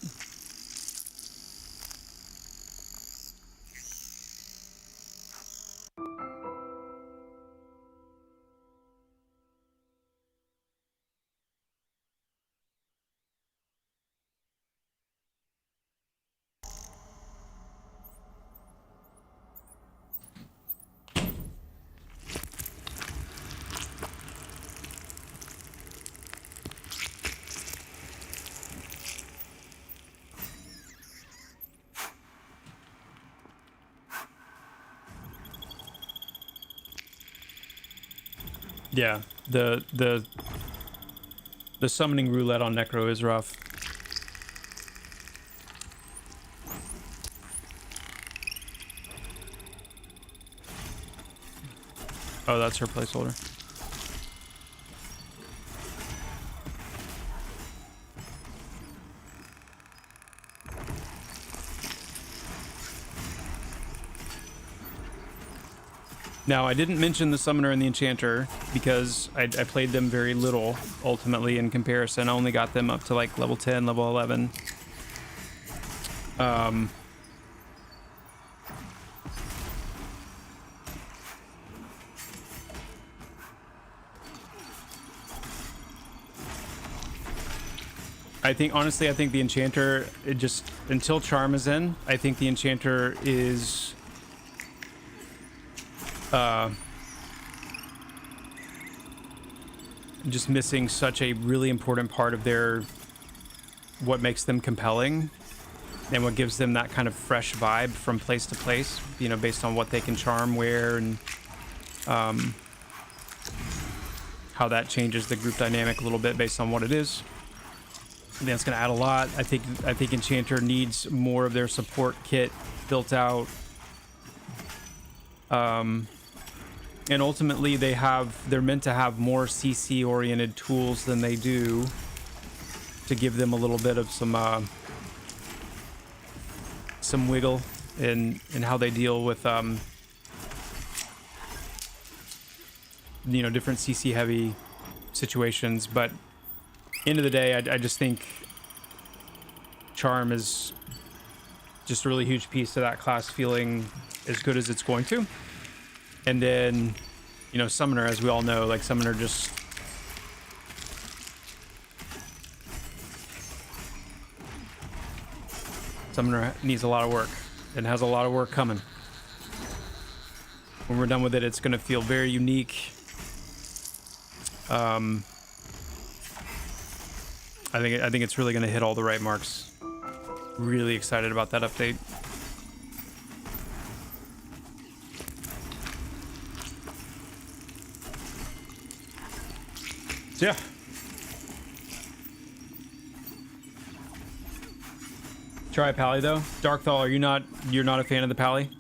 Yeah, the summoning roulette on Necro is rough. Oh, that's her placeholder. Now, I didn't mention the Summoner and the Enchanter because I played them very little, ultimately, in comparison. I only got them up to, like, level 10, level 11. I think, honestly, I think the Enchanter, it just, until Charm is in, I think the Enchanter is... just missing such a really important part of their... what makes them compelling and what gives them that kind of fresh vibe from place to place, you know, based on what they can charm where and how that changes the group dynamic a little bit based on what it is. I think that's going to add a lot. I think Enchanter needs more of their support kit built out. And ultimately they're meant to have more CC oriented tools than they do, to give them a little bit of some wiggle in how they deal with you know, different CC heavy situations. But end of the day, I just think Charm is just a really huge piece to that class feeling as good as it's going to. And then, you know, Summoner, as we all know, like, Summoner just... Summoner needs a lot of work and has a lot of work coming. When we're done with it, it's going to feel very unique. I think it's really going to hit all the right marks. Really excited about that update. So, yeah. Try Pally though. Darkthal, you're not a fan of the Pally?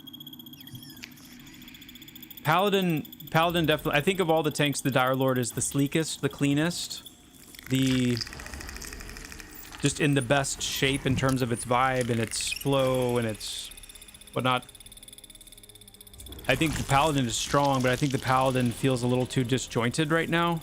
Paladin definitely, I think of all the tanks, the Dire Lord is the sleekest, the cleanest, just in the best shape in terms of its vibe and its flow and its whatnot. I think the Paladin is strong, but I think the Paladin feels a little too disjointed right now.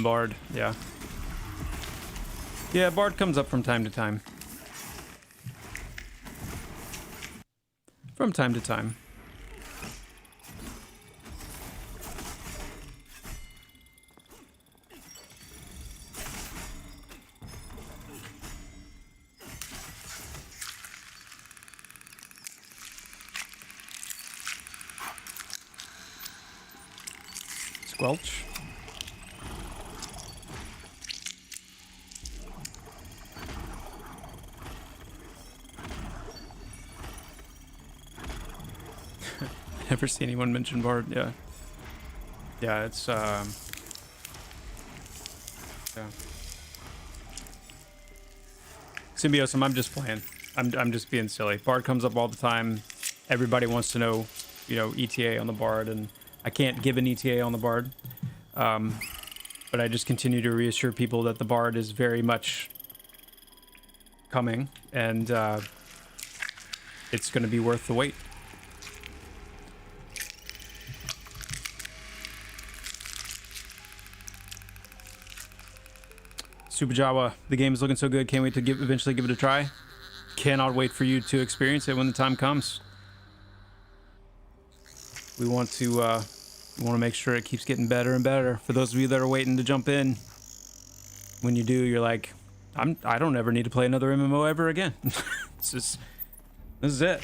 Bard, yeah. Yeah, Bard comes up from time to time. From time to time. Squelch. Never see anyone mention Bard. Yeah, yeah, it's yeah. Symbiosum, I'm just playing. I'm just being silly. Bard comes up all the time. Everybody wants to know, you know, ETA on the Bard, and I can't give an ETA on the Bard. But I just continue to reassure people that the Bard is very much coming, and it's going to be worth the wait. Super Jawa, the game is looking so good. Can't wait to eventually give it a try. Cannot wait for you to experience it when the time comes. We want to make sure it keeps getting better and better. For those of you that are waiting to jump in, when you do, you're like, I don't ever need to play another MMO ever again. This is it.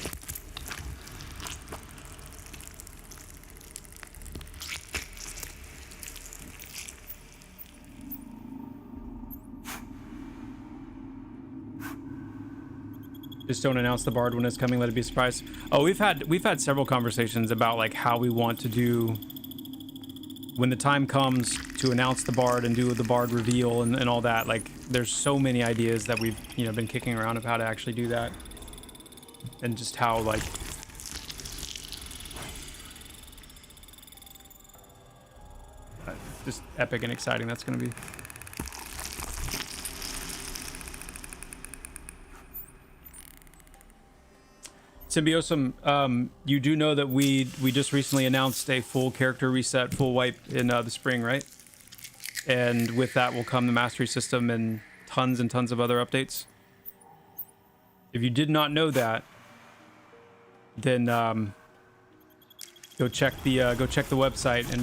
Just don't announce the bard when it's coming. Let it be a surprise. Oh, we've had several conversations about like how we want to do when the time comes to announce the bard and do the bard reveal and all that. Like, there's so many ideas that we've been kicking around of how to actually do that, and just how like just epic and exciting that's gonna be. Symbiosum, you do know that we just recently announced a full character reset, full wipe in the spring, right? And with that will come the mastery system and tons of other updates. If you did not know that, then go check the website and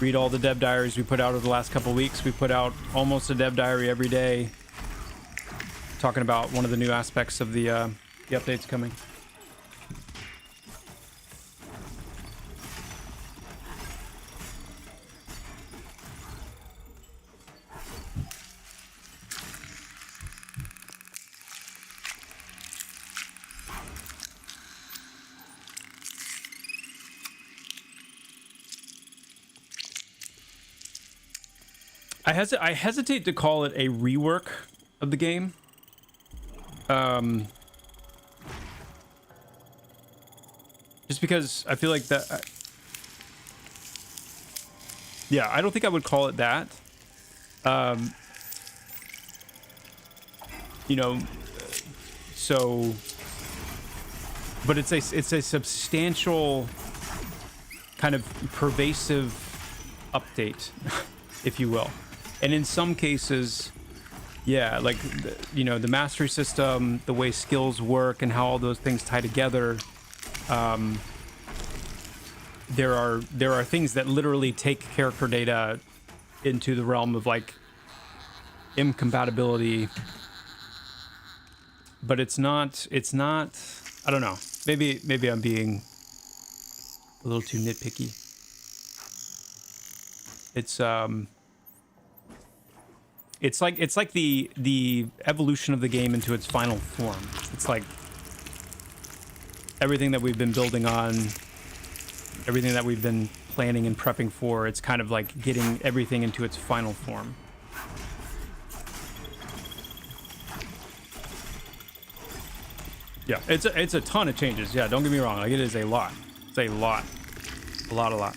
read all the dev diaries we put out over the last couple weeks. We put out almost a dev diary every day, talking about one of the new aspects of the updates coming. I hesitate to call it a rework of the game. Just because I feel like that... yeah, I don't think I would call it that. So... but it's a substantial kind of pervasive update, if you will. And in some cases, yeah, like, the mastery system, the way skills work and how all those things tie together, there are things that literally take character data into the realm of, like, incompatibility. But it's not, I don't know. Maybe I'm being a little too nitpicky. It's like the evolution of the game into its final form. It's like everything that we've been building on, everything that we've been planning and prepping for, it's kind of like getting everything into its final form. Yeah, it's a ton of changes. Yeah, don't get me wrong. Like, it is a lot. It's a lot. A lot.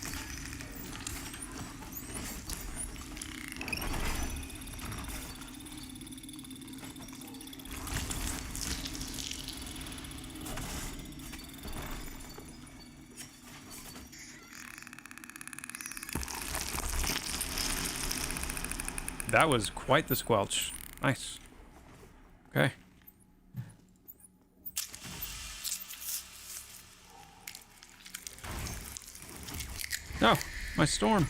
That was quite the squelch. Nice. Okay. Oh, my storm.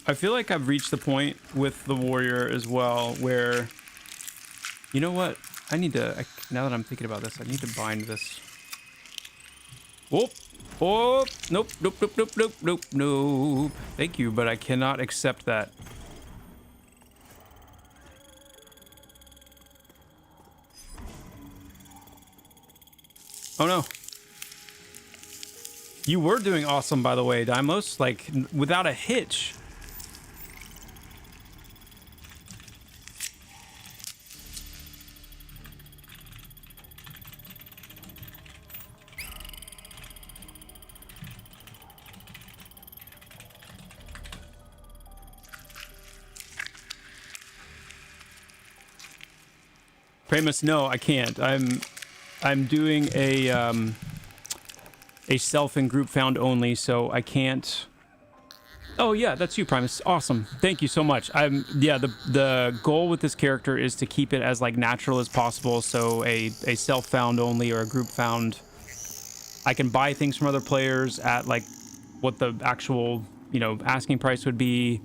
I feel like I've reached the point with the warrior as well where, you know what? Now that I'm thinking about this, I need to bind this. Whoop. Oh, nope. Thank you, but I cannot accept that. Oh no. You were doing awesome, by the way, Daimos, like, without a hitch. Pramus, no, I can't. I'm doing a self and group found only, so I can't Oh yeah, that's you, Primus. Awesome. Thank you so much. Yeah, the goal with this character is to keep it as like natural as possible. So a self found only or a group found. I can buy things from other players at like what the actual, asking price would be.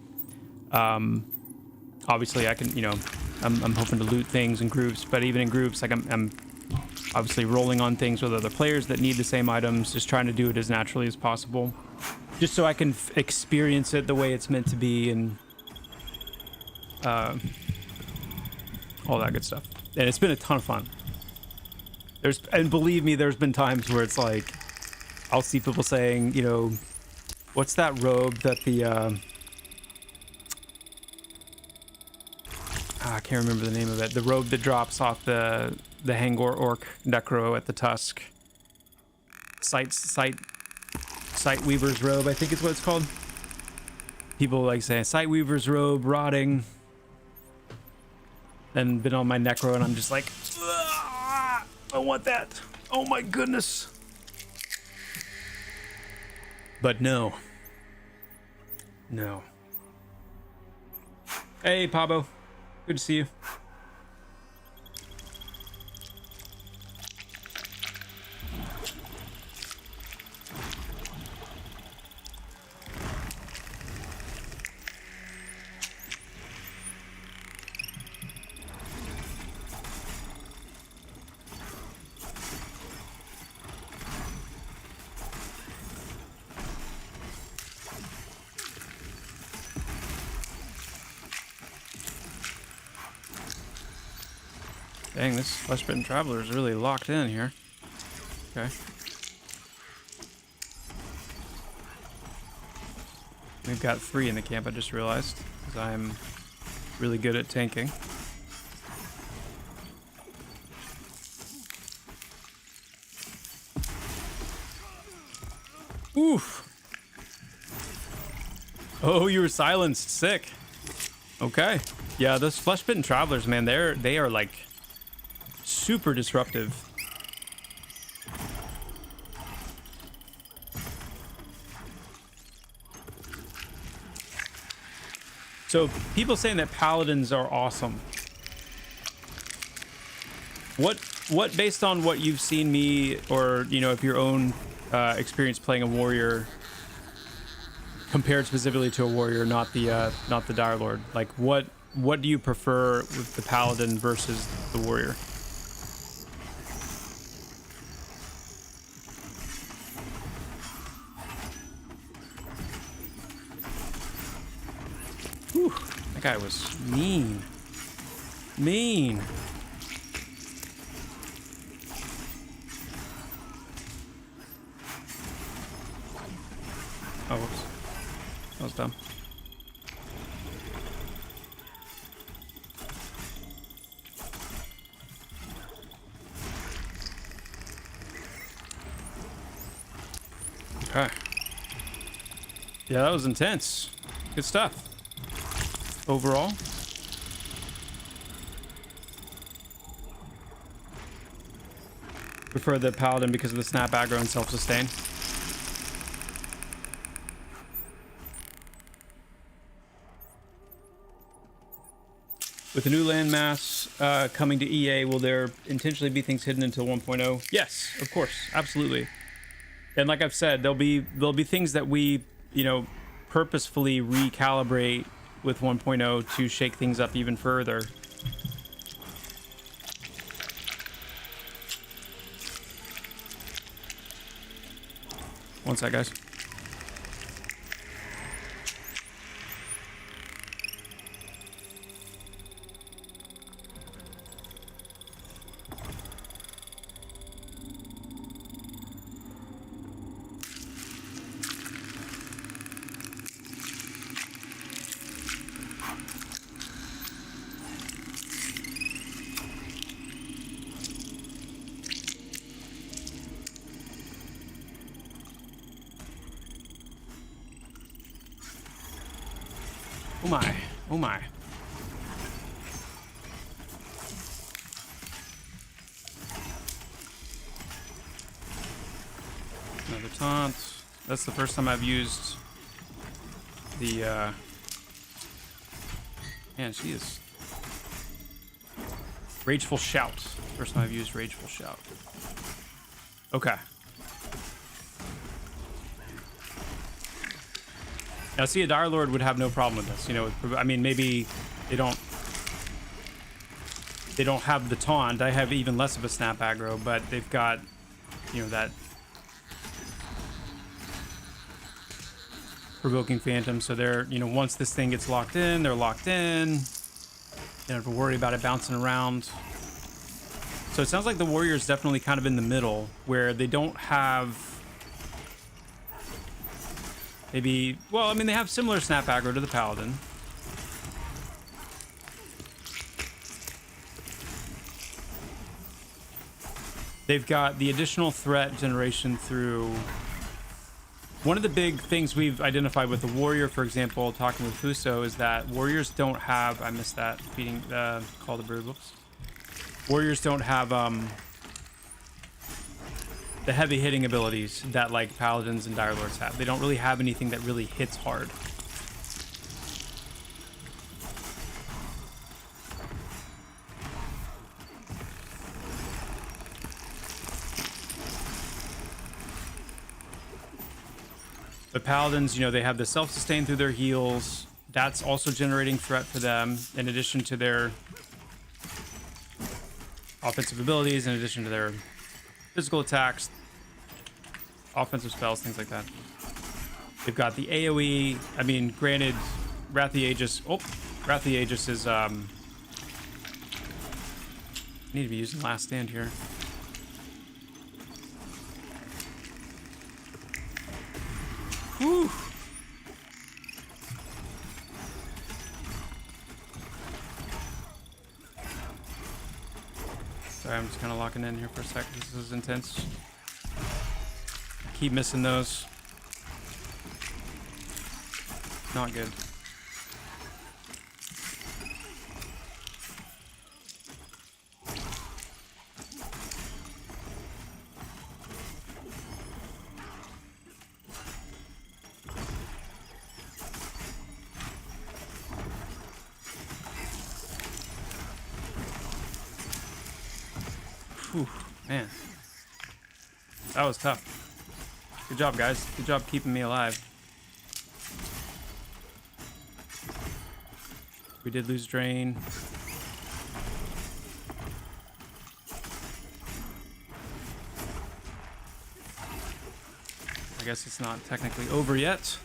Obviously I can, I'm hoping to loot things in groups, but even in groups, like I'm obviously rolling on things with other players that need the same items, just trying to do it as naturally as possible. Just so I can experience it the way it's meant to be and all that good stuff. And it's been a ton of fun. And believe me, there's been times where it's like, I'll see people saying, what's that robe that the, I can't remember the name of it. The robe that drops off the Hangor Orc Necro at the Tusk. Sight Weaver's robe, I think is what it's called. People like saying Sight Weaver's robe rotting. And been on my Necro and I'm just like, I want that. Oh my goodness. But no. No. Hey, Pabo. Good to see you. Dang, this flesh-bitten traveler is really locked in here. Okay. We've got 3 in the camp, I just realized, because I'm really good at tanking. Oof! Oh, you were silenced. Sick. Okay. Yeah, those flesh-bitten travelers, man, they are like super disruptive. So people saying that paladins are awesome. What based on what you've seen me, or if your own experience playing a warrior, compared specifically to a warrior, not the Dire Lord, like what do you prefer with the paladin versus the warrior? Whew, that guy was mean. Mean. Oh, whoops. That was dumb. Okay. Yeah, that was intense. Good stuff. Overall. Prefer the paladin because of the snap aggro and self-sustain. With the new landmass coming to EA, will there intentionally be things hidden until 1.0? Yes, of course, absolutely. And like I've said, there'll be things that we, purposefully recalibrate with 1.0 to shake things up even further. One sec, guys. Oh my, oh my. Another taunt. That's the first time I've used the man, she is Rageful Shout. First time I've used Rageful Shout. Okay. Now, see, a Dire Lord would have no problem with this. You know, I mean, maybe they don't have the taunt. I have even less of a snap aggro, but they've got, you know, that provoking phantom. So they're, you know, once this thing gets locked in, they're locked in. They don't have to worry about it bouncing around. So it sounds like the warrior's definitely kind of in the middle, where they don't have maybe, well, I mean, they have similar snap aggro to the paladin. They've got the additional threat generation through one of the big things we've identified with the warrior, for example, talking with Fuso, is that warriors don't have, I missed that, feeding, call the bird, whoops. Warriors don't have, the heavy hitting abilities that like paladins and dire lords have. They don't really have anything that really hits hard. But paladins, you know, they have the self-sustain through their heals. That's also generating threat for them, in addition to their offensive abilities, in addition to their physical attacks, offensive spells, things like that. They've got the AoE. I mean, granted, Wrath the Aegis. Oh, Wrath the Aegis is need to be using Last Stand here. Whew. Sorry, I'm just kind of locking in here for a sec. This is intense. Keep missing those. Not good. Whew, man. That was tough. Good job, guys. Good job keeping me alive. We did lose Drain. I guess it's not technically over yet.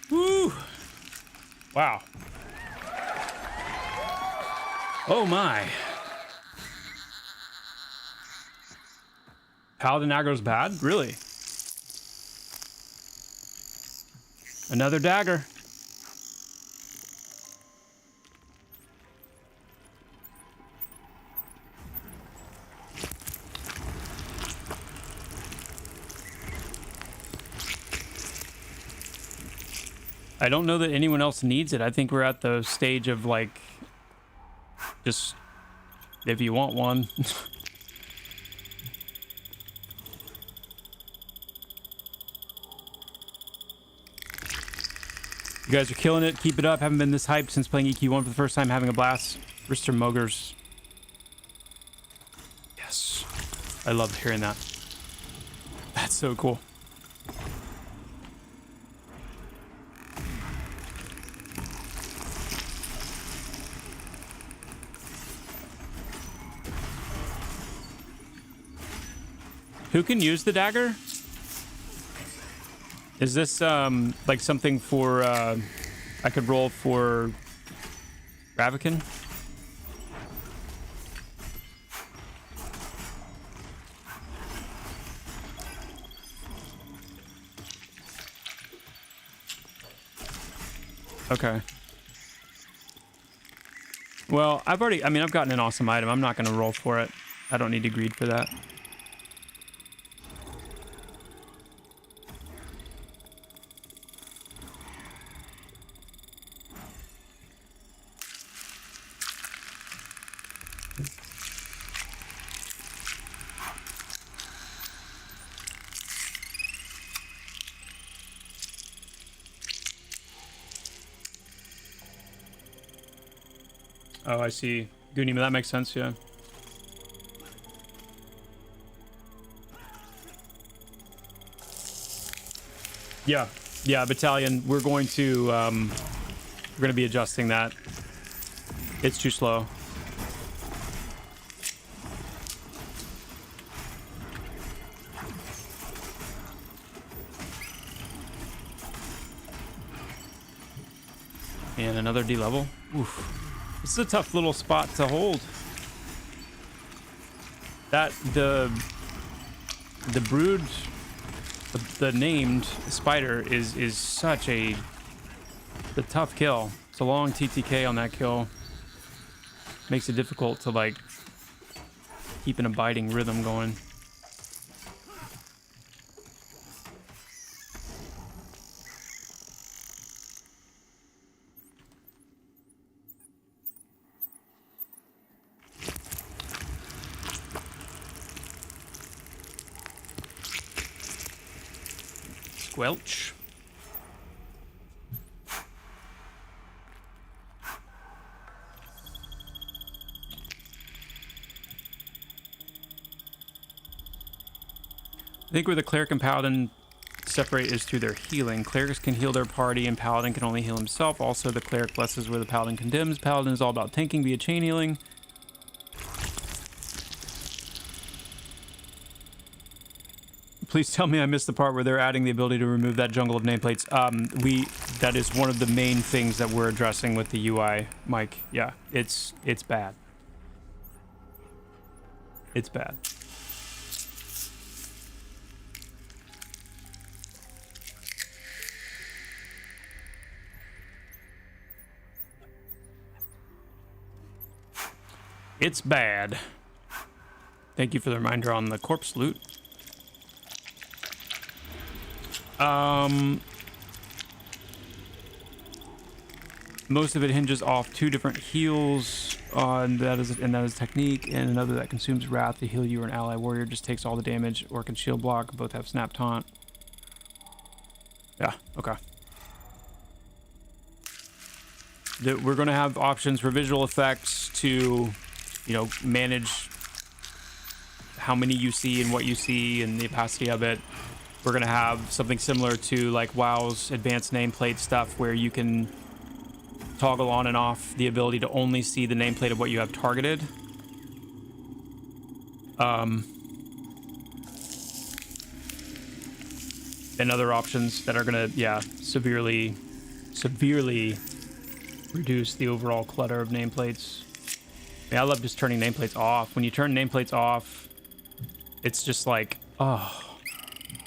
Woo! Wow. Oh my. Paladin aggro's bad? Really? Another dagger. I don't know that anyone else needs it. I think we're at the stage of like, just if you want one. You guys are killing it. Keep it up. Haven't been this hyped since playing EQ1 for the first time. Having a blast. Rister Mogers. Yes. I love hearing that. That's so cool. Who can use the dagger? Is this like something for I could roll for Ravikin? Okay. Well, I've gotten an awesome item. I'm not going to roll for it. I don't need to greed for that. Oh, I see. Goonie, that makes sense, yeah. Yeah, yeah, battalion. We're going to be adjusting that. It's too slow. And another D level. Oof. This is a tough little spot to hold. That the brood, the named spider is such a tough kill. It's a long TTK on that kill. Makes it difficult to like keep an abiding rhythm going. Squelch. I think where the cleric and paladin separate is through their healing. Clerics can heal their party and paladin can only heal himself. Also, the cleric blesses where the paladin condemns. Paladin is all about tanking via chain healing. Please tell me I missed the part where they're adding the ability to remove that jungle of nameplates. That is one of the main things that we're addressing with the UI, Mike. Yeah, it's bad. It's bad. It's bad. Thank you for the reminder on the corpse loot. Most of it hinges off two different heals, and that is technique, and another that consumes wrath to heal you or an ally warrior, just takes all the damage, or can shield block. Both have snap taunt. Yeah, okay. We're going to have options for visual effects to, you know, manage how many you see and what you see and the opacity of it. We're going to have something similar to like WoW's advanced nameplate stuff where you can toggle on and off the ability to only see the nameplate of what you have targeted. And other options that are going to, yeah, severely reduce the overall clutter of nameplates. I mean, I love just turning nameplates off. When you turn nameplates off, it's just like, oh.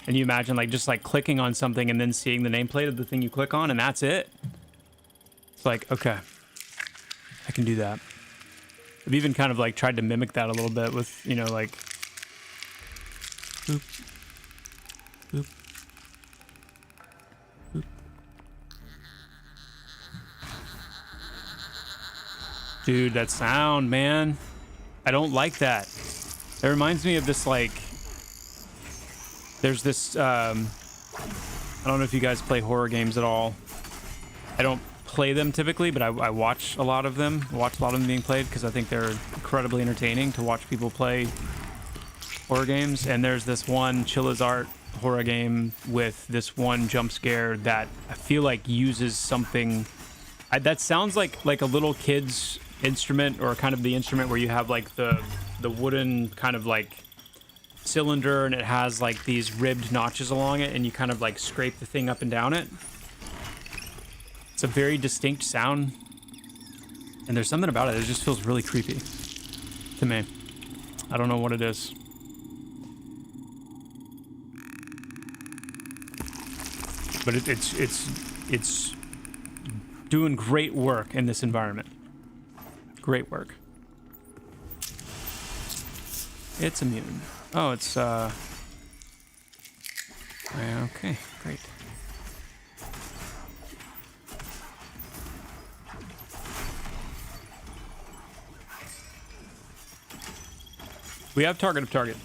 And you imagine like just like clicking on something and then seeing the nameplate of the thing you click on, and that's it. It's like, okay, I can do that. I've even kind of like tried to mimic that a little bit with, you know, like, boop, boop, boop. Dude, that sound, man. I don't like that. It reminds me of this, like, there's this, I don't know if you guys play horror games at all. I don't play them typically, but I watch a lot of them. I watch a lot of them being played because I think they're incredibly entertaining to watch people play horror games. And there's this one Chilla's Art horror game with this one jump scare that I feel like uses something that sounds like a little kid's instrument, or kind of the instrument where you have like the wooden kind of like cylinder and it has like these ribbed notches along it, and you kind of like scrape the thing up and down it. It's a very distinct sound, and there's something about it that just feels really creepy to me. I don't know what it is. But it's doing great work in this environment. Great work. It's immune. Oh, it's okay, great. We have target of target.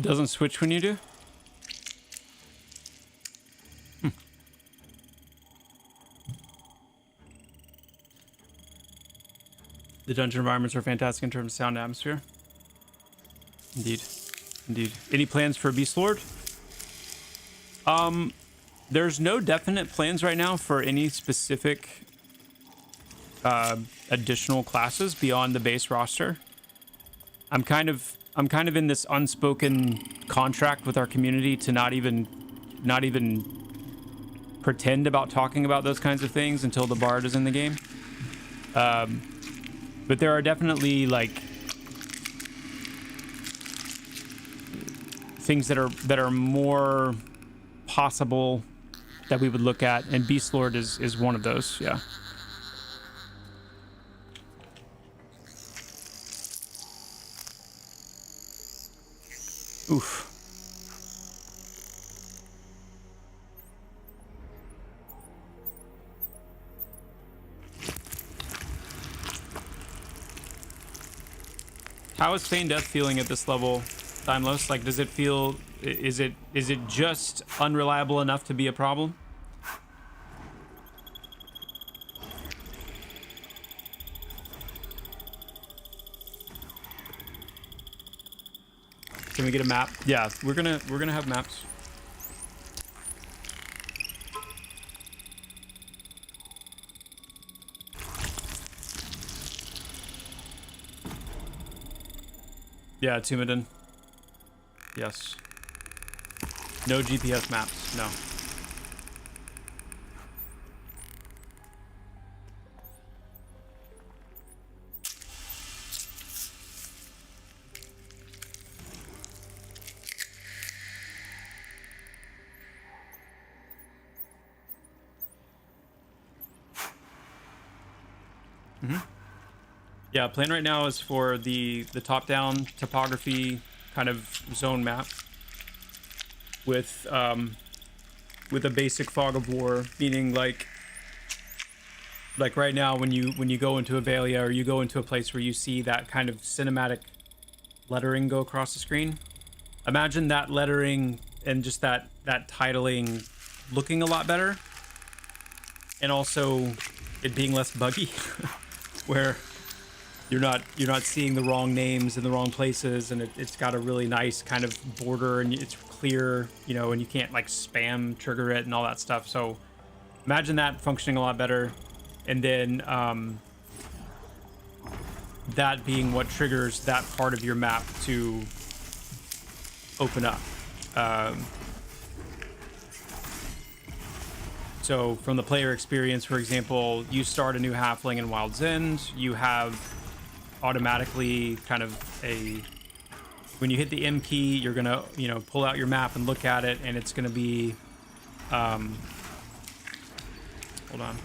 It doesn't switch when you do? The dungeon environments are fantastic in terms of sound and atmosphere. Indeed. Indeed. Any plans for Beast Lord? There's no definite plans right now for any specific additional classes beyond the base roster. I'm kind of in this unspoken contract with our community to not even pretend about talking about those kinds of things until the bard is in the game. But there are definitely like things that are more possible that we would look at, and Beast Lord is one of those. Yeah. Oof. How is Feign Death feeling at this level, Timeless? Like, does it feel... Is it just unreliable enough to be a problem? Can we get a map? Yeah, we're gonna have maps. Yeah, Tumidin. Yes. No GPS maps, no. Yeah, plan right now is for the top-down topography kind of zone map with a basic fog of war, meaning like right now when you go into a Valia or you go into a place where you see that kind of cinematic lettering go across the screen. Imagine that lettering and just that titling looking a lot better, and also it being less buggy, where you're not seeing the wrong names in the wrong places, and it's got a really nice kind of border, and it's clear, you know, and you can't like spam trigger it and all that stuff. So imagine that functioning a lot better, and then that being what triggers that part of your map to open up. So from the player experience, for example, you start a new halfling in Wild's End, you have automatically kind of when you hit the M key, you're gonna, you know, pull out your map and look at it, and it's gonna be hold on.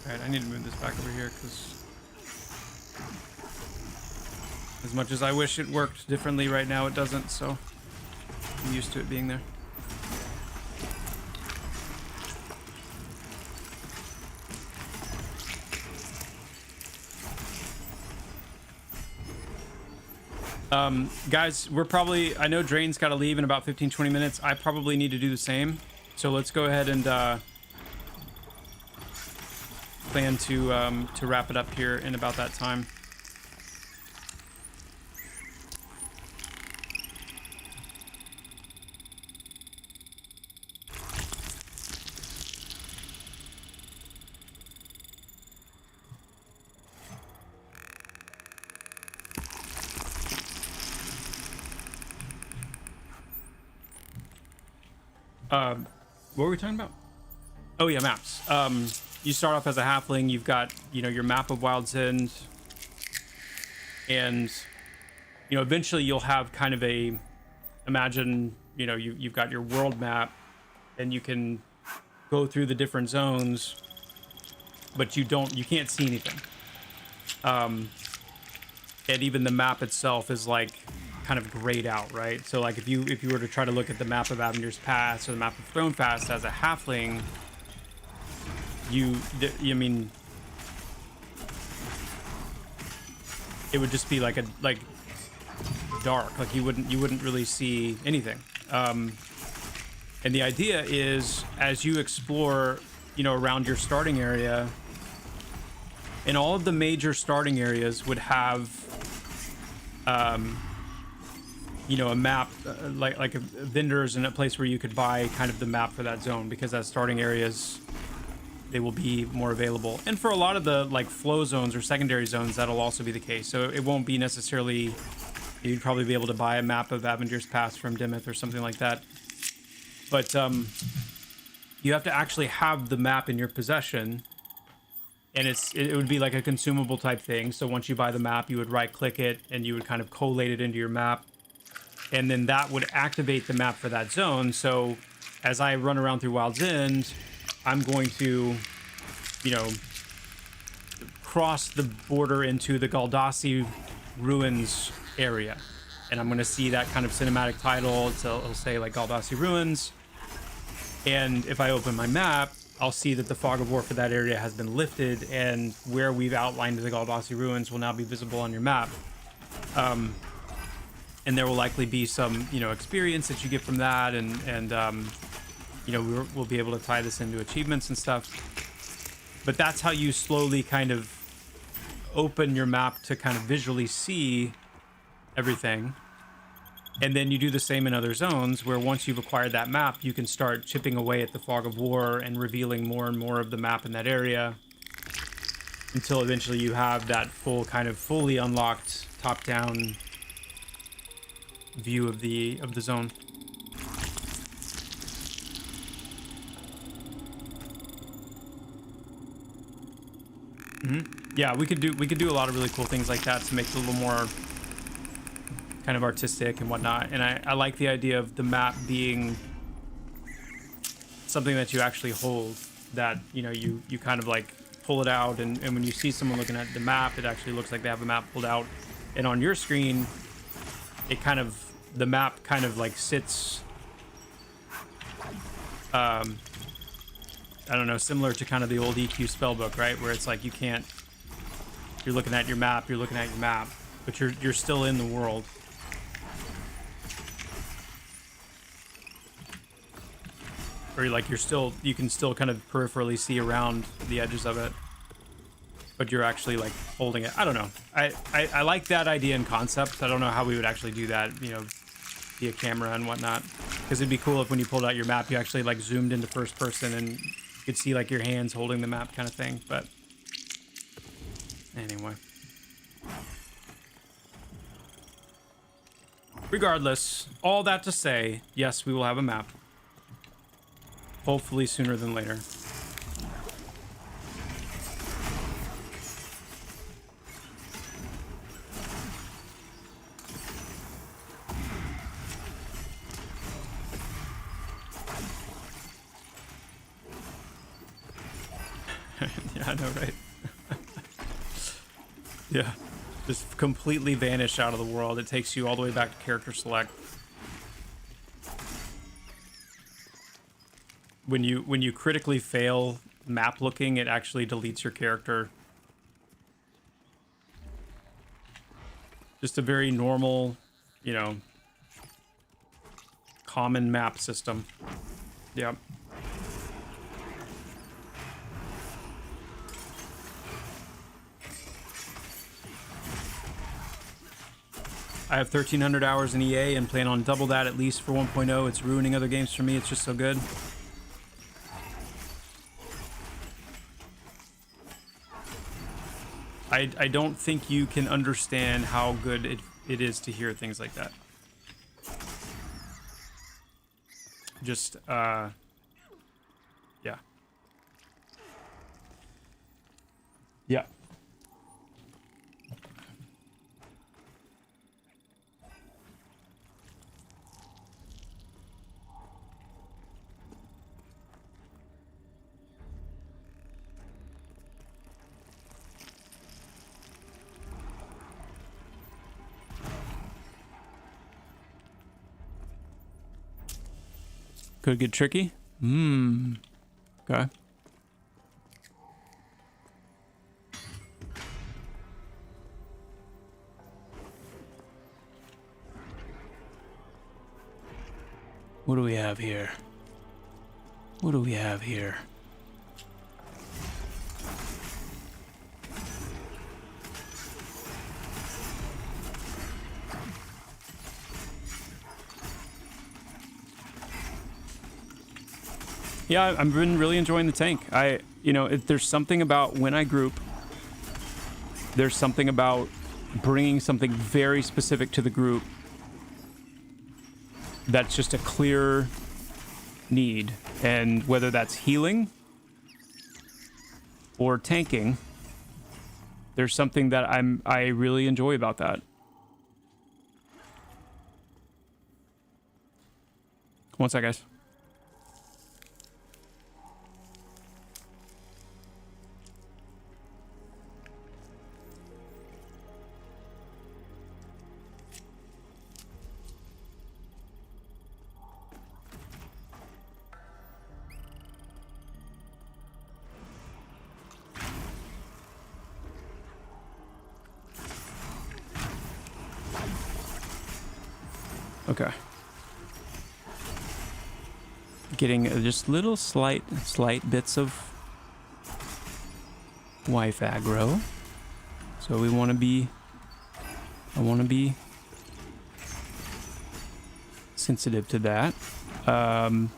Alright, I need to move this back over here, because as much as I wish it worked differently right now, it doesn't, so I'm used to it being there. Guys, we're probably... I know Drain's got to leave in about 15-20 minutes. I probably need to do the same, so let's go ahead and plan to wrap it up here in about that time. What were we talking about? Oh yeah, maps. You start off as a halfling. You've got, you know, your map of Wild's End, and you know, eventually you'll have kind of a, imagine, you know, you've got your world map, and you can go through the different zones, but you can't see anything. and even the map itself is like kind of grayed out, right? So like if you were to try to look at the map of Avenger's Pass or the map of Thronefast as a halfling, I mean, it would just be like dark, like you wouldn't really see anything. And the idea is, as you explore, you know, around your starting area, and all of the major starting areas would have, you know, a map, like vendors and a place where you could buy kind of the map for that zone, because as starting areas, they will be more available. And for a lot of the like flow zones or secondary zones, that'll also be the case. So it won't be necessarily, you'd probably be able to buy a map of Avenger's Pass from Dimith or something like that. But you have to actually have the map in your possession, and it would be like a consumable type thing. So once you buy the map, you would right click it and you would kind of collate it into your map, and then that would activate the map for that zone. So as I run around through Wild's End, I'm going to, you know, cross the border into the Galdassi Ruins area, and I'm going to see that kind of cinematic title. It'll say like Galdassi Ruins, and if I open my map, I'll see that the fog of war for that area has been lifted, and where we've outlined the Galdassi Ruins will now be visible on your map. And there will likely be some, you know, experience that you get from that, and you know, we'll be able to tie this into achievements and stuff. But that's how you slowly kind of open your map to kind of visually see everything. And then you do the same in other zones, where once you've acquired that map, you can start chipping away at the fog of war and revealing more and more of the map in that area, until eventually you have that full kind of fully unlocked top-down view of the zone. Yeah, we could do a lot of really cool things like that to make it a little more kind of artistic and whatnot. And I like the idea of the map being something that you actually hold, that, you know, you kind of like pull it out, and when you see someone looking at the map, it actually looks like they have a map pulled out, and on your screen it kind of, the map kind of like sits, I don't know, similar to kind of the old EQ spellbook, right? Where it's like you can't, you're looking at your map, but you're still in the world. Or like you can still kind of peripherally see around the edges of it, but you're actually like holding it. I don't know. I like that idea and concept. I don't know how we would actually do that, you know, via camera and whatnot. Because it'd be cool if when you pulled out your map, you actually like zoomed into first person and you could see like your hands holding the map kind of thing. But anyway. Regardless, all that to say, yes, we will have a map. Hopefully sooner than later. Yeah, I know, right? Yeah. Just completely vanish out of the world. It takes you all the way back to character select. When you critically fail map looking, it actually deletes your character. Just a very normal, you know, common map system. Yep. I have 1,300 hours in EA and plan on double that at least for 1.0. It's ruining other games for me. It's just so good. I don't think you can understand how good it is to hear things like that. Just, yeah. Yeah. Could get tricky. Okay. What do we have here? What do we have here? Yeah, I've been really enjoying the tank. There's something about when I group, there's something about bringing something very specific to the group that's just a clear need. And whether that's healing or tanking, there's something that I really enjoy about that. One sec, guys. Okay. Getting just little slight bits of wife aggro. So I want to be sensitive to that. I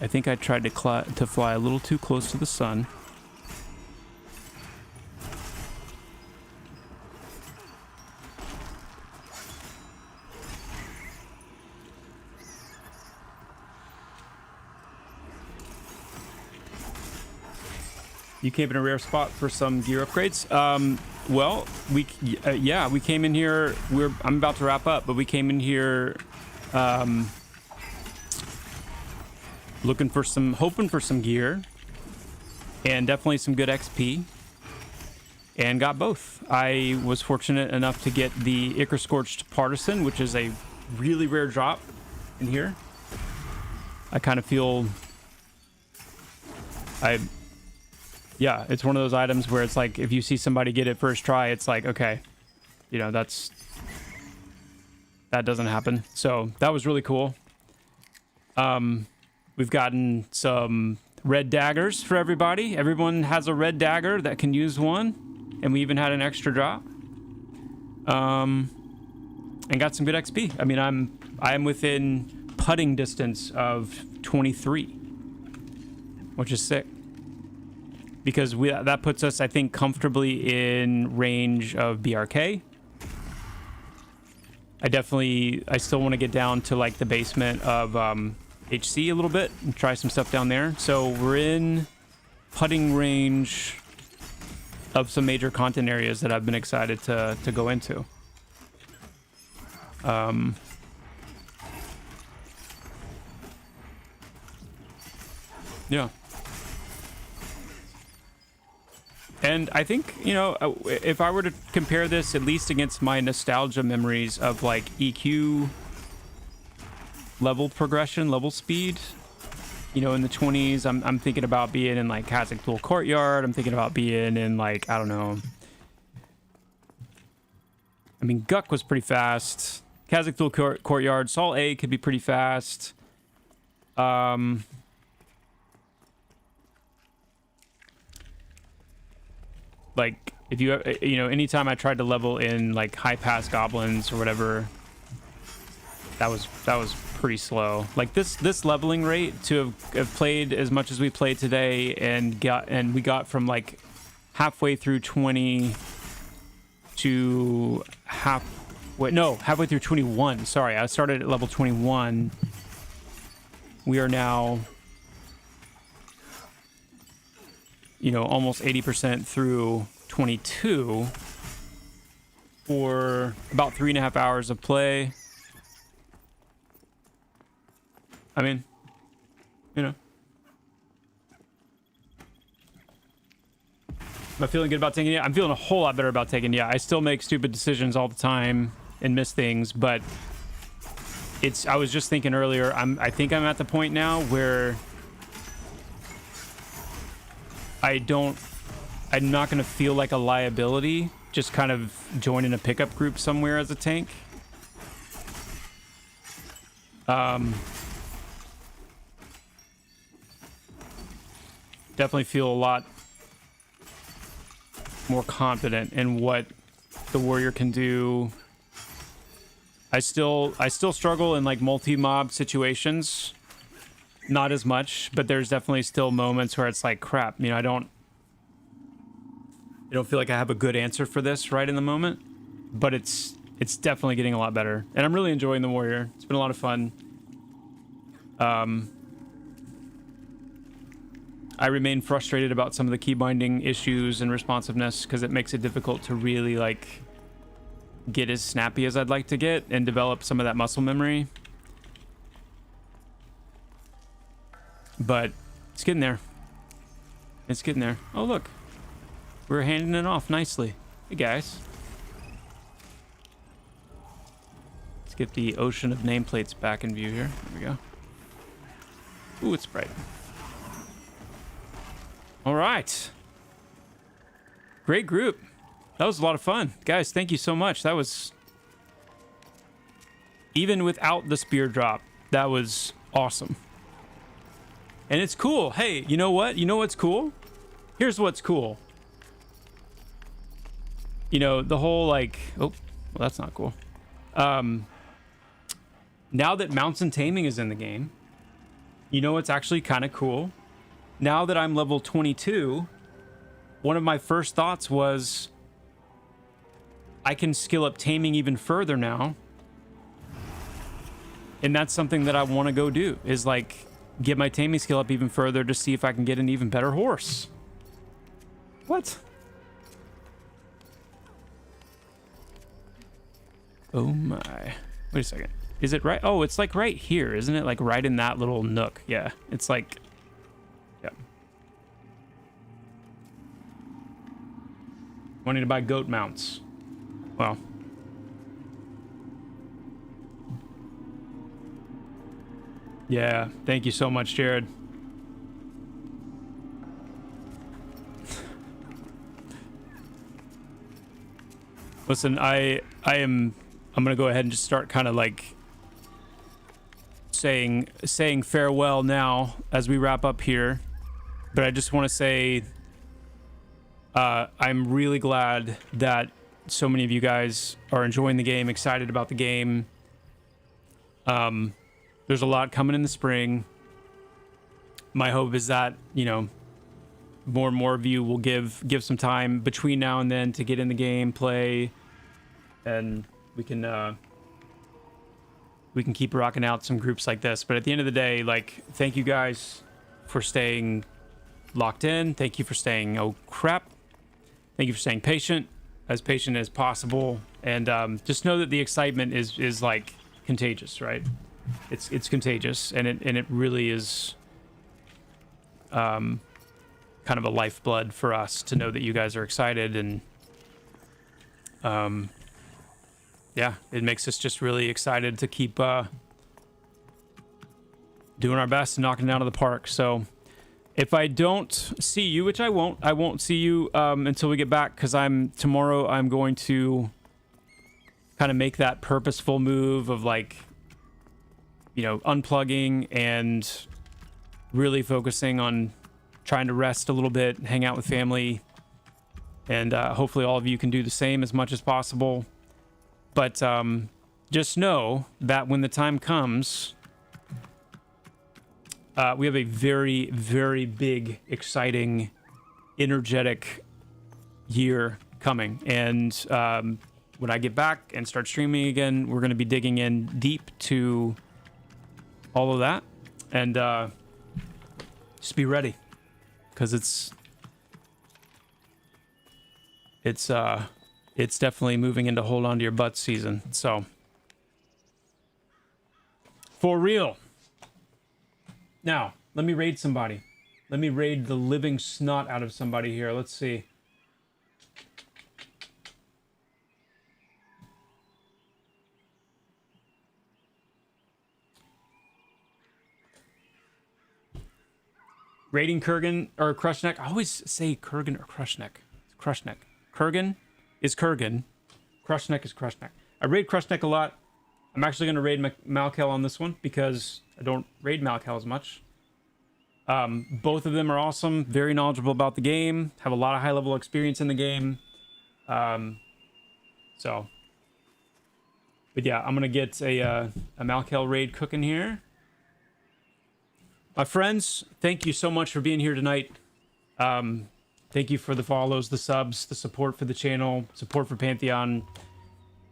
think I tried to fly a little too close to the sun. You came in a rare spot for some gear upgrades. Well, we came in here. I'm about to wrap up, but we came in here hoping for some gear, and definitely some good XP, and got both. I was fortunate enough to get the Ichor Scorched Partisan, which is a really rare drop in here. I kind of feel yeah, it's one of those items where it's like, if you see somebody get it first try, it's like, okay, that doesn't happen. So that was really cool. We've gotten some red daggers for everybody. Everyone has a red dagger that can use one. And we even had an extra drop. And got some good XP. I mean, I am within putting distance of 23, which is sick. Because that puts us, I think, comfortably in range of BRK. I still want to get down to like the basement of HC a little bit and try some stuff down there. So we're in putting range of some major content areas that I've been excited to go into. Yeah. And I think, if I were to compare this at least against my nostalgia memories of like EQ level progression, level speed, in the 20s, I'm thinking about being in like Kazakh Tool Courtyard. I'm thinking about being in like, I don't know. I mean, Guk was pretty fast. Kazakh Tool Courtyard, Sol A could be pretty fast. Like, if you anytime I tried to level in like high pass goblins or whatever, that was pretty slow. Like this leveling rate to have played as much as we played today and we got from like halfway through 20 to halfway through 21. Sorry, I started at level 21. We are now almost 80% through 22 for about 3.5 hours of play. I mean, am I feeling good about taking it? I'm feeling a whole lot better about taking it. Yeah, I still make stupid decisions all the time and miss things, but I was just thinking earlier, I think I'm at the point now where I'm not going to feel like a liability just kind of joining a pickup group somewhere as a tank. Definitely feel a lot more confident in what the warrior can do. I still struggle in like multi-mob situations. Not as much, but there's definitely still moments where it's like, crap, you know, I don't feel like I have a good answer for this right in the moment, but it's definitely getting a lot better. And I'm really enjoying the warrior. It's been a lot of fun. I remain frustrated about some of the key binding issues and responsiveness because it makes it difficult to really like get as snappy as I'd like to get and develop some of that muscle memory. But it's getting there. It's getting there. Oh, look. We're handing it off nicely. Hey, guys. Let's get the ocean of nameplates back in view here. There we go. Ooh, it's bright. All right. Great group. That was a lot of fun. Guys, thank you so much. That was... Even without the spear drop, that was awesome. And it's cool. Hey, you know what? You know what's cool? Here's what's cool. You know, the whole like... Oh, well, that's not cool. Now that mounts and taming is in the game, you know what's actually kind of cool? Now that I'm level 22, one of my first thoughts was I can skill up taming even further now. And that's something that I want to go do, is like get my taming skill up even further to see if I can get an even better horse. What? Oh my. Wait a second. Is it right? Oh, it's like right here, isn't it? Like right in that little nook. Yeah, it's like... Yeah. Wanting to buy goat mounts. Well. Yeah, thank you so much, Jared. Listen, I'm gonna go ahead and just start kind of like saying farewell now as we wrap up here. But I just want to say I'm really glad that so many of you guys are enjoying the game, excited about the game. There's a lot coming in the spring. My hope is that, you know, more and more of you will give some time between now and then to get in the game, play, and we can keep rocking out some groups like this. But at the end of the day, like, thank you guys for staying locked in. Thank you for staying, oh crap. Thank you for staying patient as possible. And just know that the excitement is like contagious, right? It's contagious, and it really is kind of a lifeblood for us to know that you guys are excited, and yeah, it makes us just really excited to keep doing our best and knocking it out of the park. So if I don't see you, which I won't see you until we get back, because tomorrow I'm going to kind of make that purposeful move of like, you know, unplugging and really focusing on trying to rest a little bit, hang out with family, and hopefully all of you can do the same as much as possible. But just know that when the time comes, we have a very, very big, exciting, energetic year coming. And when I get back and start streaming again, we're going to be digging in deep to all of that. And just be ready, because it's definitely moving into hold on to your butt season. So for real. Now, let me raid somebody. Let me raid the living snot out of somebody here. Let's see. Raiding Kurgan or Crushneck. I always say Kurgan or Crushneck. It's Crushneck. Kurgan is Kurgan. Crushneck is Crushneck. I raid Crushneck a lot. I'm actually going to raid Malkel on this one because I don't raid Malkel as much. Both of them are awesome. Very knowledgeable about the game. Have a lot of high-level experience in the game. So... But yeah, I'm going to get a Malkel raid cooking here. My friends, thank you so much for being here tonight. Thank you for the follows, the subs, the support for the channel, support for Pantheon.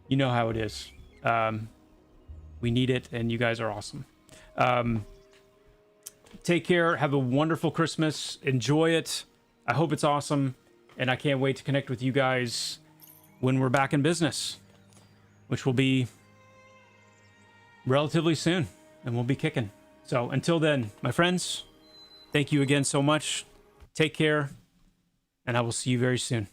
You know how it is. We need it, and you guys are awesome. Take care. Have a wonderful Christmas. Enjoy it. I hope it's awesome, and I can't wait to connect with you guys when we're back in business, which will be relatively soon, and we'll be kicking. So until then, my friends, thank you again so much. Take care, and I will see you very soon.